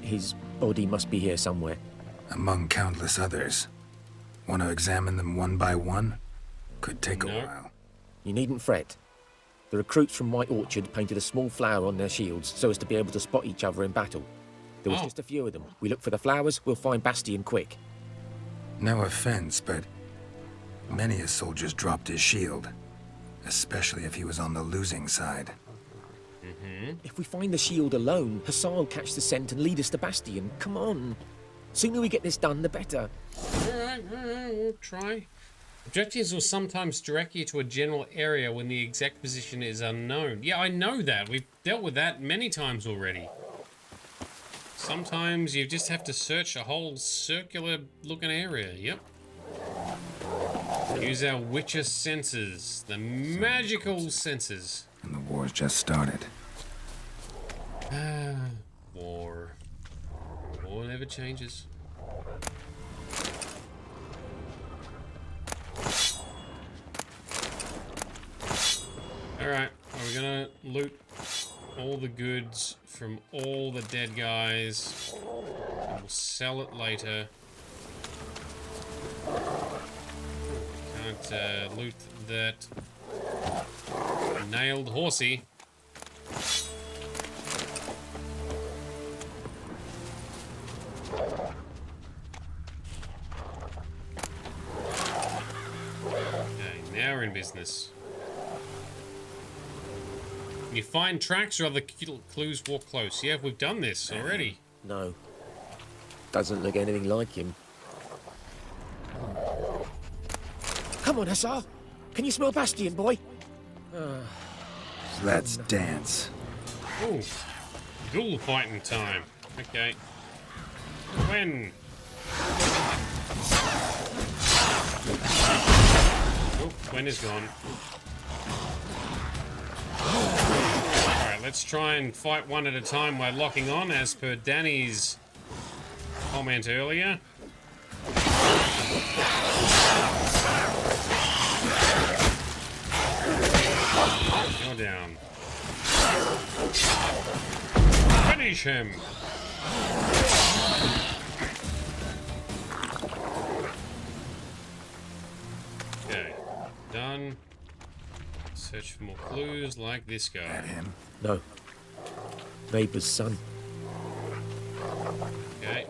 Speaker 16: his body must be here somewhere.
Speaker 6: Among countless others. Want to examine them one by one? Could take a while.
Speaker 16: You needn't fret. The recruits from White Orchard painted a small flower on their shields so as to be able to spot each other in battle. There was just a few of them. We look for the flowers, we'll find Bastian quick.
Speaker 6: No offense, but many a soldier's dropped his shield. Especially if he was on the losing side.
Speaker 16: If we find the shield alone, Hassan will catch the scent and lead us to Bastian. Come on. Sooner we get this done, the better.
Speaker 1: Alright, we'll try. Objectives will sometimes direct you to a general area when the exact position is unknown. Yeah, I know that. We've dealt with that many times already. Sometimes you just have to search a whole circular looking area. Yep. Use our Witcher senses. The magical senses.
Speaker 6: And the war's just started.
Speaker 1: War. War never changes. Alright, are we gonna loot all the goods from all the dead guys? And we'll sell it later. Can't loot that nailed horsey. Okay, now we're in business. Can you find tracks or other clues? Walk close. Yeah, we've done this already.
Speaker 16: No. Doesn't look anything like him. Come on, Hussar. Can you smell Bastian, boy?
Speaker 6: Let's dance.
Speaker 1: Oh, duel fighting time. Okay. When? Oh, Gwen is gone. Alright, let's try and fight one at a time while locking on, as per Danny's comment earlier. You're down. Finish him! Okay, done. Search for more clues like this guy.
Speaker 6: At him?
Speaker 16: No. Neighbour's son.
Speaker 1: Okay.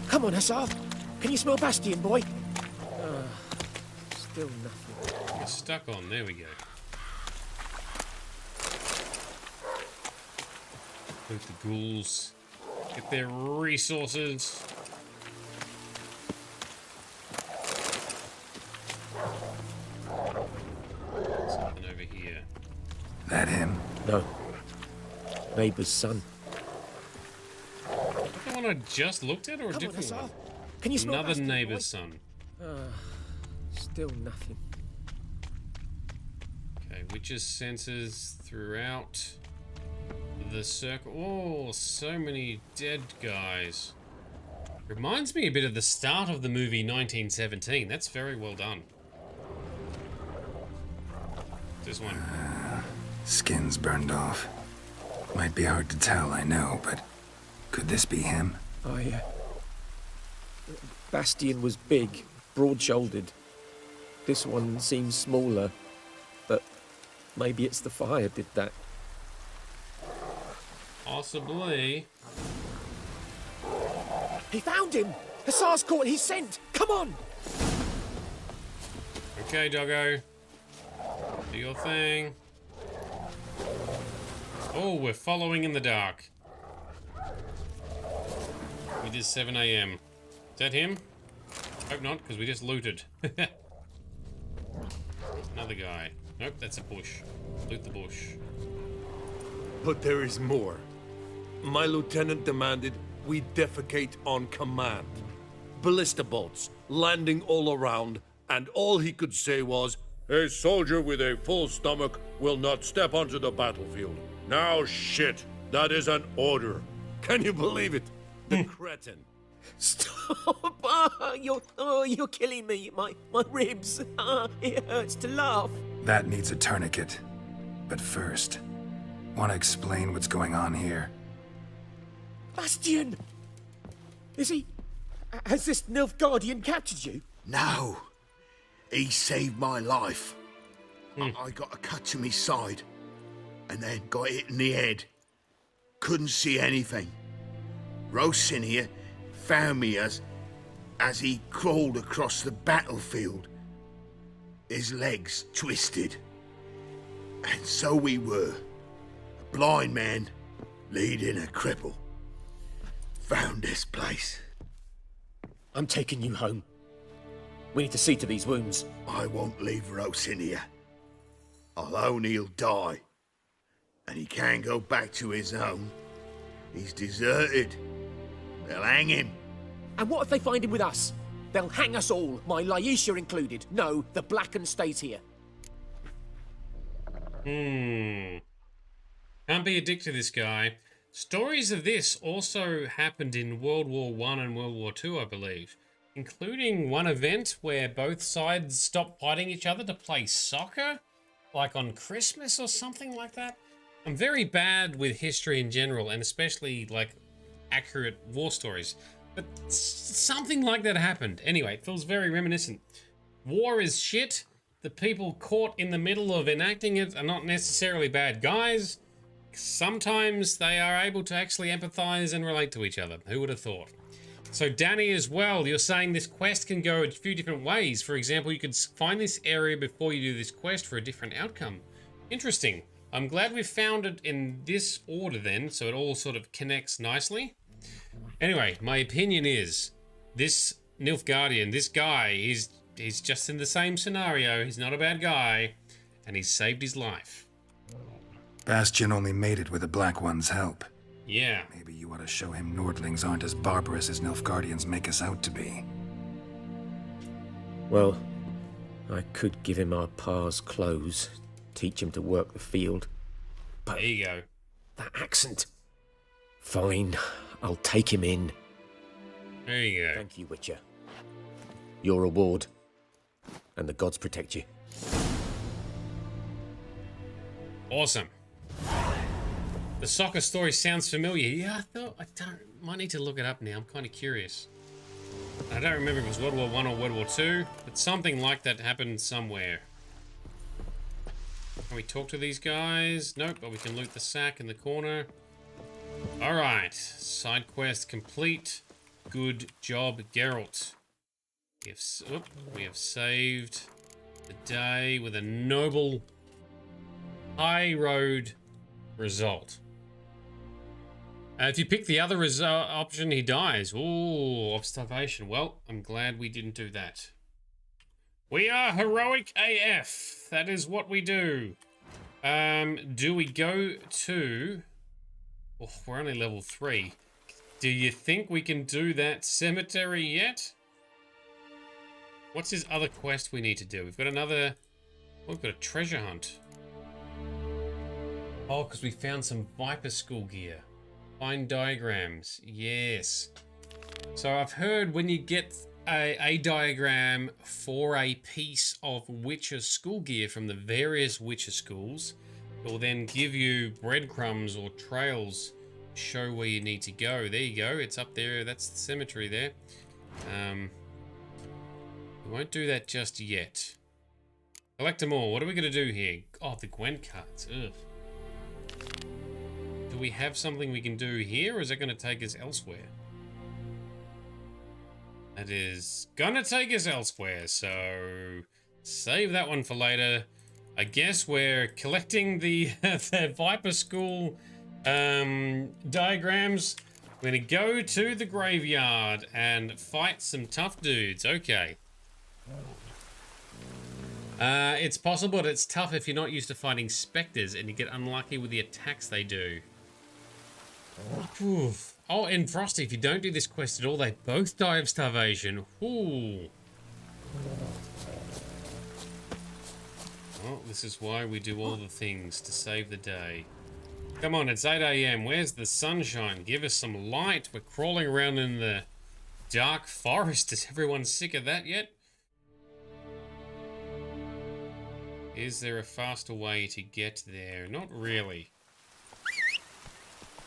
Speaker 16: Come on, Hussar. Can you smell Bastian, boy? Still nothing.
Speaker 1: It's stuck on. There we go. Loot the ghouls. Get their resources.
Speaker 6: That him?
Speaker 16: No. Neighbour's son.
Speaker 1: The one I just looked at, or a
Speaker 16: Come on,
Speaker 1: different
Speaker 16: Hussar.
Speaker 1: one?
Speaker 16: Can you smell
Speaker 1: Another
Speaker 16: bastard,
Speaker 1: neighbour's
Speaker 16: boy?
Speaker 1: son.
Speaker 16: Still nothing.
Speaker 1: Okay, witches' sensors throughout the circle. Oh, so many dead guys. Reminds me a bit of the start of the movie 1917. That's very well done. This one.
Speaker 6: Skin's burned off. Might be hard to tell, I know, but could this be him?
Speaker 16: Bastian was big, broad-shouldered. This one seems smaller, but maybe it's the fire did that.
Speaker 1: Possibly.
Speaker 16: He found him! Hussar's caught his scent! Come on!
Speaker 1: Okay, doggo. Do your thing. Oh, we're following in the dark. We did 7 AM. Is that him? Hope not, because we just looted. Another guy. Nope, that's a bush. Loot the bush.
Speaker 9: But there is more. My lieutenant demanded we defecate on command. Ballista bolts landing all around, and all he could say was, "A soldier with a full stomach will not step onto the battlefield." Now shit, that is an order. Can you believe it? The cretin.
Speaker 16: Stop! You're killing me. My ribs. It hurts to laugh.
Speaker 6: That needs a tourniquet. But first, want to explain what's going on here?
Speaker 16: Bastian! Is he... Has this Nilfgaardian captured you?
Speaker 3: No. He saved my life. I got a cut to my side, and then got hit in the head. Couldn't see anything. Rosinia found me as he crawled across the battlefield. His legs twisted. And so we were. A blind man leading a cripple. Found this place.
Speaker 16: I'm taking you home. We need to see to these wounds.
Speaker 3: I won't leave Rosinia. I'll own he'll die. And he can't go back to his own. He's deserted. They'll hang him.
Speaker 16: And what if they find him with us? They'll hang us all, my Laisha included. No, the Blacken stays here.
Speaker 1: Can't be a dick to this guy. Stories of this also happened in World War I and World War II, I believe. Including one event where both sides stopped fighting each other to play soccer? Like on Christmas or something like that? I'm very bad with history in general, and especially, like, accurate war stories. But something like that happened. Anyway, it feels very reminiscent. War is shit. The people caught in the middle of enacting it are not necessarily bad guys. Sometimes they are able to actually empathize and relate to each other. Who would have thought? So Danny as well, you're saying this quest can go a few different ways. For example, you could find this area before you do this quest for a different outcome. Interesting. I'm glad we found it in this order then, so it all sort of connects nicely. Anyway, my opinion is, this Nilfgaardian, this guy, he's just in the same scenario. He's not a bad guy, and he's saved his life.
Speaker 6: Bastian only made it with the Black One's help.
Speaker 1: Yeah.
Speaker 6: Maybe you ought to show him Nordlings aren't as barbarous as Nilfgaardians make us out to be.
Speaker 16: Well, I could give him our pa's clothes, teach him to work the field. But
Speaker 1: there you go.
Speaker 16: That accent. Fine, I'll take him in.
Speaker 1: There you go.
Speaker 16: Thank you, Witcher. Your reward. And the gods protect you.
Speaker 1: Awesome. The soccer story sounds familiar. Yeah, might need to look it up now. I'm kind of curious. I don't remember if it was World War I or World War II, but something like that happened somewhere. Can we talk to these guys? Nope, but we can loot the sack in the corner. Alright, side quest complete. Good job, Geralt. We have saved the day with a noble high road result. If you pick the other option, he dies. Ooh, of starvation. Well, I'm glad we didn't do that. We are heroic AF. That is what we do. Do we go to... Oh, we're only level 3. Do you think we can do that cemetery yet? What's his other quest we need to do? We've got another... We've got a treasure hunt. Oh, because we found some Viper School gear. Find diagrams. Yes. So I've heard when you get a diagram for a piece of Witcher school gear from the various Witcher schools, it will then give you breadcrumbs or trails to show where you need to go. There you go. It's up there. That's the cemetery there. We won't do that just yet. Collect them all. What are we going to do here? Oh, the Gwent cards. Ugh. Do we have something we can do here, or is it going to take us elsewhere? That is gonna take us elsewhere, so save that one for later. I guess we're collecting the, the Viper School diagrams. We're gonna go to the graveyard and fight some tough dudes. Okay. It's possible that it's tough if you're not used to fighting specters and you get unlucky with the attacks they do. Oof. Oh, and Frosty, if you don't do this quest at all, they both die of starvation. Ooh. Well, this is why we do all the things to save the day. Come on, it's 8 AM. Where's the sunshine? Give us some light. We're crawling around in the dark forest. Is everyone sick of that yet? Is there a faster way to get there? Not really.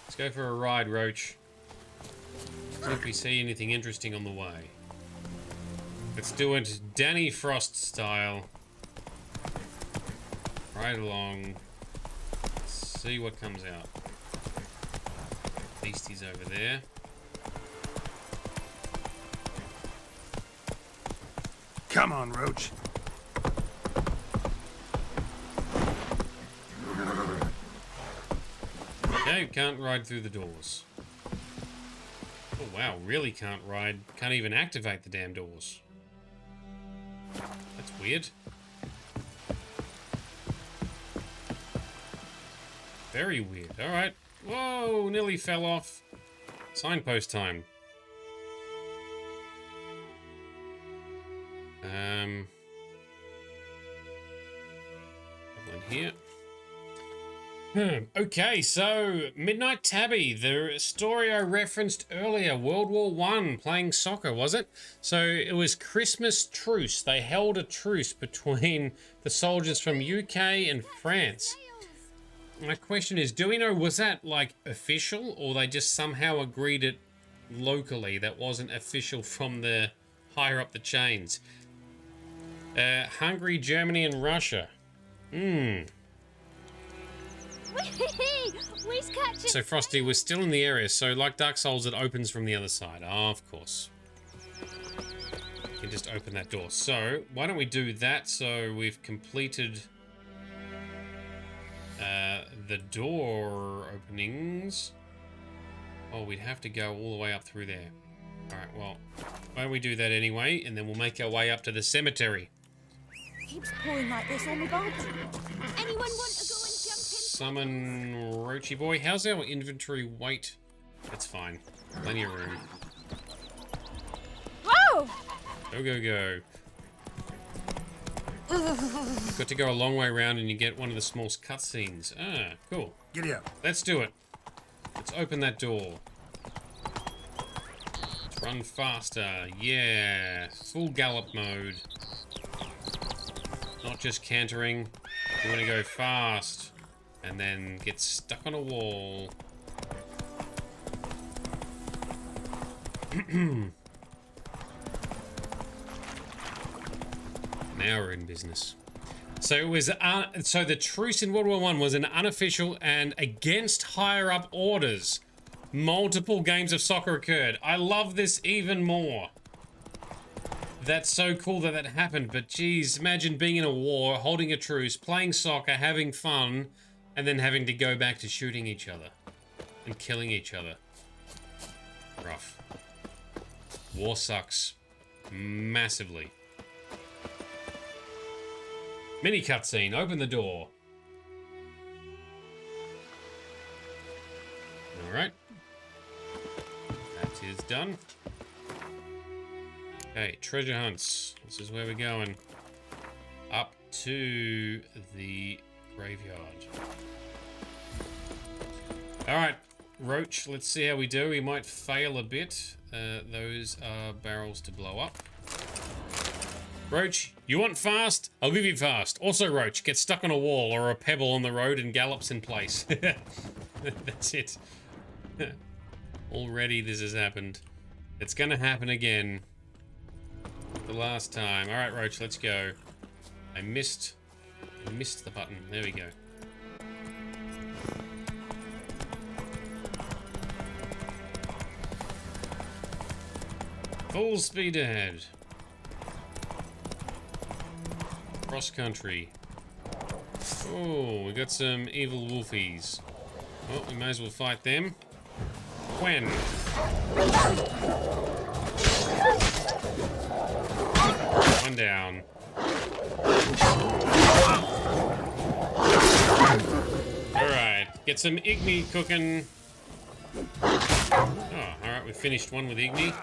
Speaker 1: Let's go for a ride, Roach. See if we see anything interesting on the way. Let's do it Danny Frost style. Right along. Let's see what comes out. Beastie's over there.
Speaker 10: Come on, Roach.
Speaker 1: Okay, can't ride through the doors. Oh wow, really can't ride. Can't even activate the damn doors. That's weird. Very weird. Alright. Whoa, nearly fell off. Signpost time. Couple in here. Okay, so Midnight Tabby, the story I referenced earlier, World War I, playing soccer, was it? So it was Christmas truce. They held a truce between the soldiers from UK and France. My question is, do we know, was that like official, or they just somehow agreed it locally that wasn't official from the higher up the chains? Hungary, Germany, and Russia. So Frosty, we're still in the area, so like Dark Souls, it opens from the other side. Oh, of course. You can just open that door. So, why don't we do that so we've completed the door openings. Oh, we'd have to go all the way up through there. Alright, well, why don't we do that anyway, and then we'll make our way up to the cemetery.
Speaker 5: Keeps pouring like this on the boat.
Speaker 17: Anyone want to go and jump in?
Speaker 1: Summon Roachy Boy. How's our inventory weight? That's fine. Plenty of room.
Speaker 17: Whoa!
Speaker 1: Go, go, go. Got to go a long way around and you get one of the small cutscenes. Ah, cool.
Speaker 10: Giddy up.
Speaker 1: Let's do it. Let's open that door. Let's run faster. Yeah. Full gallop mode. Not just cantering. You want to go fast. And then get stuck on a wall. Now we're in business. So it was so the truce in World War I was an unofficial and against higher up orders. Multiple games of soccer occurred. I love this even more. That's so cool that that happened, but geez, imagine being in a war, holding a truce, playing soccer, having fun, and then having to go back to shooting each other and killing each other. Rough. War sucks Alright. That is done. Okay, treasure hunts. This is where we're going. Up to the graveyard. Alright, Roach, let's see how we do. We might fail a bit. Those are barrels to blow up. Roach, you want fast? I'll give you fast. Also, Roach, get stuck on a wall or a pebble on the road and gallops in place. That's it. Already this has happened. It's gonna happen again. The last time. Alright, Roach, let's go. I missed the button. There we go. Full speed ahead. Cross country. Oh, we got some evil wolfies. Well, we may as well fight them. When? One down. Alright, get some Igni cooking. Oh, alright, we finished one with Igni.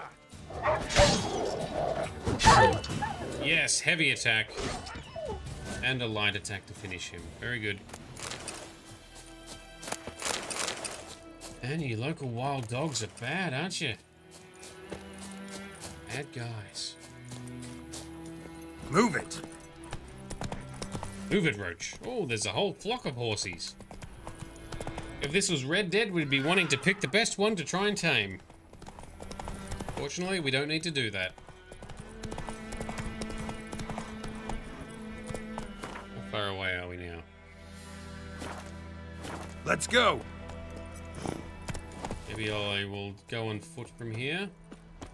Speaker 1: Yes, heavy attack. And a light attack to finish him. Very good. And you local wild dogs are bad, aren't you? Bad guys.
Speaker 10: Move it.
Speaker 1: Move it, Roach. Oh, there's a whole flock of horsies. If this was Red Dead, we'd be wanting to pick the best one to try and tame. Fortunately, we don't need to do that. How far away are we now?
Speaker 10: Let's go.
Speaker 1: Maybe I will go on foot from here.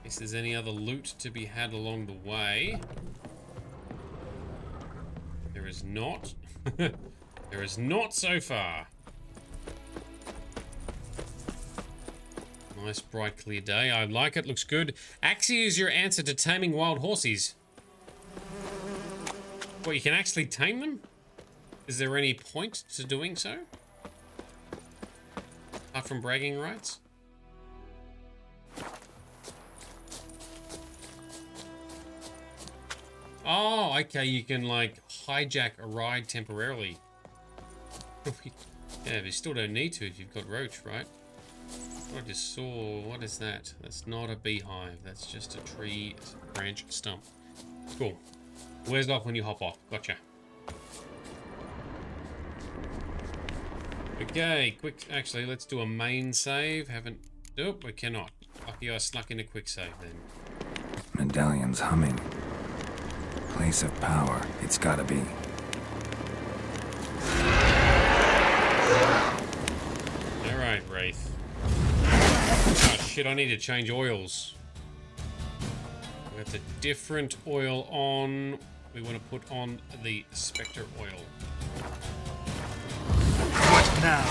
Speaker 1: If there's any other loot to be had along the way. There is not. There is not so far. Nice, bright, clear day. I like it. Looks good. Axie is your answer to taming wild horses. Well, you can actually tame them? Is there any point to doing so? Apart from bragging rights? Oh, okay. You can, like, hijack a ride temporarily. Yeah, but you still don't need to if you've got Roach, right? I just saw, what is that? That's not a beehive. That's just a tree branch stump. Cool. Where's off when you hop off? Gotcha. Okay, quick. Actually, let's do a main save. Nope, we cannot. Lucky I snuck in a quick save then.
Speaker 6: Medallion's humming. Place of power. It's gotta be.
Speaker 1: Alright, Wraith. Oh shit, I need to change oils. That's a different oil on. We want to put on the Spectre oil.
Speaker 10: What now?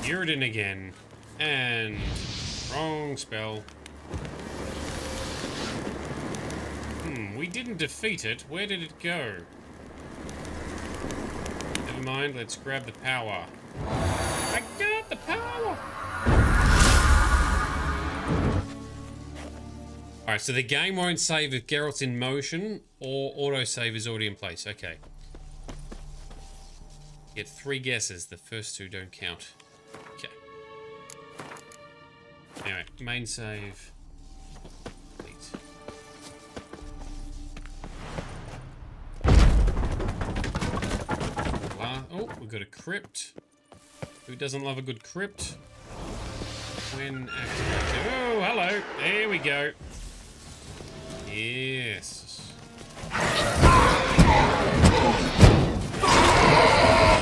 Speaker 1: Uridan again. And wrong spell. We didn't defeat it. Where did it go? Never mind, let's grab the power. I got the power! Alright, so the game won't save if Geralt's in motion or autosave is already in place. Okay. Get 3 guesses. The first 2 don't count. Okay. Anyway, main save. Complete. Oh, we've got a crypt. Who doesn't love a good crypt? When activated. Oh, hello. There we go. Yes.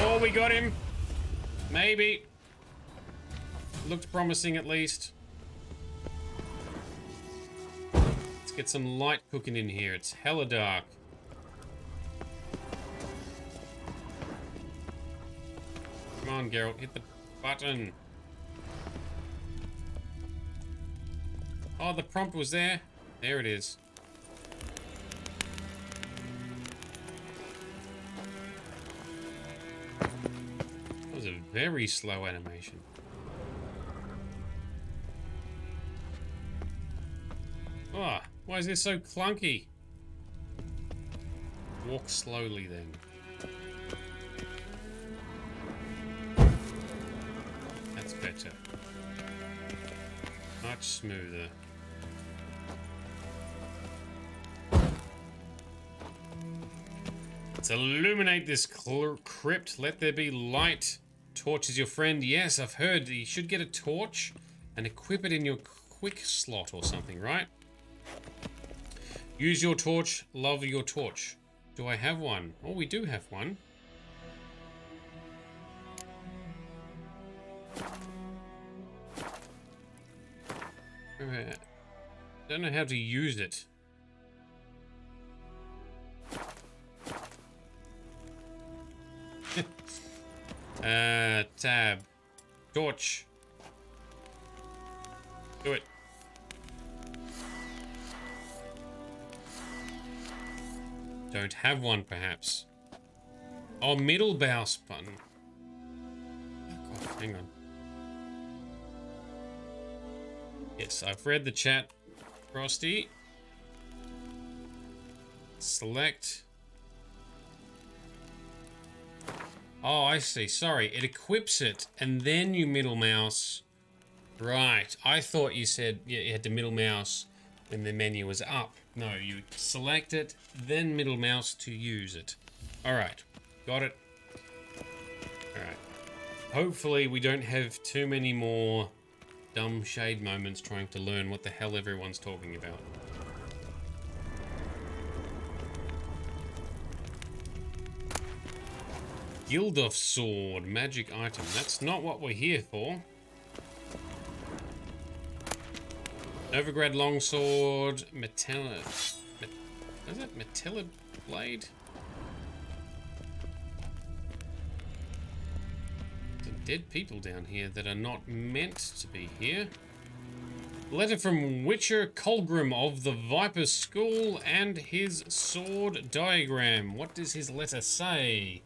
Speaker 1: Oh, we got him. Maybe. Looked promising at least. Let's get some light cooking in here. It's hella dark. Come on, Geralt, hit the button. Oh, the prompt was there. There it is. Very slow animation. Oh, why is this so clunky? Walk slowly then. That's better. Much smoother. Let's illuminate this crypt. Let there be light. Torch is your friend. Yes, I've heard you should get a torch and equip it in your quick slot or something, right? Use your torch. Love your torch. Do I have one? Oh, we do have one. Don't know how to use it. Tab. Torch. Do it. Don't have one, perhaps. Oh, middle mouse button. Oh, God, hang on. Yes, I've read the chat, Frosty. Select. Oh, I see. Sorry. It equips it, and then you middle mouse. Right. I thought you said you had to middle mouse when the menu was up. No, you select it, then middle mouse to use it. Alright. Got it. Alright. Hopefully we don't have too many more dumb shade moments trying to learn what the hell everyone's talking about. Guild of Sword, magic item. That's not what we're here for. Novigrad longsword, is it Metallid blade? Some dead people down here that are not meant to be here. Letter from Witcher Colgrim of the Viper School and his sword diagram. What does his letter say?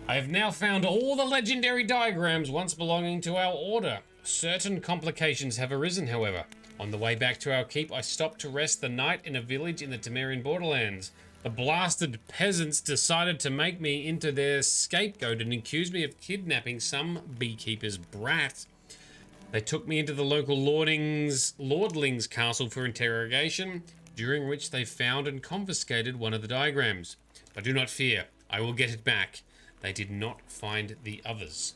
Speaker 1: I have now found all the legendary diagrams once belonging to our order. Certain complications have arisen, however. On the way back to our keep, I stopped to rest the night in a village in the Temerian borderlands. The blasted peasants decided to make me into their scapegoat and accused me of kidnapping some beekeeper's brat. They took me into the local lordling's castle for interrogation, during which they found and confiscated one of the diagrams. But do not fear, I will get it back. They did not find the others.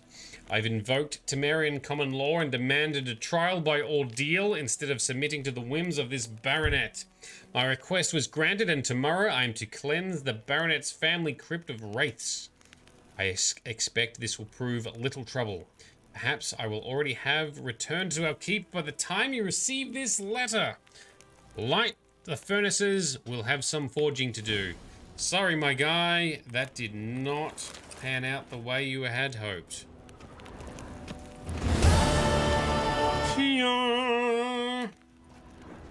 Speaker 1: I've invoked Temerian common law and demanded a trial by ordeal instead of submitting to the whims of this baronet. My request was granted, and tomorrow I am to cleanse the baronet's family crypt of wraiths. I expect this will prove little trouble. Perhaps I will already have returned to our keep by the time you receive this letter. Light the furnaces, we'll have some forging to do. Sorry, my guy, that did not pan out the way you had hoped.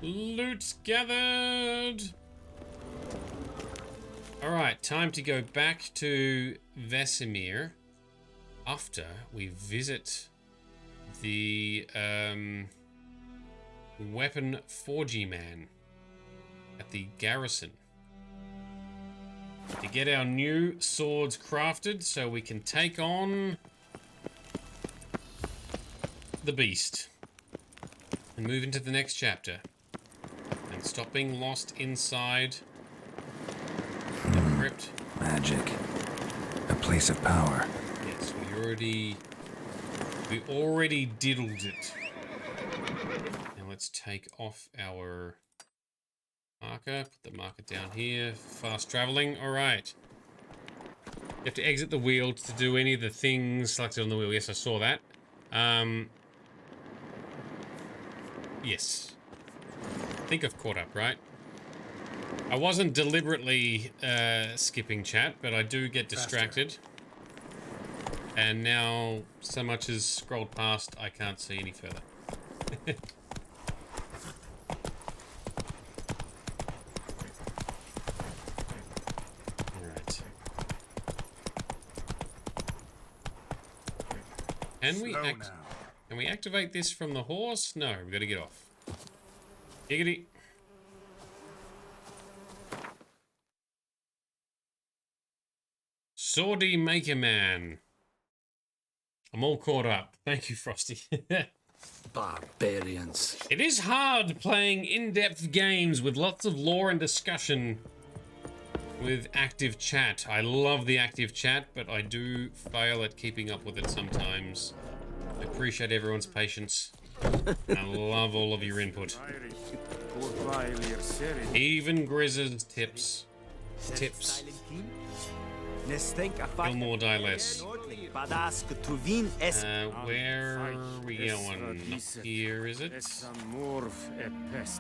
Speaker 1: Loot gathered. Alright, time to go back to Vesemir after we visit the weapon forgy man at the garrison to get our new swords crafted so we can take on the beast and move into the next chapter and stop being lost inside the crypt.
Speaker 6: Magic. A place of power.
Speaker 1: Yes, we already diddled it. Now let's take off our marker, put the marker down here. Fast traveling, alright. You have to exit the wheel to do any of the things selected on the wheel. Yes, I saw that. Yes. I think I've caught up, right? I wasn't deliberately skipping chat, but I do get distracted. And now so much has scrolled past, I can't see any further. Alright. Can we activate this from the horse? No, we got to get off. Giggity. Swordy Maker Man. I'm all caught up. Thank you, Frosty.
Speaker 18: Barbarians.
Speaker 1: It is hard playing in-depth games with lots of lore and discussion with active chat. I love the active chat, but I do fail at keeping up with it sometimes. I appreciate everyone's patience. I love all of your input. Even Grizz's tips. Gilmore die less. Where are we going? Up here, is it?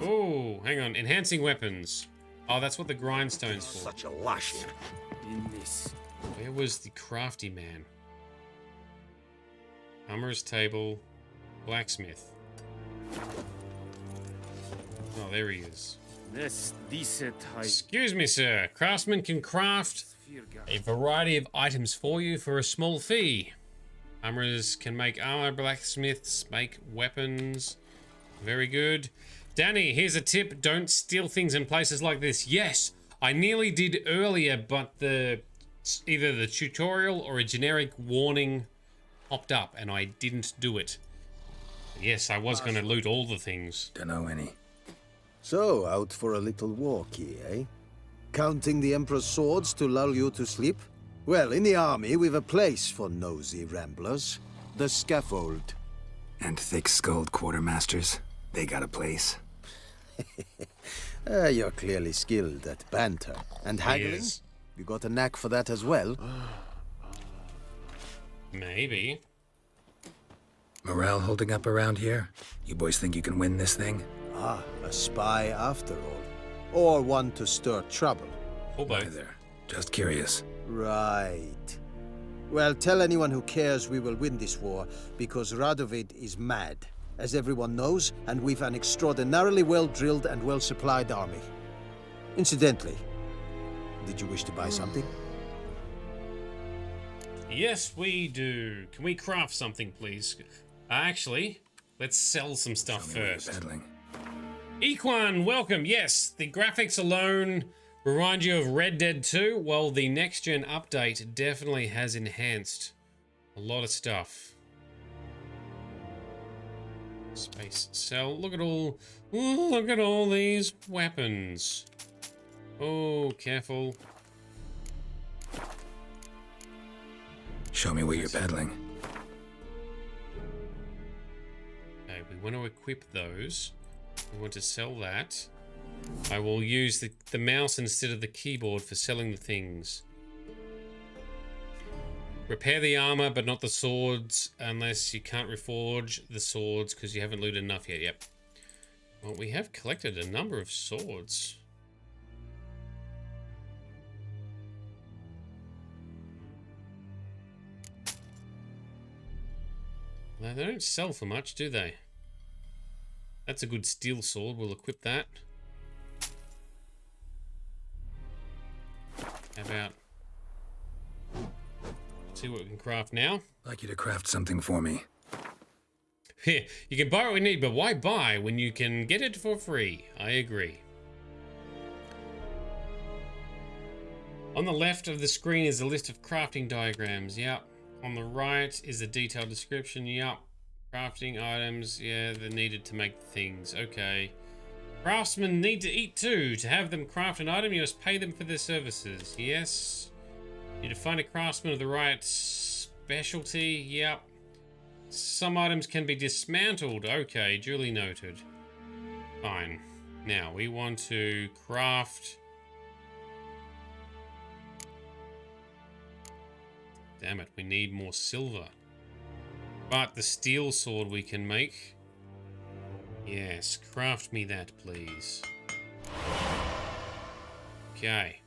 Speaker 1: Oh, hang on. Enhancing weapons. Oh, that's what the grindstone's for.
Speaker 10: Such a lash.
Speaker 1: Where was the crafty man? Hammer's table. Blacksmith. Oh, there he is. Excuse me, sir. Craftsman can craft a variety of items for you for a small fee. Armorers can make armor. Blacksmiths make weapons. Very good. Danny, here's a tip. Don't steal things in places like this. Yes, I nearly did earlier, but either the tutorial or a generic warning popped up, and I didn't do it. Yes, I was going to loot all the things.
Speaker 6: Don't know any.
Speaker 19: So, out for a little walkie, eh? Counting the Emperor's swords to lull you to sleep? Well, in the army, we've a place for nosy ramblers. The scaffold.
Speaker 6: And thick-skulled quartermasters. They got a place.
Speaker 19: You're clearly skilled at banter. And haggling?
Speaker 1: Yes.
Speaker 19: You got a knack for that as well?
Speaker 1: Maybe.
Speaker 6: Morale holding up around here? You boys think you can win this thing?
Speaker 19: Ah, a spy after all. Or one to stir trouble.
Speaker 1: Oh,
Speaker 6: Neither. Just curious.
Speaker 19: Right. Well, tell anyone who cares we will win this war, because Radovid is mad, as everyone knows, and we've an extraordinarily well-drilled and well-supplied army. Incidentally, did you wish to buy something?
Speaker 1: Yes, we do. Can we craft something, please? Actually, let's sell some stuff first. Equan, welcome. Yes, the graphics alone remind you of Red Dead 2. Well, the next-gen update definitely has enhanced a lot of stuff. Space sell. Look at all these weapons. Oh, careful.
Speaker 6: Show me what you're peddling.
Speaker 1: Okay, we want to equip those. We want to sell that. I will use the mouse instead of the keyboard for selling the things. Repair the armor, but not the swords, unless you can't reforge the swords because you haven't looted enough yet. Yep. Well, we have collected a number of swords. They don't sell for much, do they? That's a good steel sword. We'll equip that. How about... see what we can craft now.
Speaker 6: I'd like you to craft something for me.
Speaker 1: Here, you can buy what we need, but why buy when you can get it for free? I agree. On the left of the screen is a list of crafting diagrams. Yep. On the right is a detailed description. Yep. Crafting items. Yeah, they're needed to make things. Okay. Craftsmen need to eat too. To have them craft an item, you must pay them for their services. Yes. You need to find a craftsman of the right specialty. Yep. Some items can be dismantled. Okay, duly noted. Fine. Now, we want to craft... damn it, we need more silver. But the steel sword we can make. Yes, craft me that, please. Okay.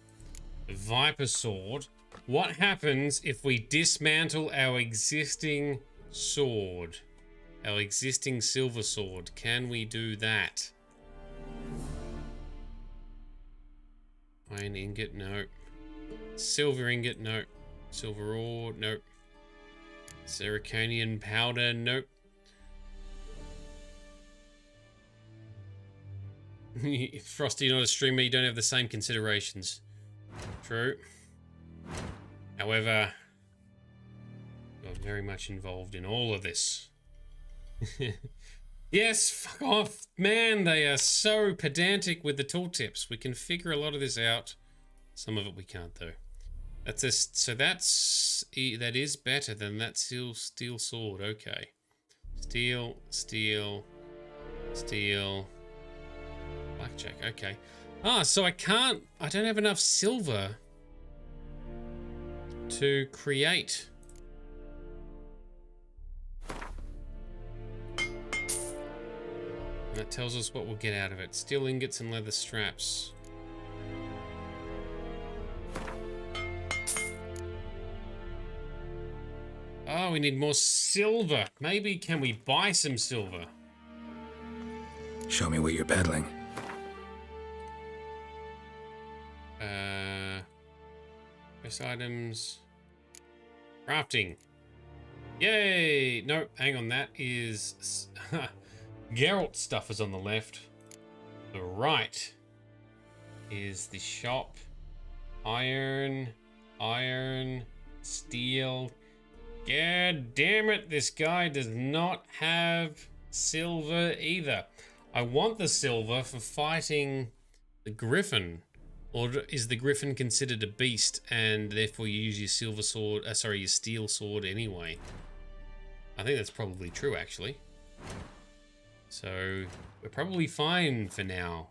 Speaker 1: The Viper sword. What happens if we dismantle our existing sword? Our existing silver sword. Can we do that? Iron ingot, no. Silver ingot, no. Silver ore, nope. Zirconian powder, nope. Frosty, not a streamer, you don't have the same considerations. True. However, you're very much involved in all of this. Yes, fuck off. Man, they are so pedantic with the tooltips. We can figure a lot of this out. Some of it we can't, though. That is better than that steel sword. Okay. Steel. Blackjack, okay. So I don't have enough silver to create. And that tells us what we'll get out of it. Steel ingots and leather straps. Oh, we need more silver. Maybe can we buy some silver?
Speaker 6: Show me what you're peddling.
Speaker 1: Best items. Crafting. Yay! No, hang on. That is Geralt stuff is on the left. The right is the shop. Iron, steel. God damn it! This guy does not have silver either. I want the silver for fighting the griffin. Or is the griffin considered a beast and therefore you use your silver sword, your steel sword anyway? I think that's probably true, actually. So we're probably fine for now.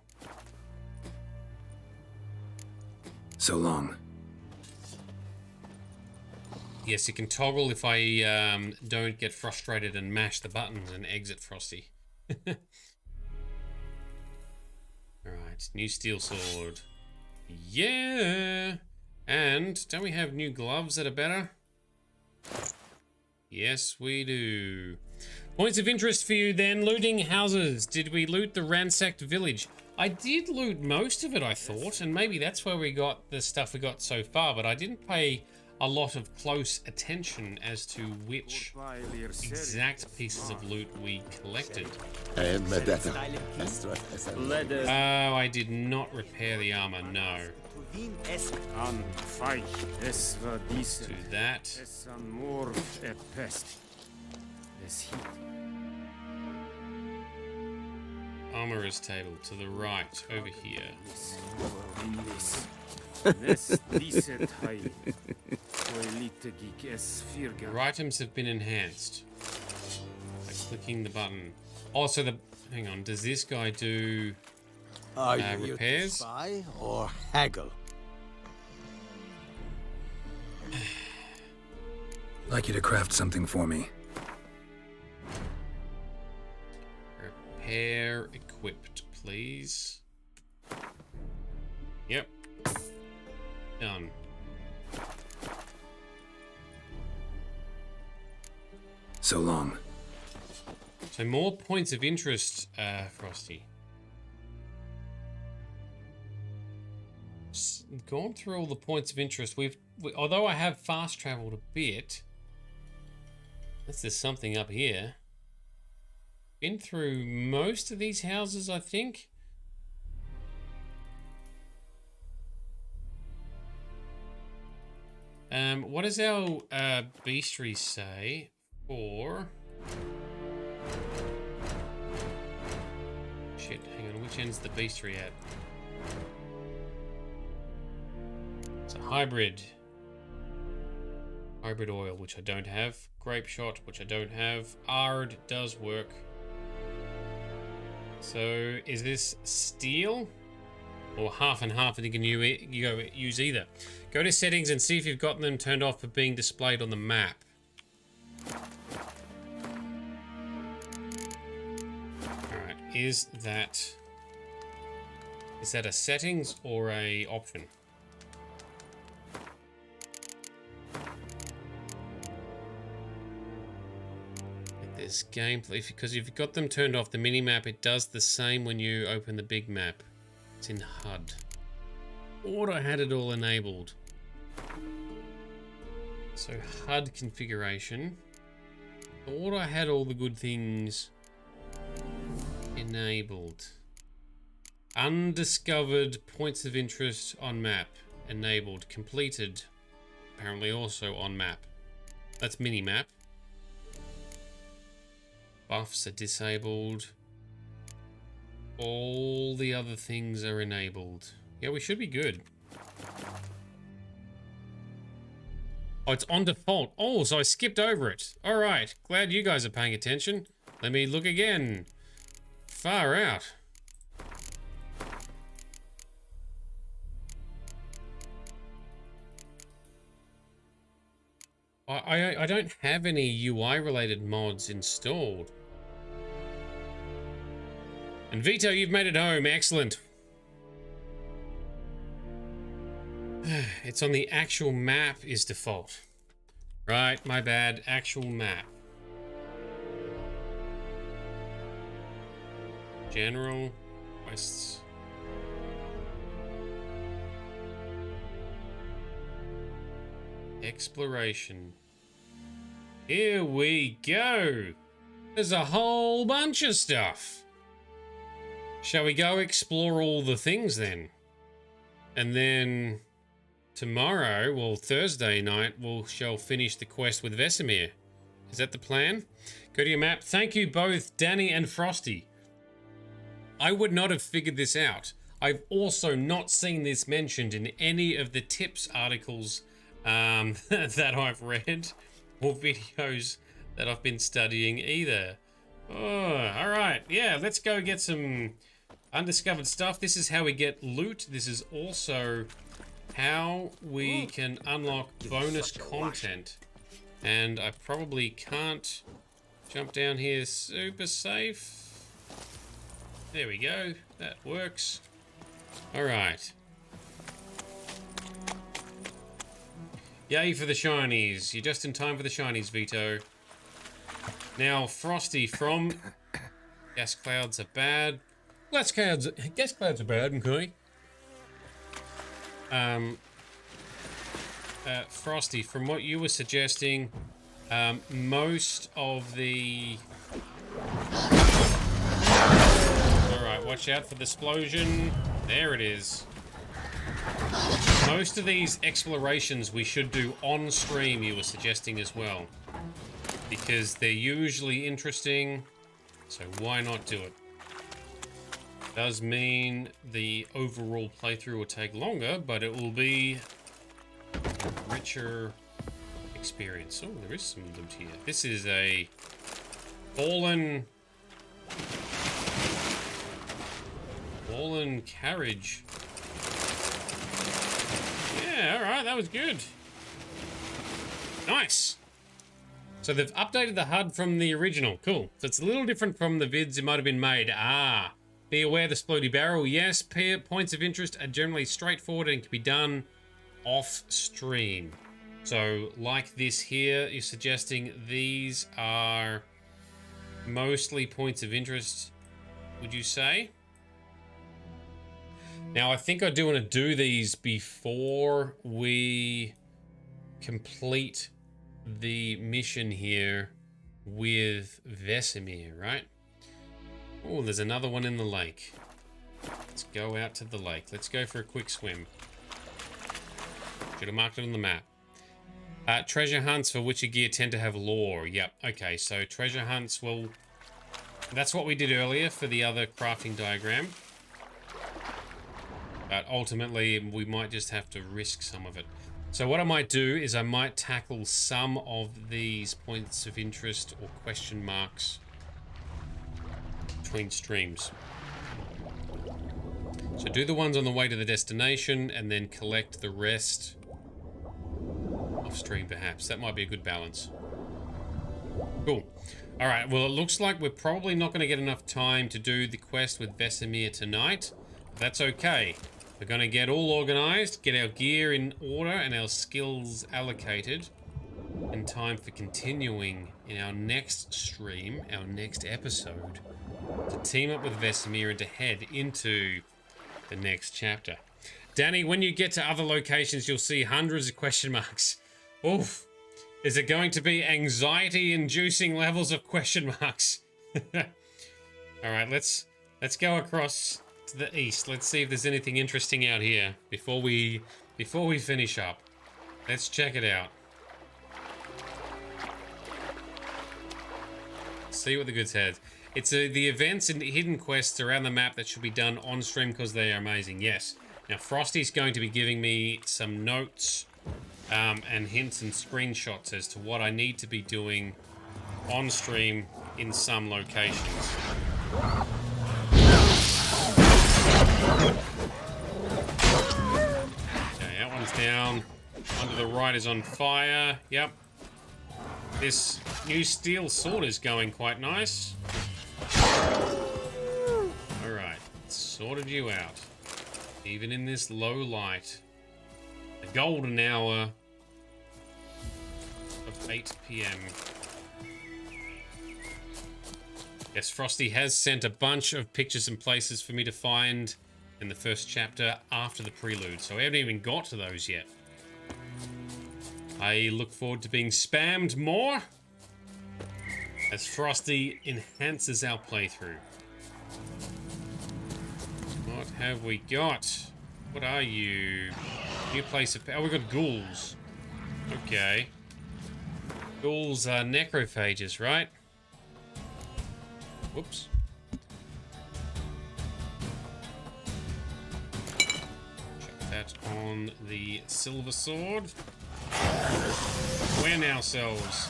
Speaker 6: So long.
Speaker 1: Yes, you can toggle if I don't get frustrated and mash the buttons and exit Frosty. Alright, new steel sword. Yeah! And don't we have new gloves that are better? Yes, we do. Points of interest for you then. Looting houses. Did we loot the ransacked village? I did loot most of it, I thought, and maybe that's where we got the stuff we got so far, but I didn't pay a lot of close attention as to which exact pieces of loot we collected. Oh, I did not repair the armor, no. Do that. Armorer's table to the right, over here. Your items have been enhanced by clicking the button. Oh, so hang on, does this guy do repairs?
Speaker 19: To buy or haggle?
Speaker 6: I'd like you to craft something for me.
Speaker 1: Repair equipped, please. Yep. Done.
Speaker 6: So long.
Speaker 1: So more points of interest, Frosty. Gone through all the points of interest. Although I have fast traveled a bit. Unless there's something up here. Been through most of these houses, I think. What does our bestiary say for... Shit, hang on, which end's the bestiary at? It's a hybrid. Hybrid oil, which I don't have. Grape shot, which I don't have. Ard does work. So, is this steel? Or half and half, and you can use either. Go to settings and see if you've got them turned off for being displayed on the map. Alright, is that a settings or a option? This gameplay, because if you've got them turned off, the mini-map, it does the same when you open the big map. It's in HUD. Or I had it all enabled. So HUD configuration. thought I had all the good things enabled. Undiscovered points of interest on map. Enabled. Completed. Apparently also on map. That's mini-map. Buffs are disabled. All the other things are enabled. Yeah, we should be good. Oh, it's on default. Oh, so I skipped over it. Alright, glad you guys are paying attention. Let me look again. Far out. I don't have any UI related mods installed. And Vito, you've made it home. Excellent. It's on the actual map is default. Right, my bad. Actual map. General quests. Exploration. Here we go. There's a whole bunch of stuff. Shall we go explore all the things then? And then tomorrow, well, Thursday night, shall finish the quest with Vesemir. Is that the plan? Go to your map. Thank you both, Danny and Frosty. I would not have figured this out. I've also not seen this mentioned in any of the tips articles that I've read or videos that I've been studying either. Oh, all right. Yeah, let's go get some undiscovered stuff. This is how we get loot. This is also how we can unlock bonus content. And I probably can't jump down here super safe. There we go. That works. All right. Yay for the shinies. You're just in time for the shinies, Vito. Now, Frosty from gas clouds are bad. Gas clouds are bad, okay? Frosty, from what you were suggesting, most of the... Alright, watch out for the explosion. There it is. Most of these explorations we should do on stream, you were suggesting as well. Because they're usually interesting, so why not do it? Does mean the overall playthrough will take longer, but it will be a richer experience. Oh, there is some loot here. This is a fallen carriage. Yeah, alright, that was good. Nice. So they've updated the HUD from the original. Cool. So it's a little different from the vids it might have been made. Ah. Be aware the Splody Barrel. Yes, points of interest are generally straightforward and can be done off stream. So like this here, you're suggesting these are mostly points of interest, would you say? Now, I think I do want to do these before we complete the mission here with Vesemir, right? Oh, there's another one in the lake. Let's go out to the lake. Let's go for a quick swim. Should have marked it on the map. Treasure hunts for Witcher gear tend to have lore. Yep, okay, so treasure hunts, well, that's what we did earlier for the other crafting diagram. But ultimately, we might just have to risk some of it. So what I might do is I might tackle some of these points of interest or question marks between streams. So do the ones on the way to the destination and then collect the rest off stream perhaps. That might be a good balance. Cool. All right, well, it looks like we're probably not going to get enough time to do the quest with Vesemir tonight. That's okay. We're going to get all organized, get our gear in order and our skills allocated in time for continuing in our next stream, our next episode, to team up with Vesemir and to head into the next chapter. Danny, when you get to other locations, you'll see hundreds of question marks. Oof. Is it going to be anxiety-inducing levels of question marks? All right, let's go across to the east. Let's see if there's anything interesting out here before we finish up. Let's check it out. See what the good says. It's the events and hidden quests around the map that should be done on stream because they are amazing. Yes. Now Frosty's going to be giving me some notes and hints and screenshots as to what I need to be doing on stream in some locations. Okay, that one's down. One to the right is on fire. Yep. This new steel sword is going quite nice. Alright, sorted you out. Even in this low light. The golden hour of 8 PM. Yes, Frosty has sent a bunch of pictures and places for me to find in the first chapter after the prelude, so I haven't even got to those yet. I look forward to being spammed more as Frosty enhances our playthrough. What have we got? What are you? New place of... Oh, we got ghouls. Okay. Ghouls are necrophages, right? Whoops. Chuck that on the silver sword. Win ourselves.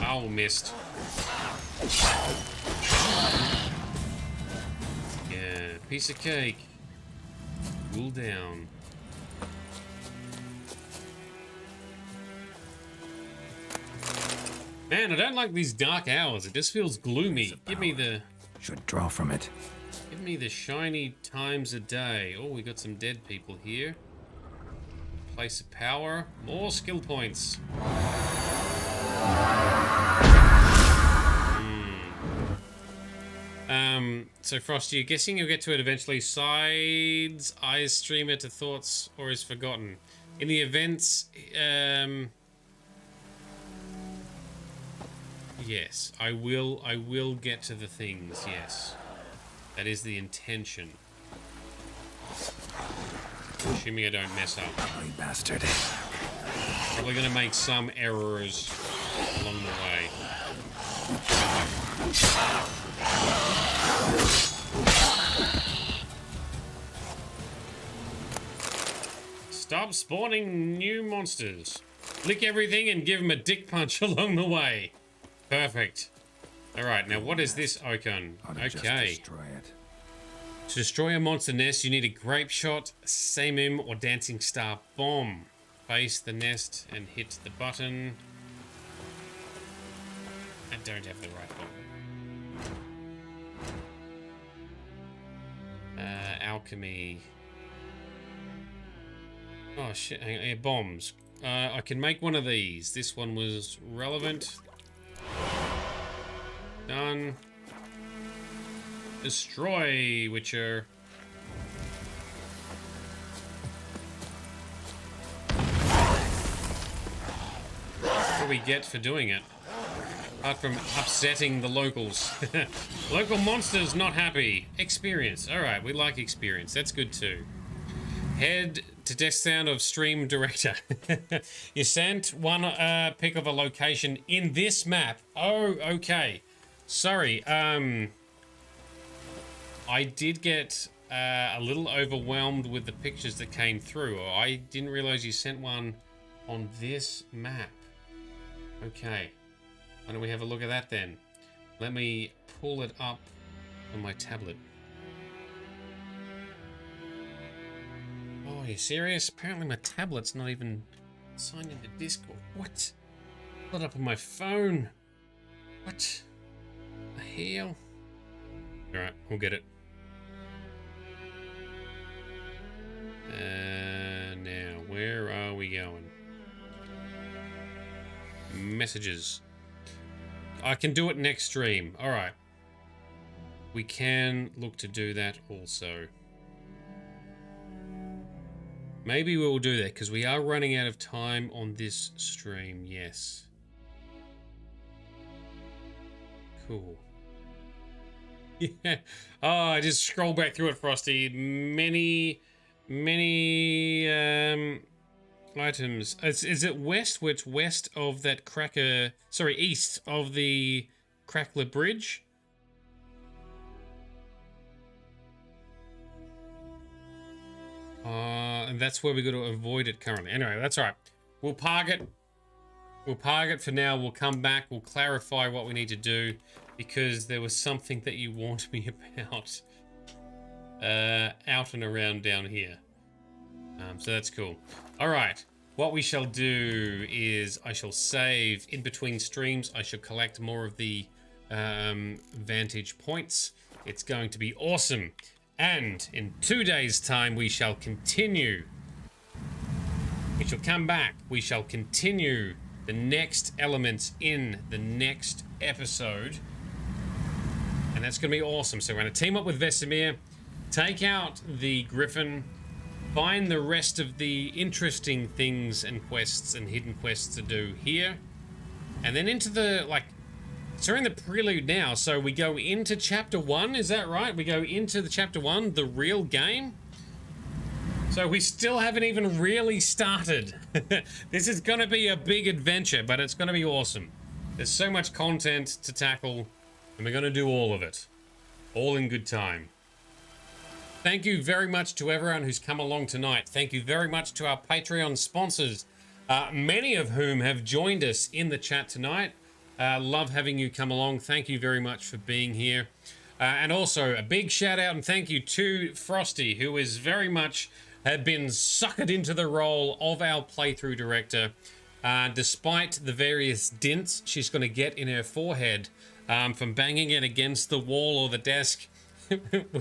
Speaker 1: Oh, missed. Yeah, piece of cake. Cool down. Man, I don't like these dark hours. It just feels gloomy. Give me the...
Speaker 6: Should draw from it.
Speaker 1: Give me the shiny times a day. Oh, we got some dead people here. Place of power. More skill points. So Frosty, you're guessing you'll get to it eventually. Sides, eyes, streamer to thoughts, or is forgotten. In the events, yes, I will get to the things, yes. That is the intention. Assuming I don't mess up.
Speaker 6: You bastard.
Speaker 1: Probably gonna make some errors along the way. Stop spawning new monsters. Lick everything and give them a dick punch along the way. Perfect. Alright, now what is this icon? Okay. To destroy a monster nest, you need a grape shot, samim, or dancing star bomb. Face the nest and hit the button. I don't have the right button. Alchemy. Oh shit, hang on, yeah, bombs. I can make one of these. This one was relevant. Done. Destroy, Witcher. What do we get for doing it? Apart from upsetting the locals. Local monsters not happy. Experience. Alright, we like experience. That's good too. Head to desk sound of stream director. You sent one pic of a location in this map. Oh, okay. Sorry. I did get a little overwhelmed with the pictures that came through. I didn't realize you sent one on this map. Okay. Why don't we have a look at that then? Let me pull it up on my tablet. Oh, are you serious? Apparently my tablet's not even signed into Discord. What? Pull it up on my phone. What the hell? Alright, we'll get it. Now, where are we going? Messages. I can do it next stream. Alright. we can look to do that also. Maybe we'll do that because we are running out of time on this stream. Yes. Cool. Yeah. Oh, I just scroll back through it, Frosty. Many items. Is it west? Where it's west of that cracker? Sorry, east of the Crackler Bridge. And that's where we got to avoid it currently. Anyway, that's all right. We'll park it. We'll park it for now. We'll come back. We'll clarify what we need to do because there was something that you warned me about out and around down here. So that's cool. All right. What we shall do is I shall save in between streams. I shall collect more of the vantage points. It's going to be awesome. And in 2 days' time, we shall continue. We shall come back. We shall continue the next elements in the next episode. And that's going to be awesome. So we're going to team up with Vesemir, take out the Griffin, find the rest of the interesting things and quests and hidden quests to do here. And then into the, so we're in the prelude now, so we go into chapter 1, is that right? We go into the chapter 1, the real game. So we still haven't even really started. This is gonna be a big adventure, but it's gonna be awesome. There's so much content to tackle, and we're gonna do all of it. All in good time. Thank you very much to everyone who's come along tonight. Thank you very much to our Patreon sponsors, many of whom have joined us in the chat tonight. Love having you come along. Thank you very much for being here. And also a big shout out and thank you to Frosty, who is very much had been suckered into the role of our playthrough director. Despite the various dints she's going to get in her forehead from banging it against the wall or the desk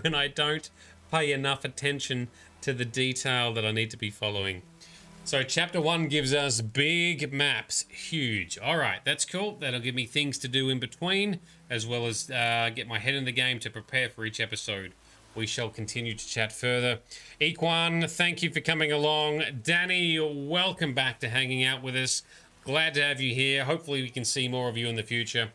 Speaker 1: when I don't pay enough attention to the detail that I need to be following. So chapter 1 gives us big maps, huge. All right, that's cool. That'll give me things to do in between, as well as get my head in the game to prepare for each episode. We shall continue to chat further. Equan, thank you for coming along. Danny, welcome back to hanging out with us. Glad to have you here. Hopefully we can see more of you in the future.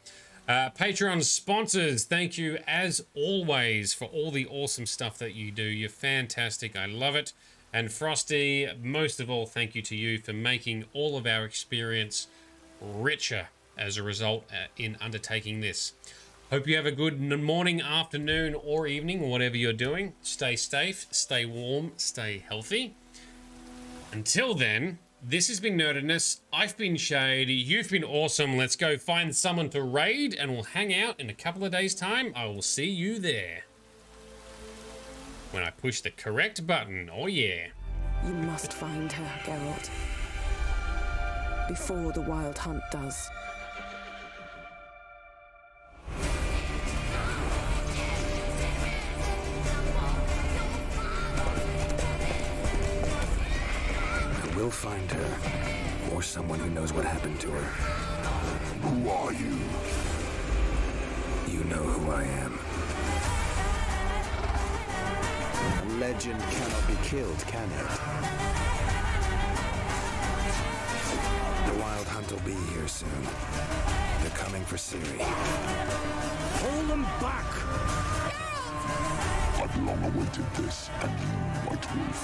Speaker 1: Patreon sponsors, thank you as always for all the awesome stuff that you do. You're fantastic. I love it. And Frosty, most of all, thank you to you for making all of our experience richer as a result in undertaking this. Hope you have a good morning, afternoon, or evening, whatever you're doing. Stay safe, stay warm, stay healthy. Until then, this has been Nerdedness. I've been Shade. You've been awesome. Let's go find someone to raid, and we'll hang out in a couple of days' time. I will see you there. When I push the correct button, oh yeah.
Speaker 18: You must find her, Geralt. Before the Wild Hunt does.
Speaker 6: I will find her, or someone who knows what happened to her.
Speaker 7: Who are you?
Speaker 6: You know who I am.
Speaker 19: A legend cannot be killed, can it?
Speaker 6: The Wild Hunt will be here soon. They're coming for Ciri.
Speaker 7: Hold them back! I've long awaited this, and you, White Wolf.